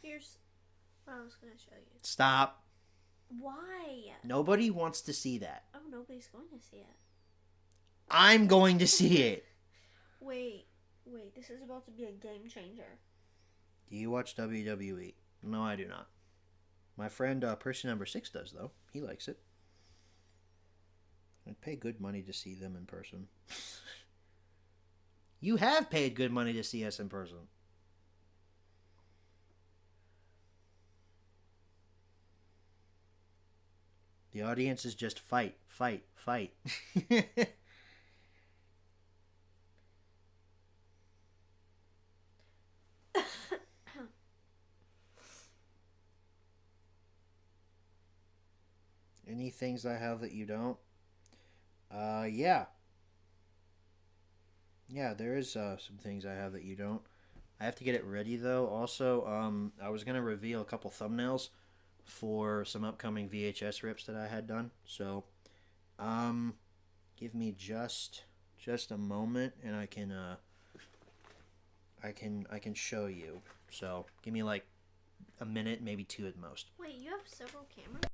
Here's what I was going to show you. Stop. Why? Nobody wants to see that. Oh, nobody's going to see it. I'm going to see it. Wait, this is about to be a game changer. Do you watch WWE? No, I do not. My friend, person number 6 does, though. He likes it. I'd pay good money to see them in person. You have paid good money to see us in person. The audience is just fight, fight, fight. Any things I have that you don't? Yeah. Yeah, there is some things I have that you don't. I have to get it ready, though. Also, I was going to reveal a couple thumbnails for some upcoming VHS rips that I had done. So, give me just a moment, and I can show you. So, give me like a minute, maybe 2 at most. Wait, you have several cameras?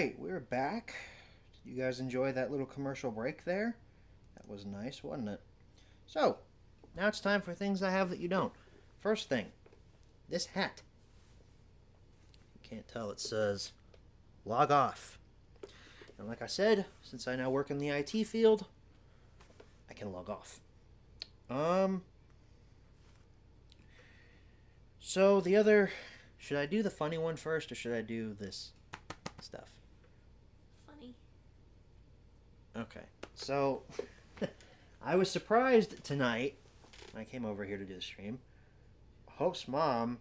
right, we're back. Did you guys enjoy that little commercial break there? That was nice, wasn't it? So, now it's time for things I have that you don't. First thing, this hat. You can't tell, it says log off. And like I said, since I now work in the IT field, I can log off. So the other, should I do the funny one first or should I do this stuff? Funny. Okay, so I was surprised tonight when I came over here to do the stream. Hope's mom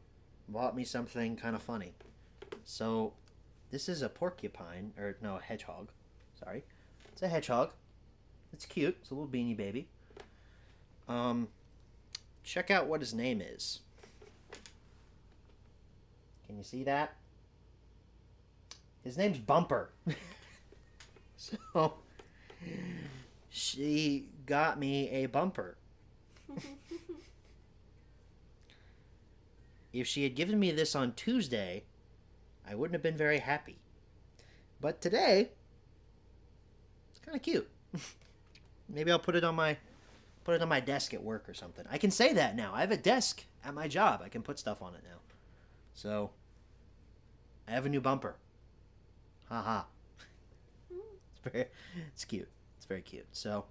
bought me something kind of funny. So this is a porcupine, or no, a hedgehog. Sorry, it's a hedgehog. It's cute. It's a little beanie baby. Check out what his name is. Can you see that? His name's Bumper. So she got me a bumper. If she had given me this on Tuesday, I wouldn't have been very happy. But today, it's kind of cute. Maybe I'll put it on my desk at work or something. I can say that now. I have a desk at my job. I can put stuff on it now. So, I have a new bumper. Haha. It's cute. It's very cute. So,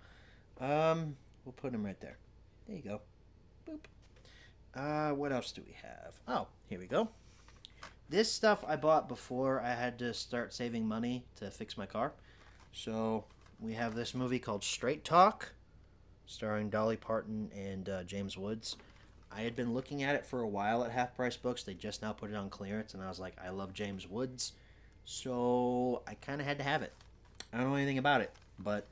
we'll put him right there. There you go. Boop. What else do we have? Oh, here we go. This stuff I bought before I had to start saving money to fix my car. So, we have this movie called Straight Talk, starring Dolly Parton and James Woods. I had been looking at it for a while at Half Price Books. They just now put it on clearance, and I was like, I love James Woods. So, I kind of had to have it. I don't know anything about it, but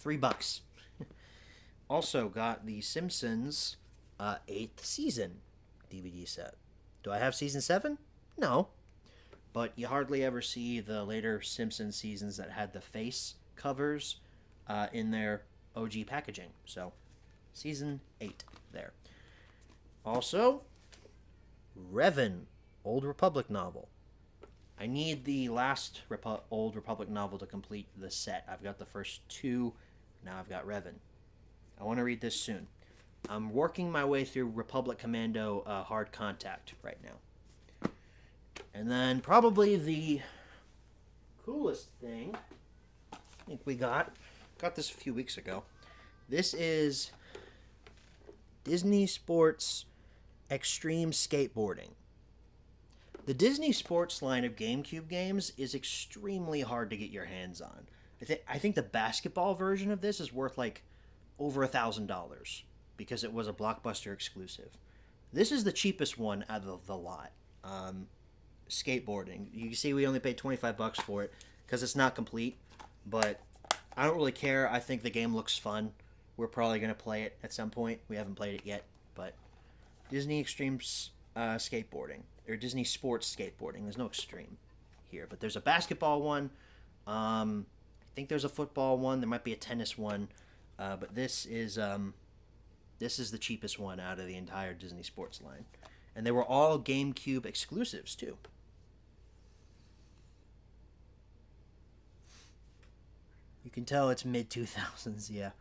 $3. Also got the Simpsons 8th season DVD set. Do I have season 7? No. But you hardly ever see the later Simpsons seasons that had the face covers in their OG packaging. So, season 8 there. Also, Revan, Old Republic novel. I need the last Old Republic novel to complete the set. I've got the first 2. Now I've got Revan. I want to read this soon. I'm working my way through Republic Commando Hard Contact right now. And then probably the coolest thing I think we got this a few weeks ago. This is Disney Sports Extreme Skateboarding. The Disney Sports line of GameCube games is extremely hard to get your hands on. I think the basketball version of this is worth like over $1,000 because it was a Blockbuster exclusive. This is the cheapest one out of the lot. Skateboarding. You can see we only paid $25 for it because it's not complete, but I don't really care. I think the game looks fun. We're probably going to play it at some point. We haven't played it yet, but Disney Extreme Skateboarding, or Disney Sports Skateboarding. There's no extreme here, but there's a basketball one. I think there's a football one. There might be a tennis one, but this is the cheapest one out of the entire Disney Sports line, and they were all GameCube exclusives too. You can tell it's mid-2000s, yeah.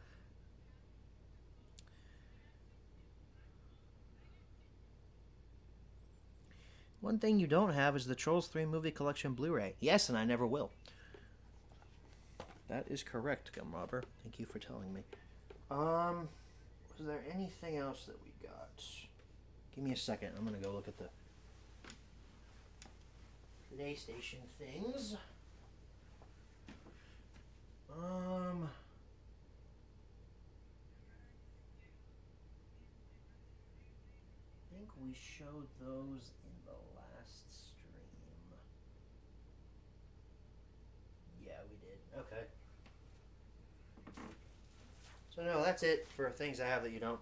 One thing you don't have is the Trolls 3 Movie Collection Blu-ray. Yes, and I never will. That is correct, Gum Robber. Thank you for telling me. Was there anything else that we got? Give me a second. I'm going to go look at the PlayStation things. I think we showed those in the last stream. Yeah, we did. Okay. So no, that's it for things I have that you don't.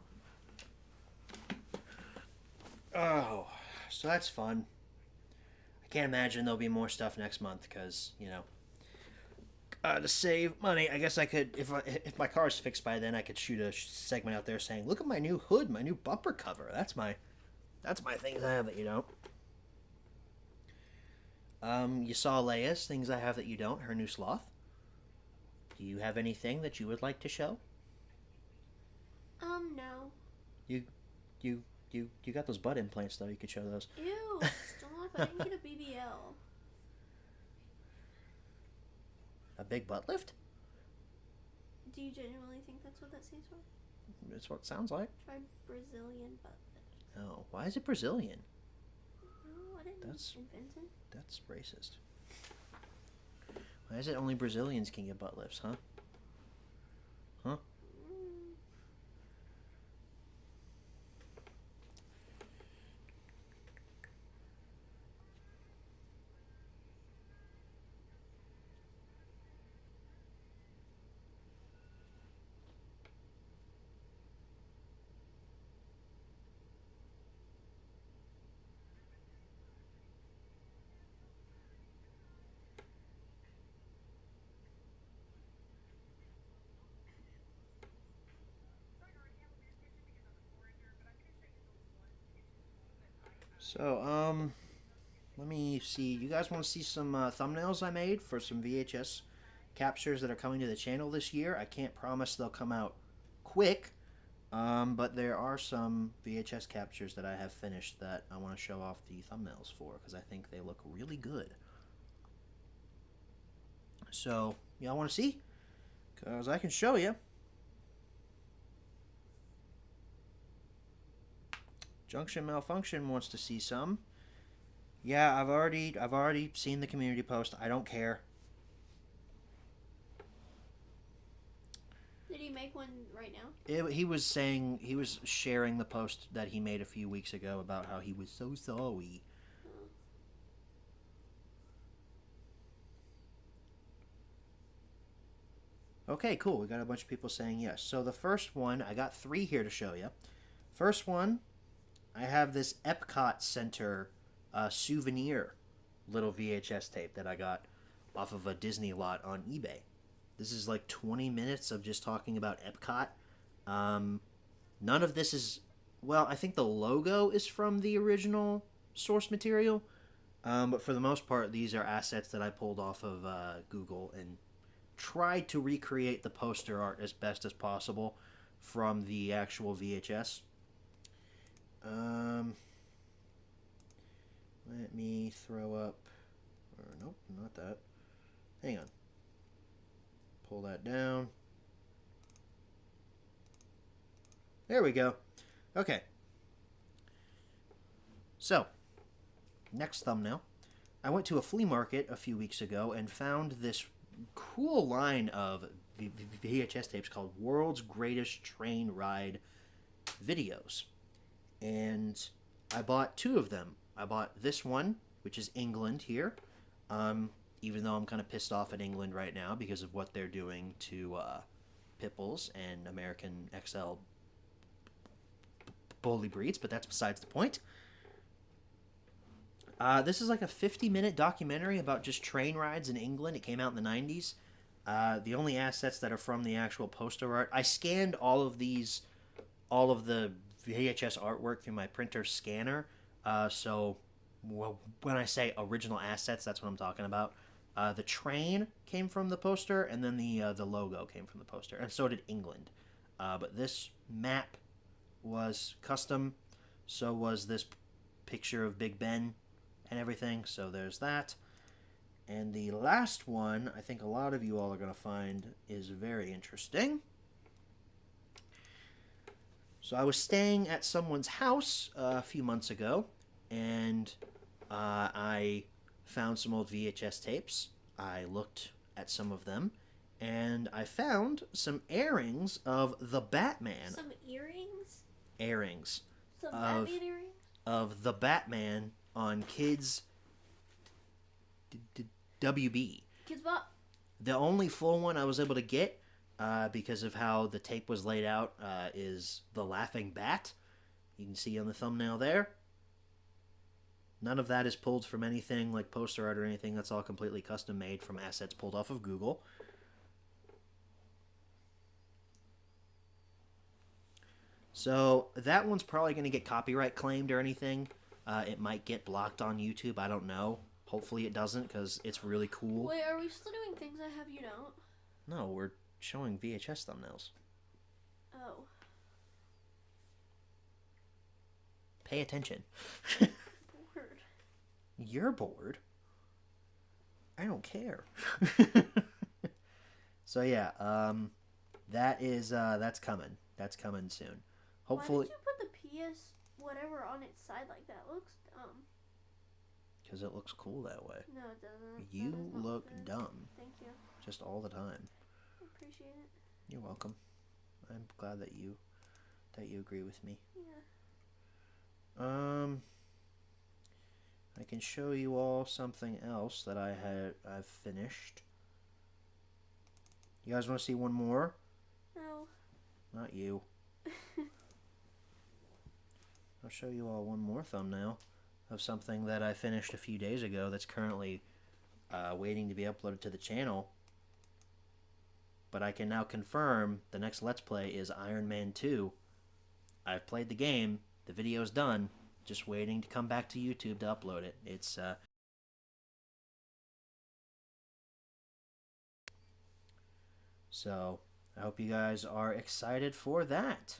Oh, so that's fun. I can't imagine there'll be more stuff next month because, you know, to save money, I guess I could, if my car's fixed by then, I could shoot a segment out there saying, "Look at my new hood, my new bumper cover." That's my things I have that you don't. You saw Leia's Things I Have That You Don't, her new sloth. Do you have anything that you would like to show? No. You got those butt implants though. You could show those. Ew, stop. I didn't get a BBL. A big butt lift? Do you genuinely think that's what that stands for? That's what it sounds like. Try Brazilian butt lift. Oh, why is it Brazilian? Oh, I didn't That's- invent it. That's racist. Why is it only Brazilians can get butt lifts, huh? Mm. So, let me see. You guys want to see some thumbnails I made for some VHS captures that are coming to the channel this year? I can't promise they'll come out quick, but there are some VHS captures that I have finished that I want to show off the thumbnails for because I think they look really good. So, y'all want to see? Because I can show you. Junction Malfunction wants to see some. Yeah, I've already seen the community post. I don't care. Did he make one right now? He was sharing the post that he made a few weeks ago about how he was so sorry. Okay, cool. We got a bunch of people saying yes. So the first one, I got 3 here to show you. First one, I have this Epcot Center souvenir little VHS tape that I got off of a Disney lot on eBay. This is like 20 minutes of just talking about Epcot. None of this is... Well, I think the logo is from the original source material. But for the most part, these are assets that I pulled off of Google and tried to recreate the poster art as best as possible from the actual VHS. Let me throw up... Or nope, not that. Hang on. Pull that down. There we go. Okay. So, next thumbnail. I went to a flea market a few weeks ago and found this cool line of VHS tapes called World's Greatest Train Ride Videos. And I bought 2 of them. I bought this one, which is England here. Even though I'm kind of pissed off at England right now because of what they're doing to Pipples and American XL bully breeds, but that's besides the point. This is like a 50-minute documentary about just train rides in England. It came out in the 90s. The only assets that are from the actual poster art. I scanned all of the VHS artwork through my printer scanner. So when I say original assets, that's what I'm talking about. The train came from the poster, and then the logo came from the poster, and so did England. But this map was custom. So was this picture of Big Ben and everything. So there's that. And the last one, I think a lot of you all are going to find is very interesting. So I was staying at someone's house a few months ago, and I found some old VHS tapes. I looked at some of them, and I found some airings of the Batman. Some earrings? Airings. Some Of- Batman earrings? Of the Batman on Kids WB. Kids Bop? The only full one I was able to get, because of how the tape was laid out, is the Laughing Bat. You can see on the thumbnail there. None of that is pulled from anything like poster art or anything. That's all completely custom made from assets pulled off of Google. So that one's probably going to get copyright claimed or anything. It might get blocked on YouTube. I don't know. Hopefully it doesn't, because it's really cool. Wait, are we still doing things I have you don't? No, we're showing VHS thumbnails. Oh. Pay attention. Word. You're bored. I don't care. So yeah, that's coming. That's coming soon. Hopefully, Why did you put the PS whatever on its side like that? It looks dumb. because it looks cool that way. No, it doesn't. You That does not look good. dumb, Thank you. just all the time. I appreciate it. You're welcome. I'm glad that you agree with me. Yeah. I can show you all something else that I've finished. You guys want to see one more? No. Not you. I'll show you all one more thumbnail of something that I finished a few days ago that's currently waiting to be uploaded to the channel. But I can now confirm the next Let's Play is Iron Man 2. I've played the game, the video's done, just waiting to come back to YouTube to upload it. It's so I hope you guys are excited for that.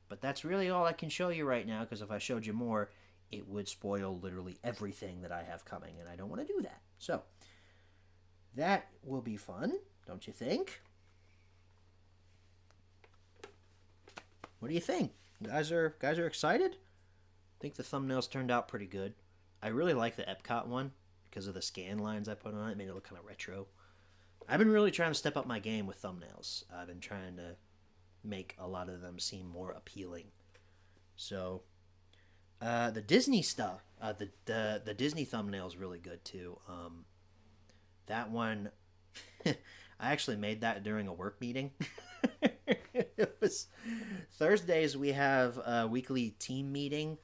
But that's really all I can show you right now, because if I showed you more, it would spoil literally everything that I have coming, and I don't want to do that. So that will be fun, don't you think? What do you think? Guys are excited? I think the thumbnails turned out pretty good. I really like the Epcot one because of the scan lines I put on it. It made it look kind of retro. I've been really trying to step up my game with thumbnails. I've been trying to make a lot of them seem more appealing. So the Disney stuff, the Disney thumbnail is really good too. That one, I actually made that during a work meeting. It was Thursdays. We have a weekly team meeting,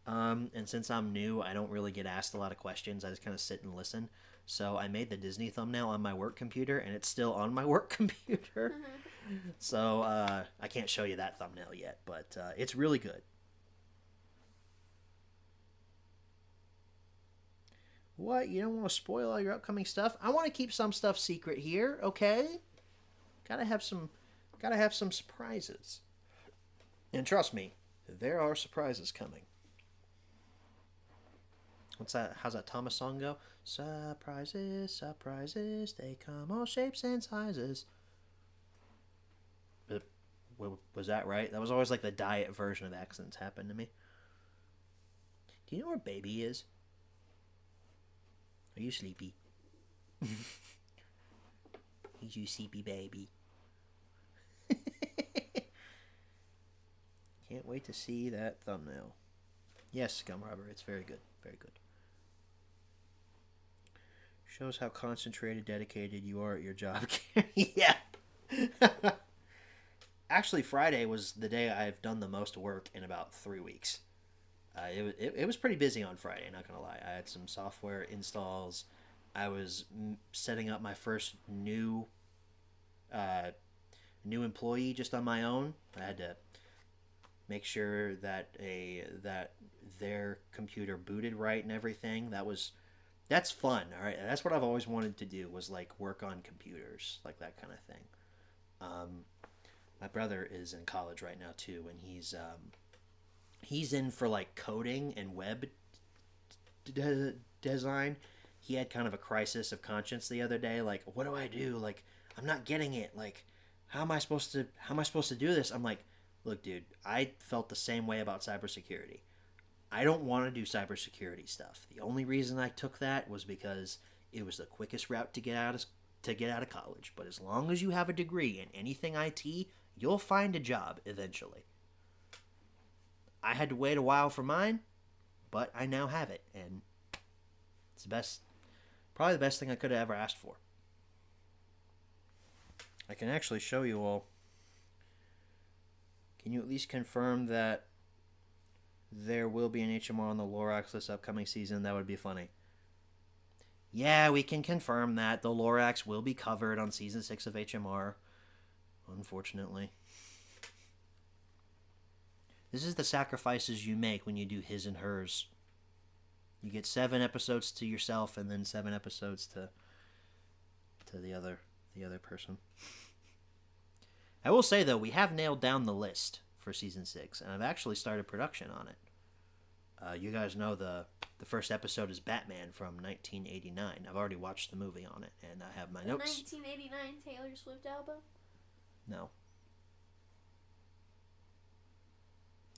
and since I'm new, I don't really get asked a lot of questions. I just kind of sit and listen. So I made the Disney thumbnail on my work computer, and it's still on my work computer. So I can't show you that thumbnail yet, but it's really good. What? You don't want to spoil all your upcoming stuff? I want to keep some stuff secret here, okay? Gotta have some surprises. And trust me, there are surprises coming. What's that? How's that Thomas song go? Surprises, surprises, they come all shapes and sizes. Was that right? That was always like the diet version of accents happened to me. Do you know where baby is? Are you sleepy? He's you sleepy baby. Can't wait to see that thumbnail. Yes, Scum Rubber, it's very good. Very good. Shows how concentrated, dedicated you are at your job. Yeah. Actually, Friday was the day I've done the most work in about 3 weeks. It was pretty busy on Friday, not gonna lie. I had some software installs. I was setting up my first new employee just on my own. I had to make sure that their computer booted right and everything. That's fun. All right, that's what I've always wanted to do, was like work on computers, like that kind of thing. My brother is in college right now too, and he's in for like coding and web design. He had kind of a crisis of conscience the other day. Like, what do I do? Like, I'm not getting it. Like, how am I supposed to do this? I'm like, look, dude, I felt the same way about cybersecurity. I don't want to do cybersecurity stuff. The only reason I took that was because it was the quickest route to get out of college. But as long as you have a degree in anything IT, you'll find a job eventually. I had to wait a while for mine, but I now have it, and it's probably the best thing I could have ever asked for. I can actually show you all. Can you at least confirm that there will be an HMR on the Lorax this upcoming season? That would be funny. Yeah, we can confirm that the Lorax will be covered on Season 6 of HMR, unfortunately. This is the sacrifices you make when you do his and hers. You get 7 episodes to yourself, and then 7 episodes to the other person. I will say though, we have nailed down the list for season 6, and I've actually started production on it. You guys know the first episode is Batman from 1989. I've already watched the movie on it, and I have my The notes. 1989 Taylor Swift album. No.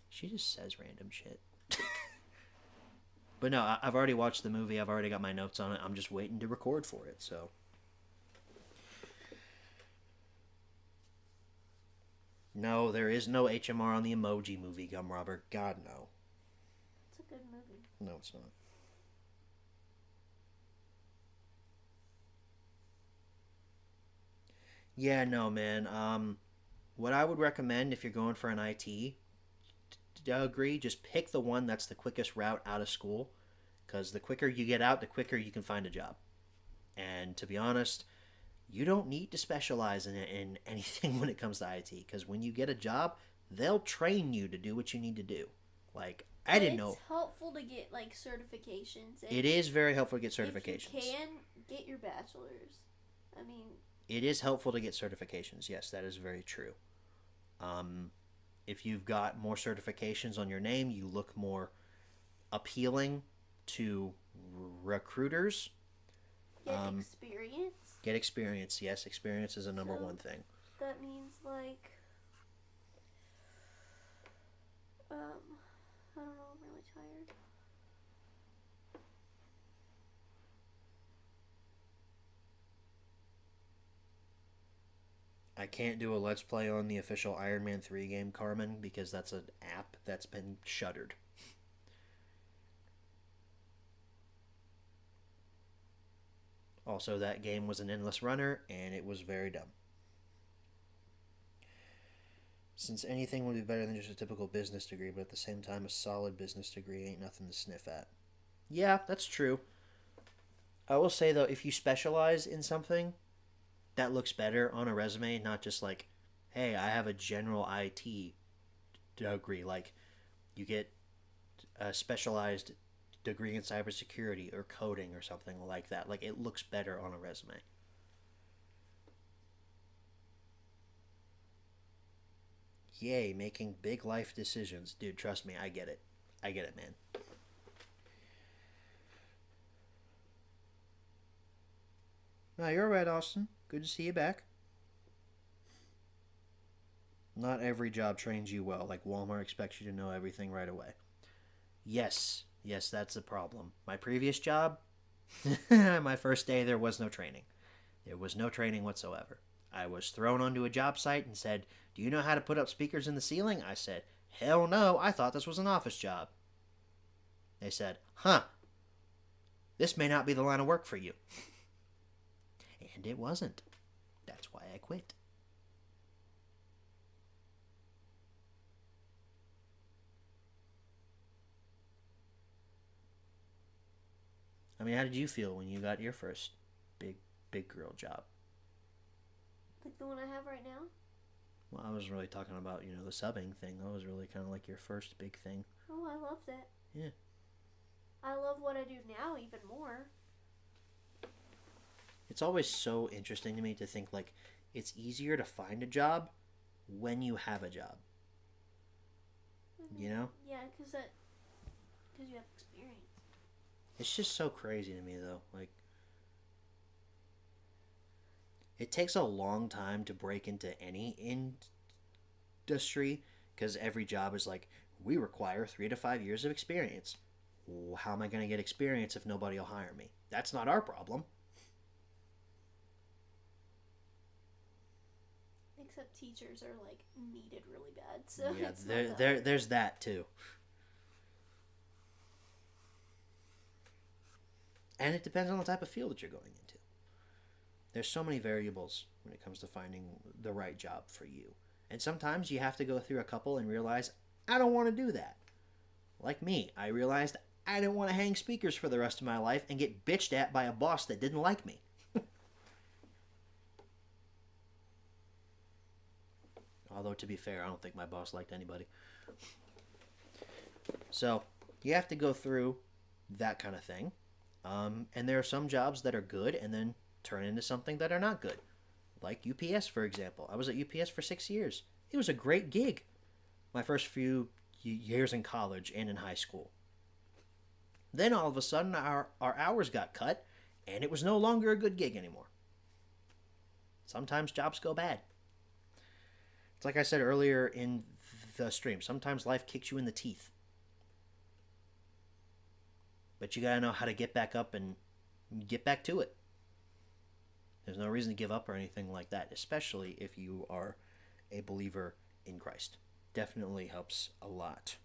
She just says random shit. But no, I've already watched the movie. I've already got my notes on it. I'm just waiting to record for it, so. No, there is no HMR on the Emoji Movie, Gum Robber. God, no. It's a good movie. No, it's not. Yeah, no, man. What I would recommend if you're going for an IT degree, just pick the one that's the quickest route out of school. Because the quicker you get out, the quicker you can find a job. And to be honest, you don't need to specialize in anything when it comes to IT. Because when you get a job, they'll train you to do what you need to do. Like, I didn't know. It's helpful to get like certifications. And It is very helpful to get certifications. If you can, get your bachelor's. I mean, It is helpful to get certifications. Yes, that is very true. If you've got more certifications on your name, you look more appealing to recruiters. get experience. Get experience. Yes, experience is a number So- one thing. That means like, I don't know. I'm really tired. I can't do a Let's Play on the official Iron Man 3 game, Carmen, because that's an app that's been shuttered. Also, that game was an endless runner, and it was very dumb. Since anything would be better than just a typical business degree, but at the same time, a solid business degree ain't nothing to sniff at. Yeah, that's true. I will say, though, if you specialize in something, that looks better on a resume, not just like, hey, I have a general IT degree. Like, you get a specialized degree in cybersecurity or coding or something like that. Like, it looks better on a resume. Yay, making big life decisions. Dude, trust me, I get it. I get it, man. No, you're right, Austin. Good to see you back. Not every job trains you well. Like Walmart expects you to know everything right away. Yes, that's the problem. My previous job, my first day, there was no training. There was no training whatsoever. I was thrown onto a job site and said, "Do you know how to put up speakers in the ceiling?" I said, "Hell no, I thought this was an office job." They said, "Huh, this may not be the line of work for you." And it wasn't. That's why I quit. I mean, how did you feel when you got your first big girl job? Like the one I have right now. Well, I was really talking about, the subbing thing. That was really kind of like your first big thing. Oh, I loved it. Yeah. I love what I do now even more. It's always so interesting to me to think, like, it's easier to find a job when you have a job. You know? Yeah, because you have experience. It's just so crazy to me, though. Like, it takes a long time to break into any industry because every job is like, we require 3 to 5 years of experience. Well, how am I going to get experience if nobody will hire me? That's not our problem. Except teachers are like needed really bad, so Yeah, it's not that. there's that too. And it depends on the type of field that you're going into. There's so many variables when it comes to finding the right job for you. And sometimes you have to go through a couple and realize, I don't want to do that. Like me, I realized I didn't want to hang speakers for the rest of my life and get bitched at by a boss that didn't like me. Although, to be fair, I don't think my boss liked anybody. So, you have to go through that kind of thing. And there are some jobs that are good and then turn into something that are not good. Like UPS, for example. I was at UPS for 6 years. It was a great gig. My first few years in college and in high school. Then all of a sudden our hours got cut and it was no longer a good gig anymore. Sometimes jobs go bad. It's like I said earlier in the stream. Sometimes life kicks you in the teeth. But you gotta know how to get back up and get back to it. There's no reason to give up or anything like that, especially if you are a believer in Christ. Definitely helps a lot.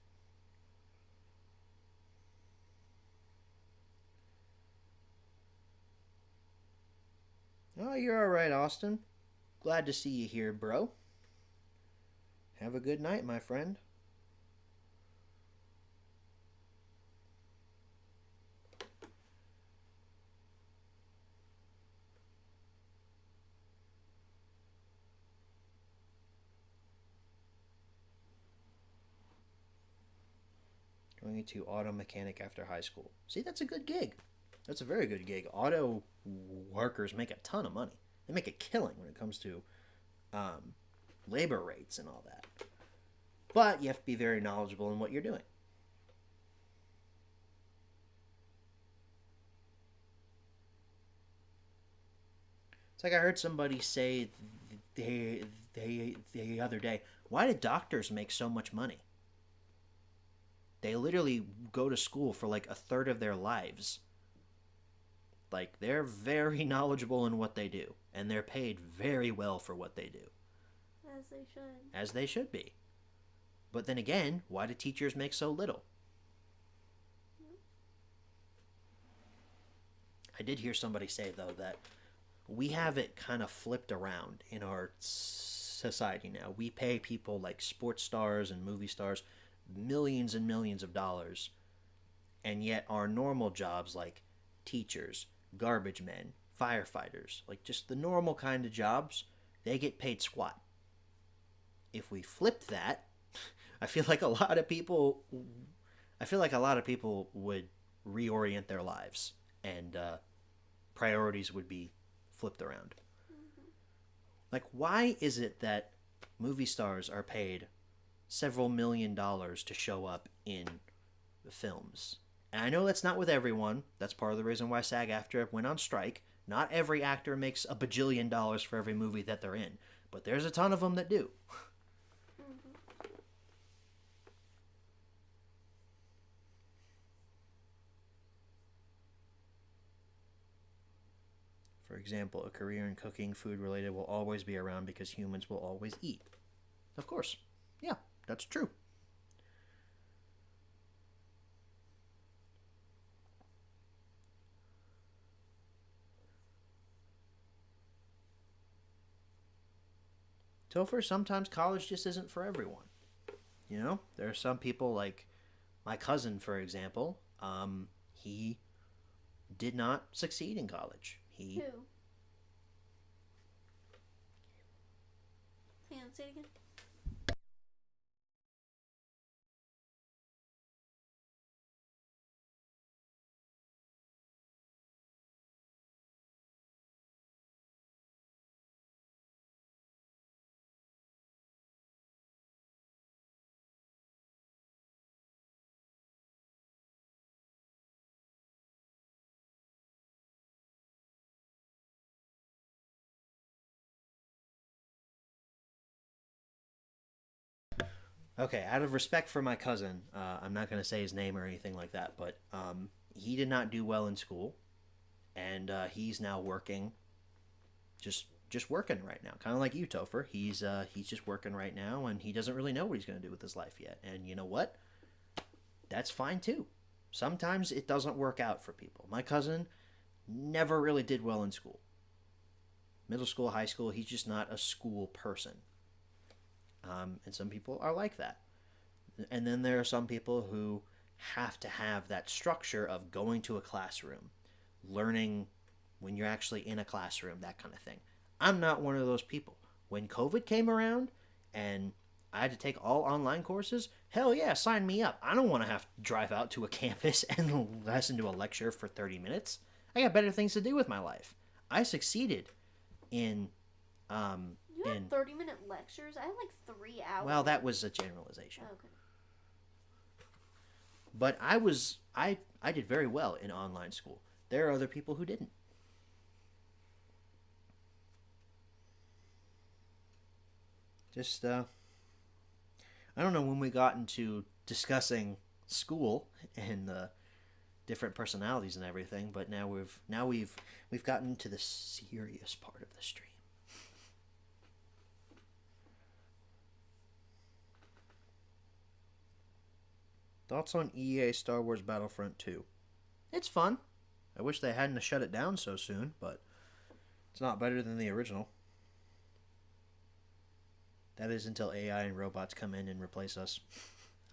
Oh, you're alright, Austin. Glad to see you here, bro. Have a good night, my friend. Going to auto mechanic after high school. See, that's a good gig. That's a very good gig. Auto workers make a ton of money. They make a killing when it comes to labor rates and all that. But you have to be very knowledgeable in what you're doing. It's like I heard somebody say the other day, why do doctors make so much money? They literally go to school for like a third of their lives. Like, they're very knowledgeable in what they do, and they're paid very well for what they do. As they should. As they should be. But then again, why do teachers make so little? I did hear somebody say, though, that we have it kind of flipped around in our society now. We pay people like sports stars and movie stars millions and millions of dollars, and yet our normal jobs like teachers, garbage men, firefighters, like just the normal kind of jobs, they get paid squat. If we flipped that, I feel like a lot of people would reorient their lives, and priorities would be flipped around. Like, why is it that movie stars are paid several $1,000,000 to show up in the films? And I know that's not with everyone. That's part of the reason why SAG-AFTRA went on strike. Not every actor makes a bajillion dollars for every movie that they're in, but there's a ton of them that do. For example, a career in cooking, food related, will always be around because humans will always eat. Of course. Yeah, that's true. Topher, sometimes college just isn't for everyone. You know, there are some people like my cousin, for example. He did not succeed in college. Who? Hang on, say it again. Okay, out of respect for my cousin, I'm not going to say his name or anything like that, but he did not do well in school, and he's now working, just working right now, kind of like you, Topher. He's just working right now, and he doesn't really know what he's going to do with his life yet. And you know what? That's fine too. Sometimes it doesn't work out for people. My cousin never really did well in school. Middle school, high school, he's just not a school person. And some people are like that. And then there are some people who have to have that structure of going to a classroom, learning when you're actually in a classroom, that kind of thing. I'm not one of those people. When COVID came around and I had to take all online courses. Hell yeah, sign me up. I don't want to have to drive out to a campus and listen to a lecture for 30 minutes. I got better things to do with my life. I succeeded in You had 30-minute lectures? I had like 3 hours. well, that was a generalization. Okay. But I did very well in online school. There are other people who didn't. Just I don't know when we got into discussing school and the different personalities and everything, but now we've gotten to the serious part of the stream. Thoughts on EA Star Wars Battlefront 2? It's fun. I wish they hadn't shut it down so soon, but it's not better than the original. That is until AI and robots come in and replace us.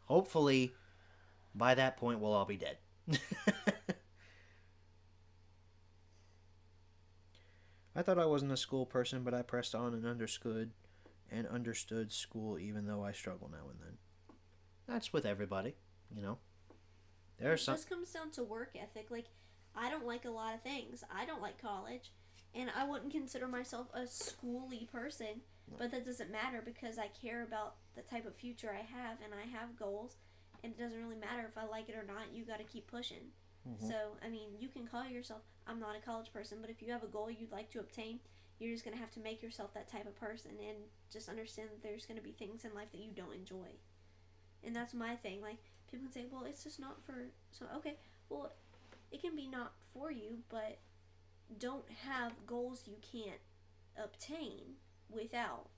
Hopefully, by that point, we'll all be dead. I thought I wasn't a school person, but I pressed on and understood school even though I struggle now and then. That's with everybody, you know. There are some. It just comes down to work ethic. Like, I don't like a lot of things. I don't like college, and I wouldn't consider myself a schooly person. But that doesn't matter because I care about the type of future I have, and I have goals, and it doesn't really matter if I like it or not. You got to keep pushing. Mm-hmm. So, I mean, you can call yourself, I'm not a college person, but if you have a goal you'd like to obtain, you're just going to have to make yourself that type of person and just understand that there's going to be things in life that you don't enjoy. And that's my thing. Like, people can say, well, it's just not for... So, okay, well, it can be not for you, but don't have goals you can't obtain without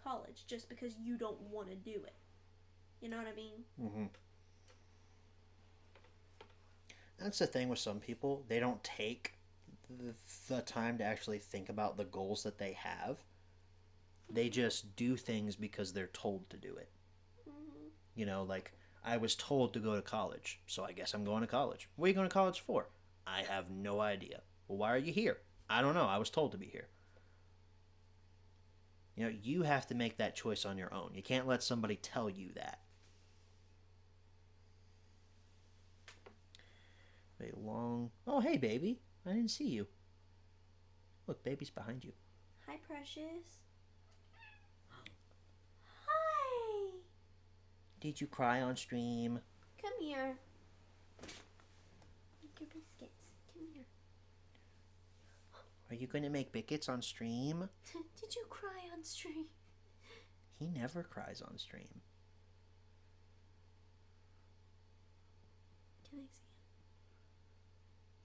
college just because you don't want to do it. You know what I mean? Mm-hmm. That's the thing with some people. They don't take the time to actually think about the goals that they have. They just do things because they're told to do it. Mm-hmm. You know, like, I was told to go to college, so I guess I'm going to college. What are you going to college for? I have no idea. Well, why are you here? I don't know. I was told to be here. You know, you have to make that choice on your own. You can't let somebody tell you that. A long... Oh, hey, baby. I didn't see you. Look, baby's behind you. Hi, precious. Hi. Did you cry on stream? Come here. Make your biscuits. Come here. Are you going to make biscuits on stream? Did you cry on stream? He never cries on stream. Can I see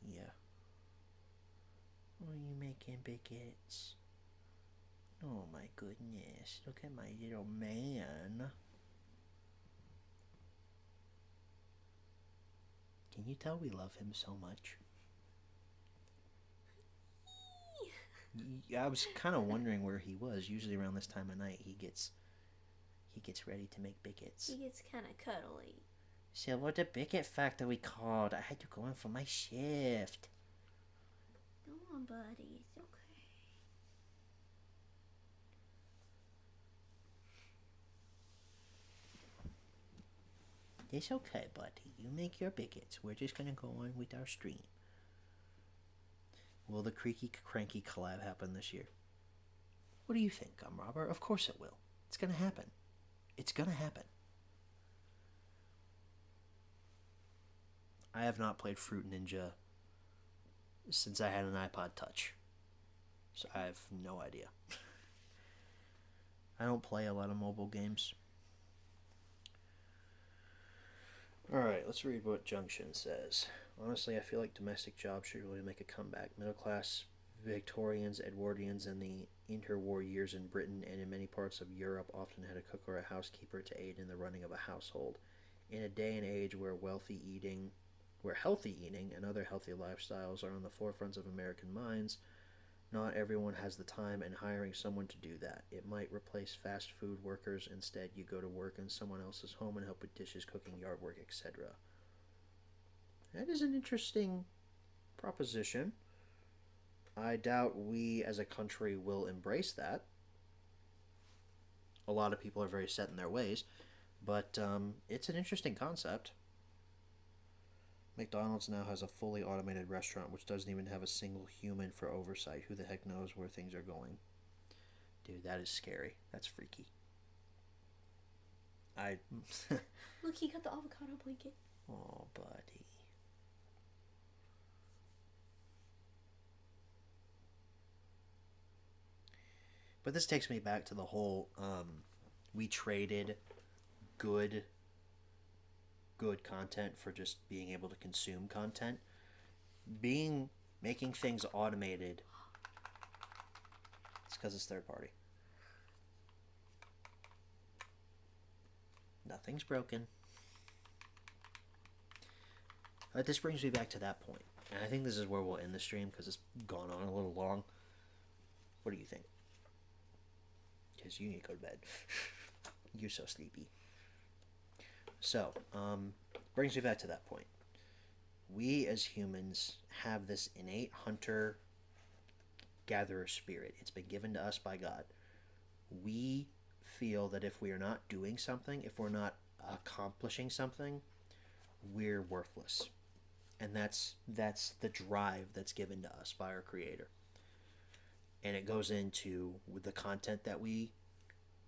Yeah. Oh, you making biscuits? Oh my goodness. Look at my little man. Can you tell we love him so much? Yeah, I was kind of wondering where he was. Usually around this time of night, he gets ready to make biscuits. He gets kind of cuddly. So what the biscuit factory called? I had to go in for my shift. Go on, buddy. It's okay. It's okay, buddy. You make your biscuits. We're just gonna go on with our stream. Will the Creaky Cranky collab happen this year? What do you think, Robert? Of course it will. It's gonna happen. It's gonna happen. I have not played Fruit Ninja since I had an iPod Touch. So I have no idea. I don't play a lot of mobile games. Alright, let's read what Junction says. Honestly, I feel like domestic jobs should really make a comeback. Middle class Victorians, Edwardians, and the interwar years in Britain and in many parts of Europe often had a cook or a housekeeper to aid in the running of a household. In a day and age where healthy eating and other healthy lifestyles are on the forefronts of American minds, not everyone has the time, and hiring someone to do that. It might replace fast food workers. Instead, you go to work in someone else's home and help with dishes, cooking, yard work, etc. That is an interesting proposition. I doubt we as a country will embrace that. a lot of people are very set in their ways, but it's an interesting concept. McDonald's now has a fully automated restaurant which doesn't even have a single human for oversight. Who the heck knows where things are going? Dude, that is scary. That's freaky. I. Look, he got the avocado blanket. Oh, buddy. But this takes me back to the whole we traded good content for just being able to consume content. Making things automated. It's because it's third party. Nothing's broken. This brings me back to that point. And I think this is where we'll end the stream because it's gone on a little long. What do you think? Because you need to go to bed. You're so sleepy. So, brings me back to that point. We as humans have this innate hunter-gatherer spirit. It's been given to us by God. We feel that if we are not doing something, if we're not accomplishing something, we're worthless. And that's the drive that's given to us by our Creator. And it goes into the content that we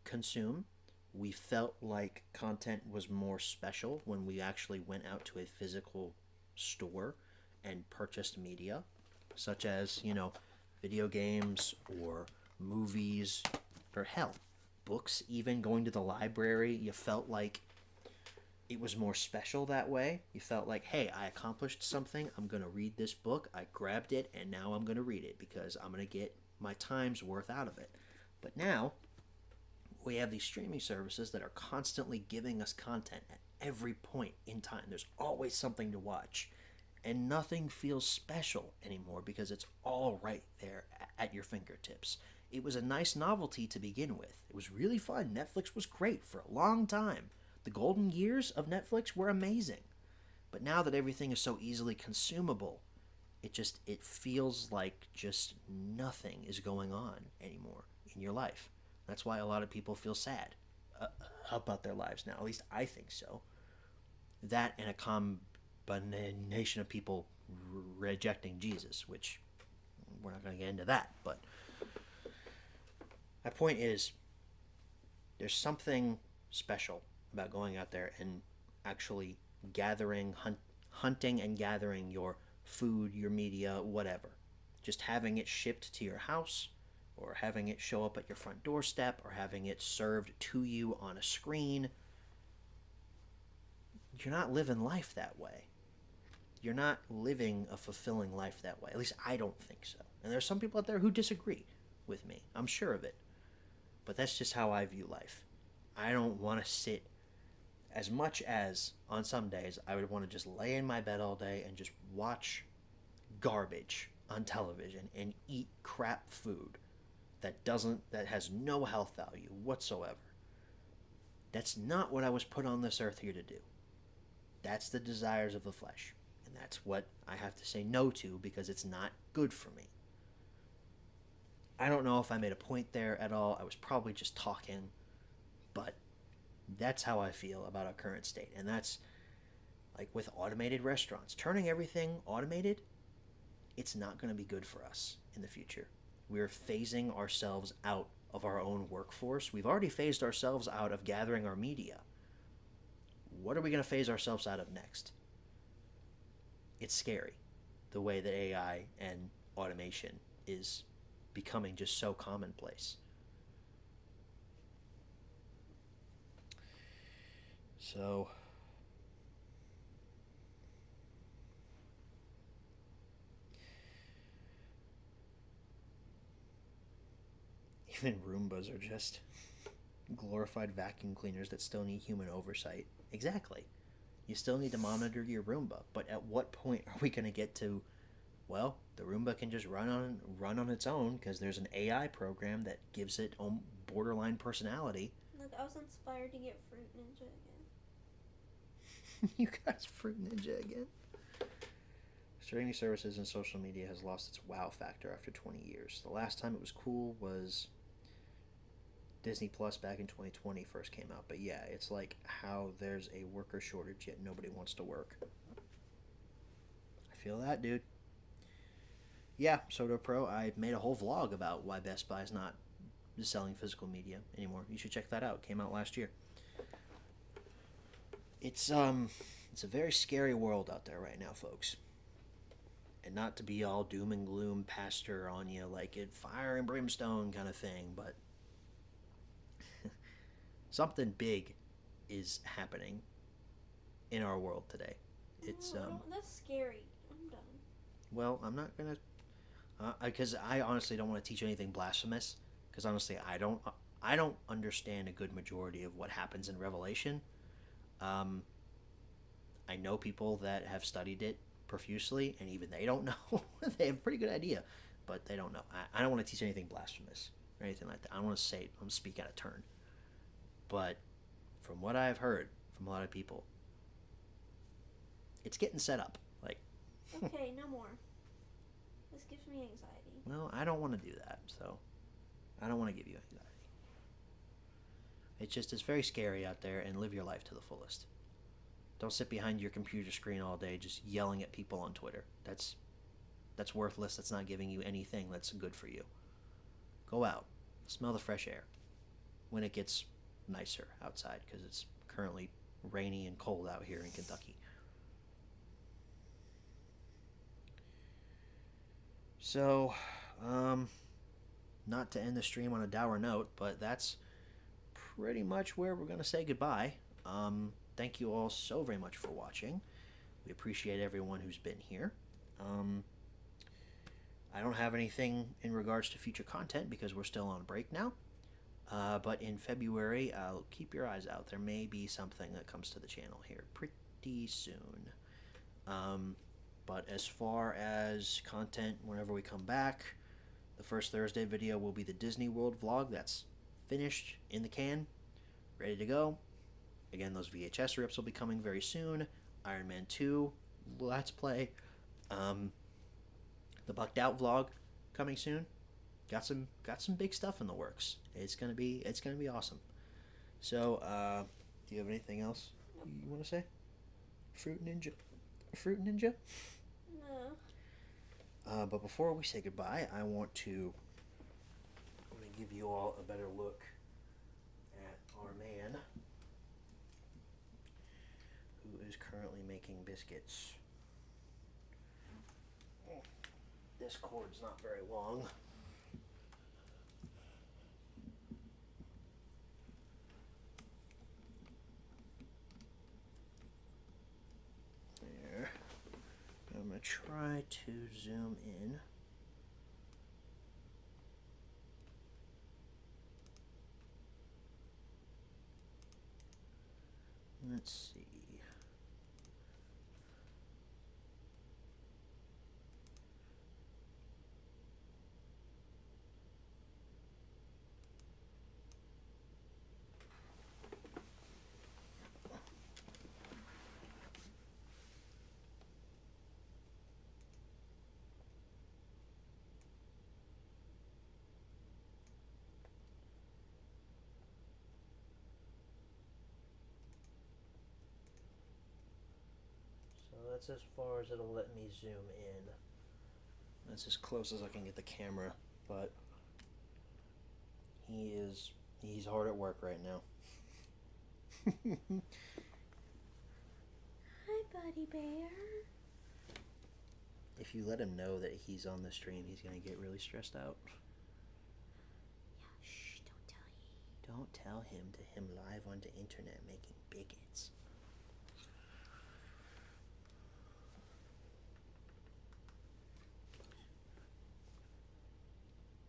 consume. We felt like content was more special when we actually went out to a physical store and purchased media, such as, video games or movies or hell, books, even going to the library. You felt like it was more special that way. You felt like, hey, I accomplished something. I'm going to read this book. I grabbed it and now I'm going to read it because I'm going to get my time's worth out of it. But now we have these streaming services that are constantly giving us content at every point in time. There's always something to watch. And nothing feels special anymore because it's all right there at your fingertips. It was a nice novelty to begin with. It was really fun. Netflix was great for a long time. The golden years of Netflix were amazing. But now that everything is so easily consumable, it feels like just nothing is going on anymore in your life. That's why a lot of people feel sad about their lives now. At least I think so. That and a combination of people rejecting Jesus, which we're not going to get into that. But my point is, there's something special about going out there and actually hunting and gathering your food, your media, whatever. Just having it shipped to your house, or having it show up at your front doorstep, or having it served to you on a screen. You're not living life that way. You're not living a fulfilling life that way. At least I don't think so. And there's some people out there who disagree with me. I'm sure of it. But that's just how I view life. I don't want to sit, as much as on some days I would want to just lay in my bed all day and just watch garbage on television and eat crap food that has no health value whatsoever. That's not what I was put on this earth here to do. That's the desires of the flesh. And that's what I have to say no to because it's not good for me. I don't know if I made a point there at all. I was probably just talking. But that's how I feel about our current state. And that's like with automated restaurants. Turning everything automated, it's not going to be good for us in the future. We're phasing ourselves out of our own workforce. We've already phased ourselves out of gathering our media. What are we going to phase ourselves out of next? It's scary, the way that AI and automation is becoming just so commonplace. So, even Roombas are just glorified vacuum cleaners that still need human oversight. Exactly. You still need to monitor your Roomba, but at what point are we going to get to, well, the Roomba can just run on its own because there's an AI program that gives it borderline personality. Look, I was inspired to get Fruit Ninja again. You guys, Fruit Ninja again? Streaming services and social media has lost its wow factor after 20 years. The last time it was cool was Disney Plus back in 2020 first came out. But yeah, it's like how there's a worker shortage yet nobody wants to work. I feel that, dude. Yeah, Soto Pro, I made a whole vlog about why Best Buy's not selling physical media anymore. You should check that out. It came out last year. It's a very scary world out there right now, folks. And not to be all doom and gloom pastor on you like it fire and brimstone kind of thing, but something big is happening in our world today. It's that's scary. I'm done. well, I'm not gonna because I honestly don't want to teach anything blasphemous. Because honestly, I don't understand a good majority of what happens in Revelation. I know people that have studied it profusely, and even they don't know. They have a pretty good idea, but they don't know. I don't want to teach anything blasphemous or anything like that. I don't want to say I'm speak out of turn. But from what I've heard from a lot of people, it's getting set up. Like, Okay, no more. This gives me anxiety. well, I don't want to do that, so I don't want to give you anxiety. It's very scary out there, and live your life to the fullest. Don't sit behind your computer screen all day just yelling at people on Twitter. That's worthless. That's not giving you anything that's good for you. Go out. Smell the fresh air when it gets nicer outside, because it's currently rainy and cold out here in Kentucky. So, not to end the stream on a dour note, but that's pretty much where we're going to say goodbye. Thank you all so very much for watching. We appreciate everyone who's been here. I don't have anything in regards to future content because we're still on break now. But in February, I'll keep your eyes out. There may be something that comes to the channel here pretty soon. But as far as content, whenever we come back, the first Thursday video will be the Disney World vlog. That's finished, in the can, ready to go. Again, those VHS rips will be coming very soon. Iron Man 2 Let's Play. The Bucked Out vlog coming soon. Got some big stuff in the works. It's gonna be awesome. So, do you have anything else you want to say? Fruit Ninja? No. But before we say goodbye, I want to give you all a better look at our man, who is currently making biscuits. This cord's not very long. There. I'm going to try to zoom in. Let's see. So that's as far as it'll let me zoom in. That's as close as I can get the camera, but he's hard at work right now. Hi, Buddy Bear. If you let him know that he's on the stream, he's gonna get really stressed out. Yeah, shh, don't tell you. Don't tell him to him live on the internet making bigots.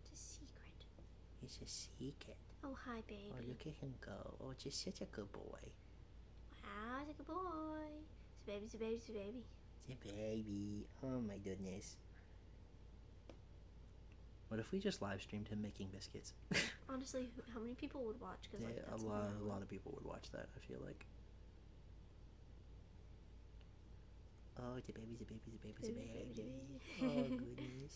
It's a secret. It's a secret. Oh, hi, baby. Oh, look at him go. Oh, just such a good boy. Wow, it's a good boy. It's a baby, it's a baby, it's a baby. It's a baby. Oh my goodness. What if we just live streamed him making biscuits? Honestly, how many people would watch? Cause, Yeah, like, that's a lot of people would watch that, I feel like. Oh, it's a baby, it's a baby, it's a baby, it's a baby. Oh, goodness.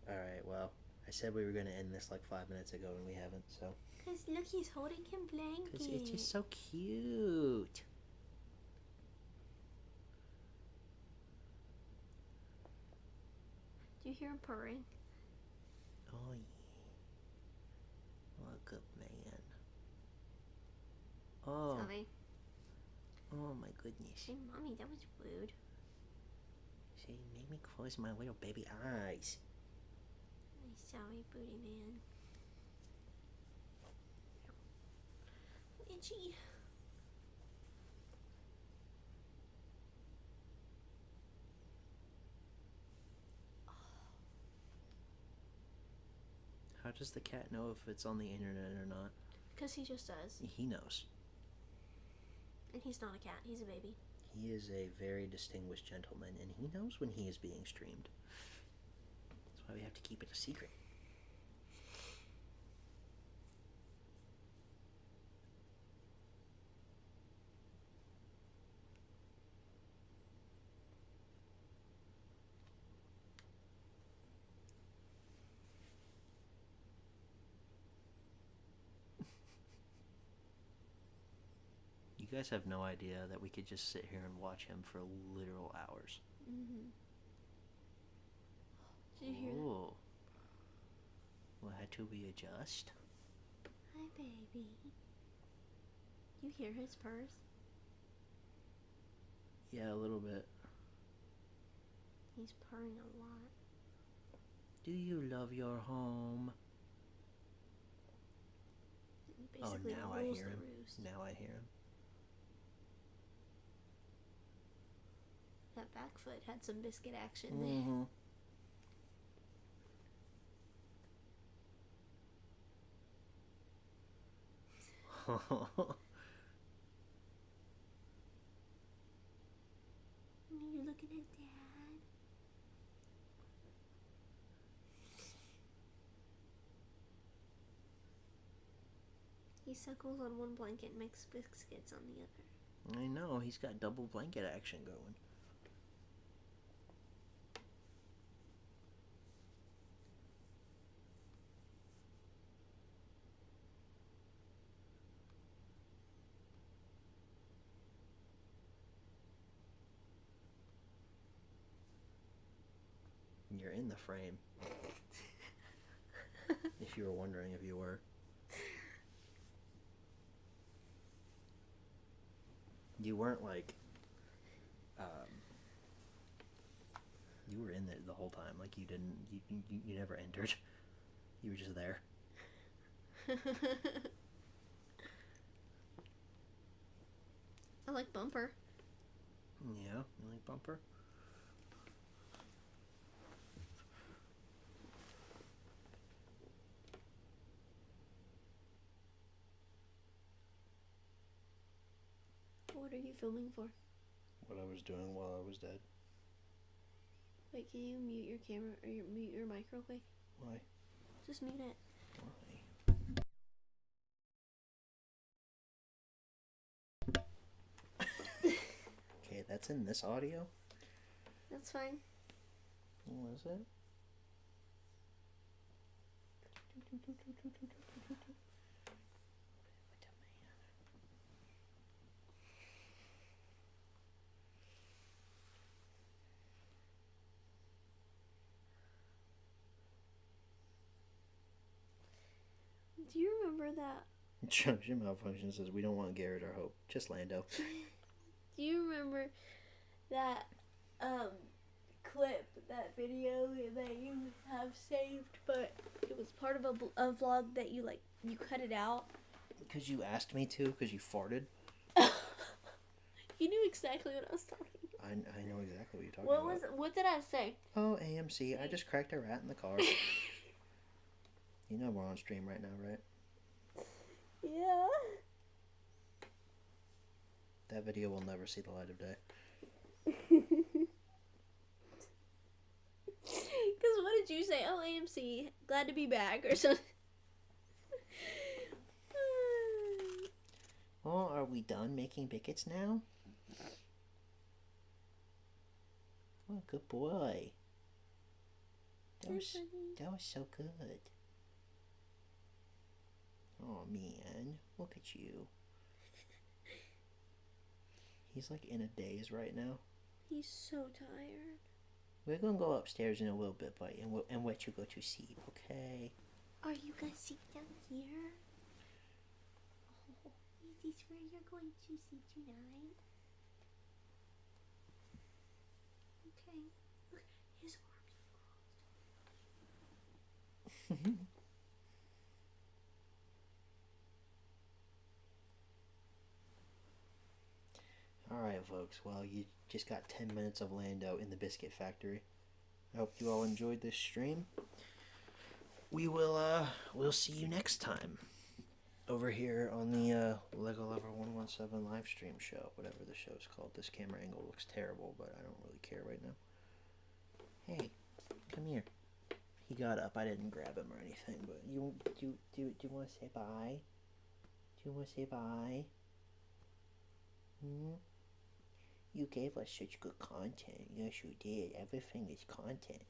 Alright, well, I said we were going to end this like 5 minutes ago and we haven't, so. Because look, he's holding him blanket. Because it's just so cute. Do you hear him purring? Oh, yeah. What a good man. Oh. Sorry. Oh, my goodness. Hey, Mommy, that was rude. See, made me close my little baby eyes. I'm sorry, booty man. Itchy. How does the cat know if it's on the internet or not? Because he just does. He knows. And he's not a cat, he's a baby. He is a very distinguished gentleman, and he knows when he is being streamed. That's why we have to keep it a secret. You guys have no idea that we could just sit here and watch him for literal hours. Mm-hmm. Did you hear that? Ooh. Well, do we adjust? Hi, baby. You hear his purrs? Yeah, a little bit. He's purring a lot. Do you love your home? He basically now I rules hear the him. roost. Now I hear him. That back foot had some biscuit action Mm-hmm. there. You're looking at Dad. He suckles on one blanket and makes biscuits on the other. I know, he's got double blanket action going. You're in the frame. If you were wondering if you were. You weren't like, you were in it the whole time. Like you didn't, you never entered. You were just there. I like Bumper. Yeah, you like Bumper? What are you filming for? What I was doing while I was dead. Wait, can you mute your camera or mute your mic real quick? Why? Just mute it. Okay, that's in this audio? That's fine. What is it? Do you remember that? Your malfunction says we don't want Garrett or Hope, just Lando. Do you remember that clip, that video that you have saved, but it was part of a vlog that you cut it out? Because you asked me to, because you farted. You knew exactly what I was talking. I know exactly what you're talking about. What did I say? Oh, AMC, I just cracked a rat in the car. You know we're on stream right now, right? Yeah. That video will never see the light of day. Because what did you say? Oh, AMC, glad to be back, or something. Oh, are we done making bickets now? Oh, good boy. That was so good. Oh man, look at you. He's like in a daze right now. He's so tired. We're gonna go upstairs in a little bit, buddy, and let you go to sleep, okay? Are you gonna sit down here? Oh, is this where you're going to sleep tonight? Okay. Look, his arms are crossed. Alright, folks, well, you just got 10 minutes of Lando in the Biscuit Factory. I hope you all enjoyed this stream. We'll see you next time over here on the Lego Lover 117 live stream show, whatever the show's called. This camera angle looks terrible, but I don't really care right now. Hey, come here. He got up. I didn't grab him or anything, but do you want to say bye? Do you want to say bye? You gave us such good content. Yes, you did. Everything is content.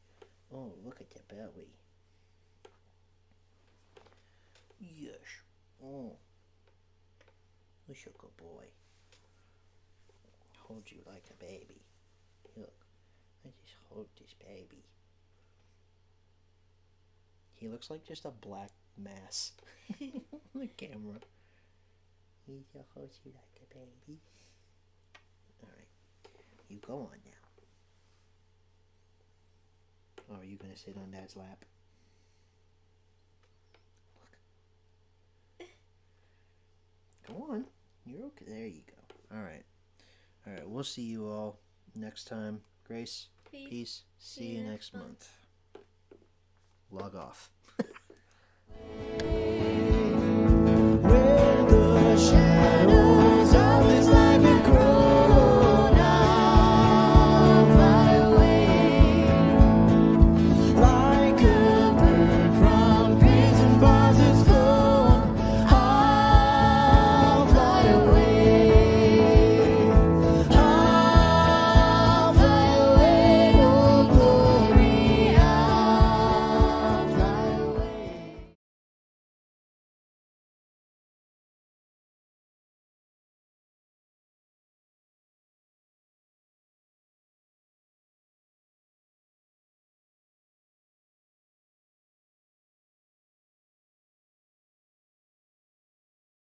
Oh, look at the belly. Yes. Oh. You're a good boy. Hold you like a baby. Look. I just hold this baby. He looks like just a black mass on the camera. He just holds you like a baby. Alright. You go on now. Oh, are you gonna sit on Dad's lap? Look. Go on. You're okay. There you go. Alright. Alright, we'll see you all next time. Grace, peace. See you next month. Log off.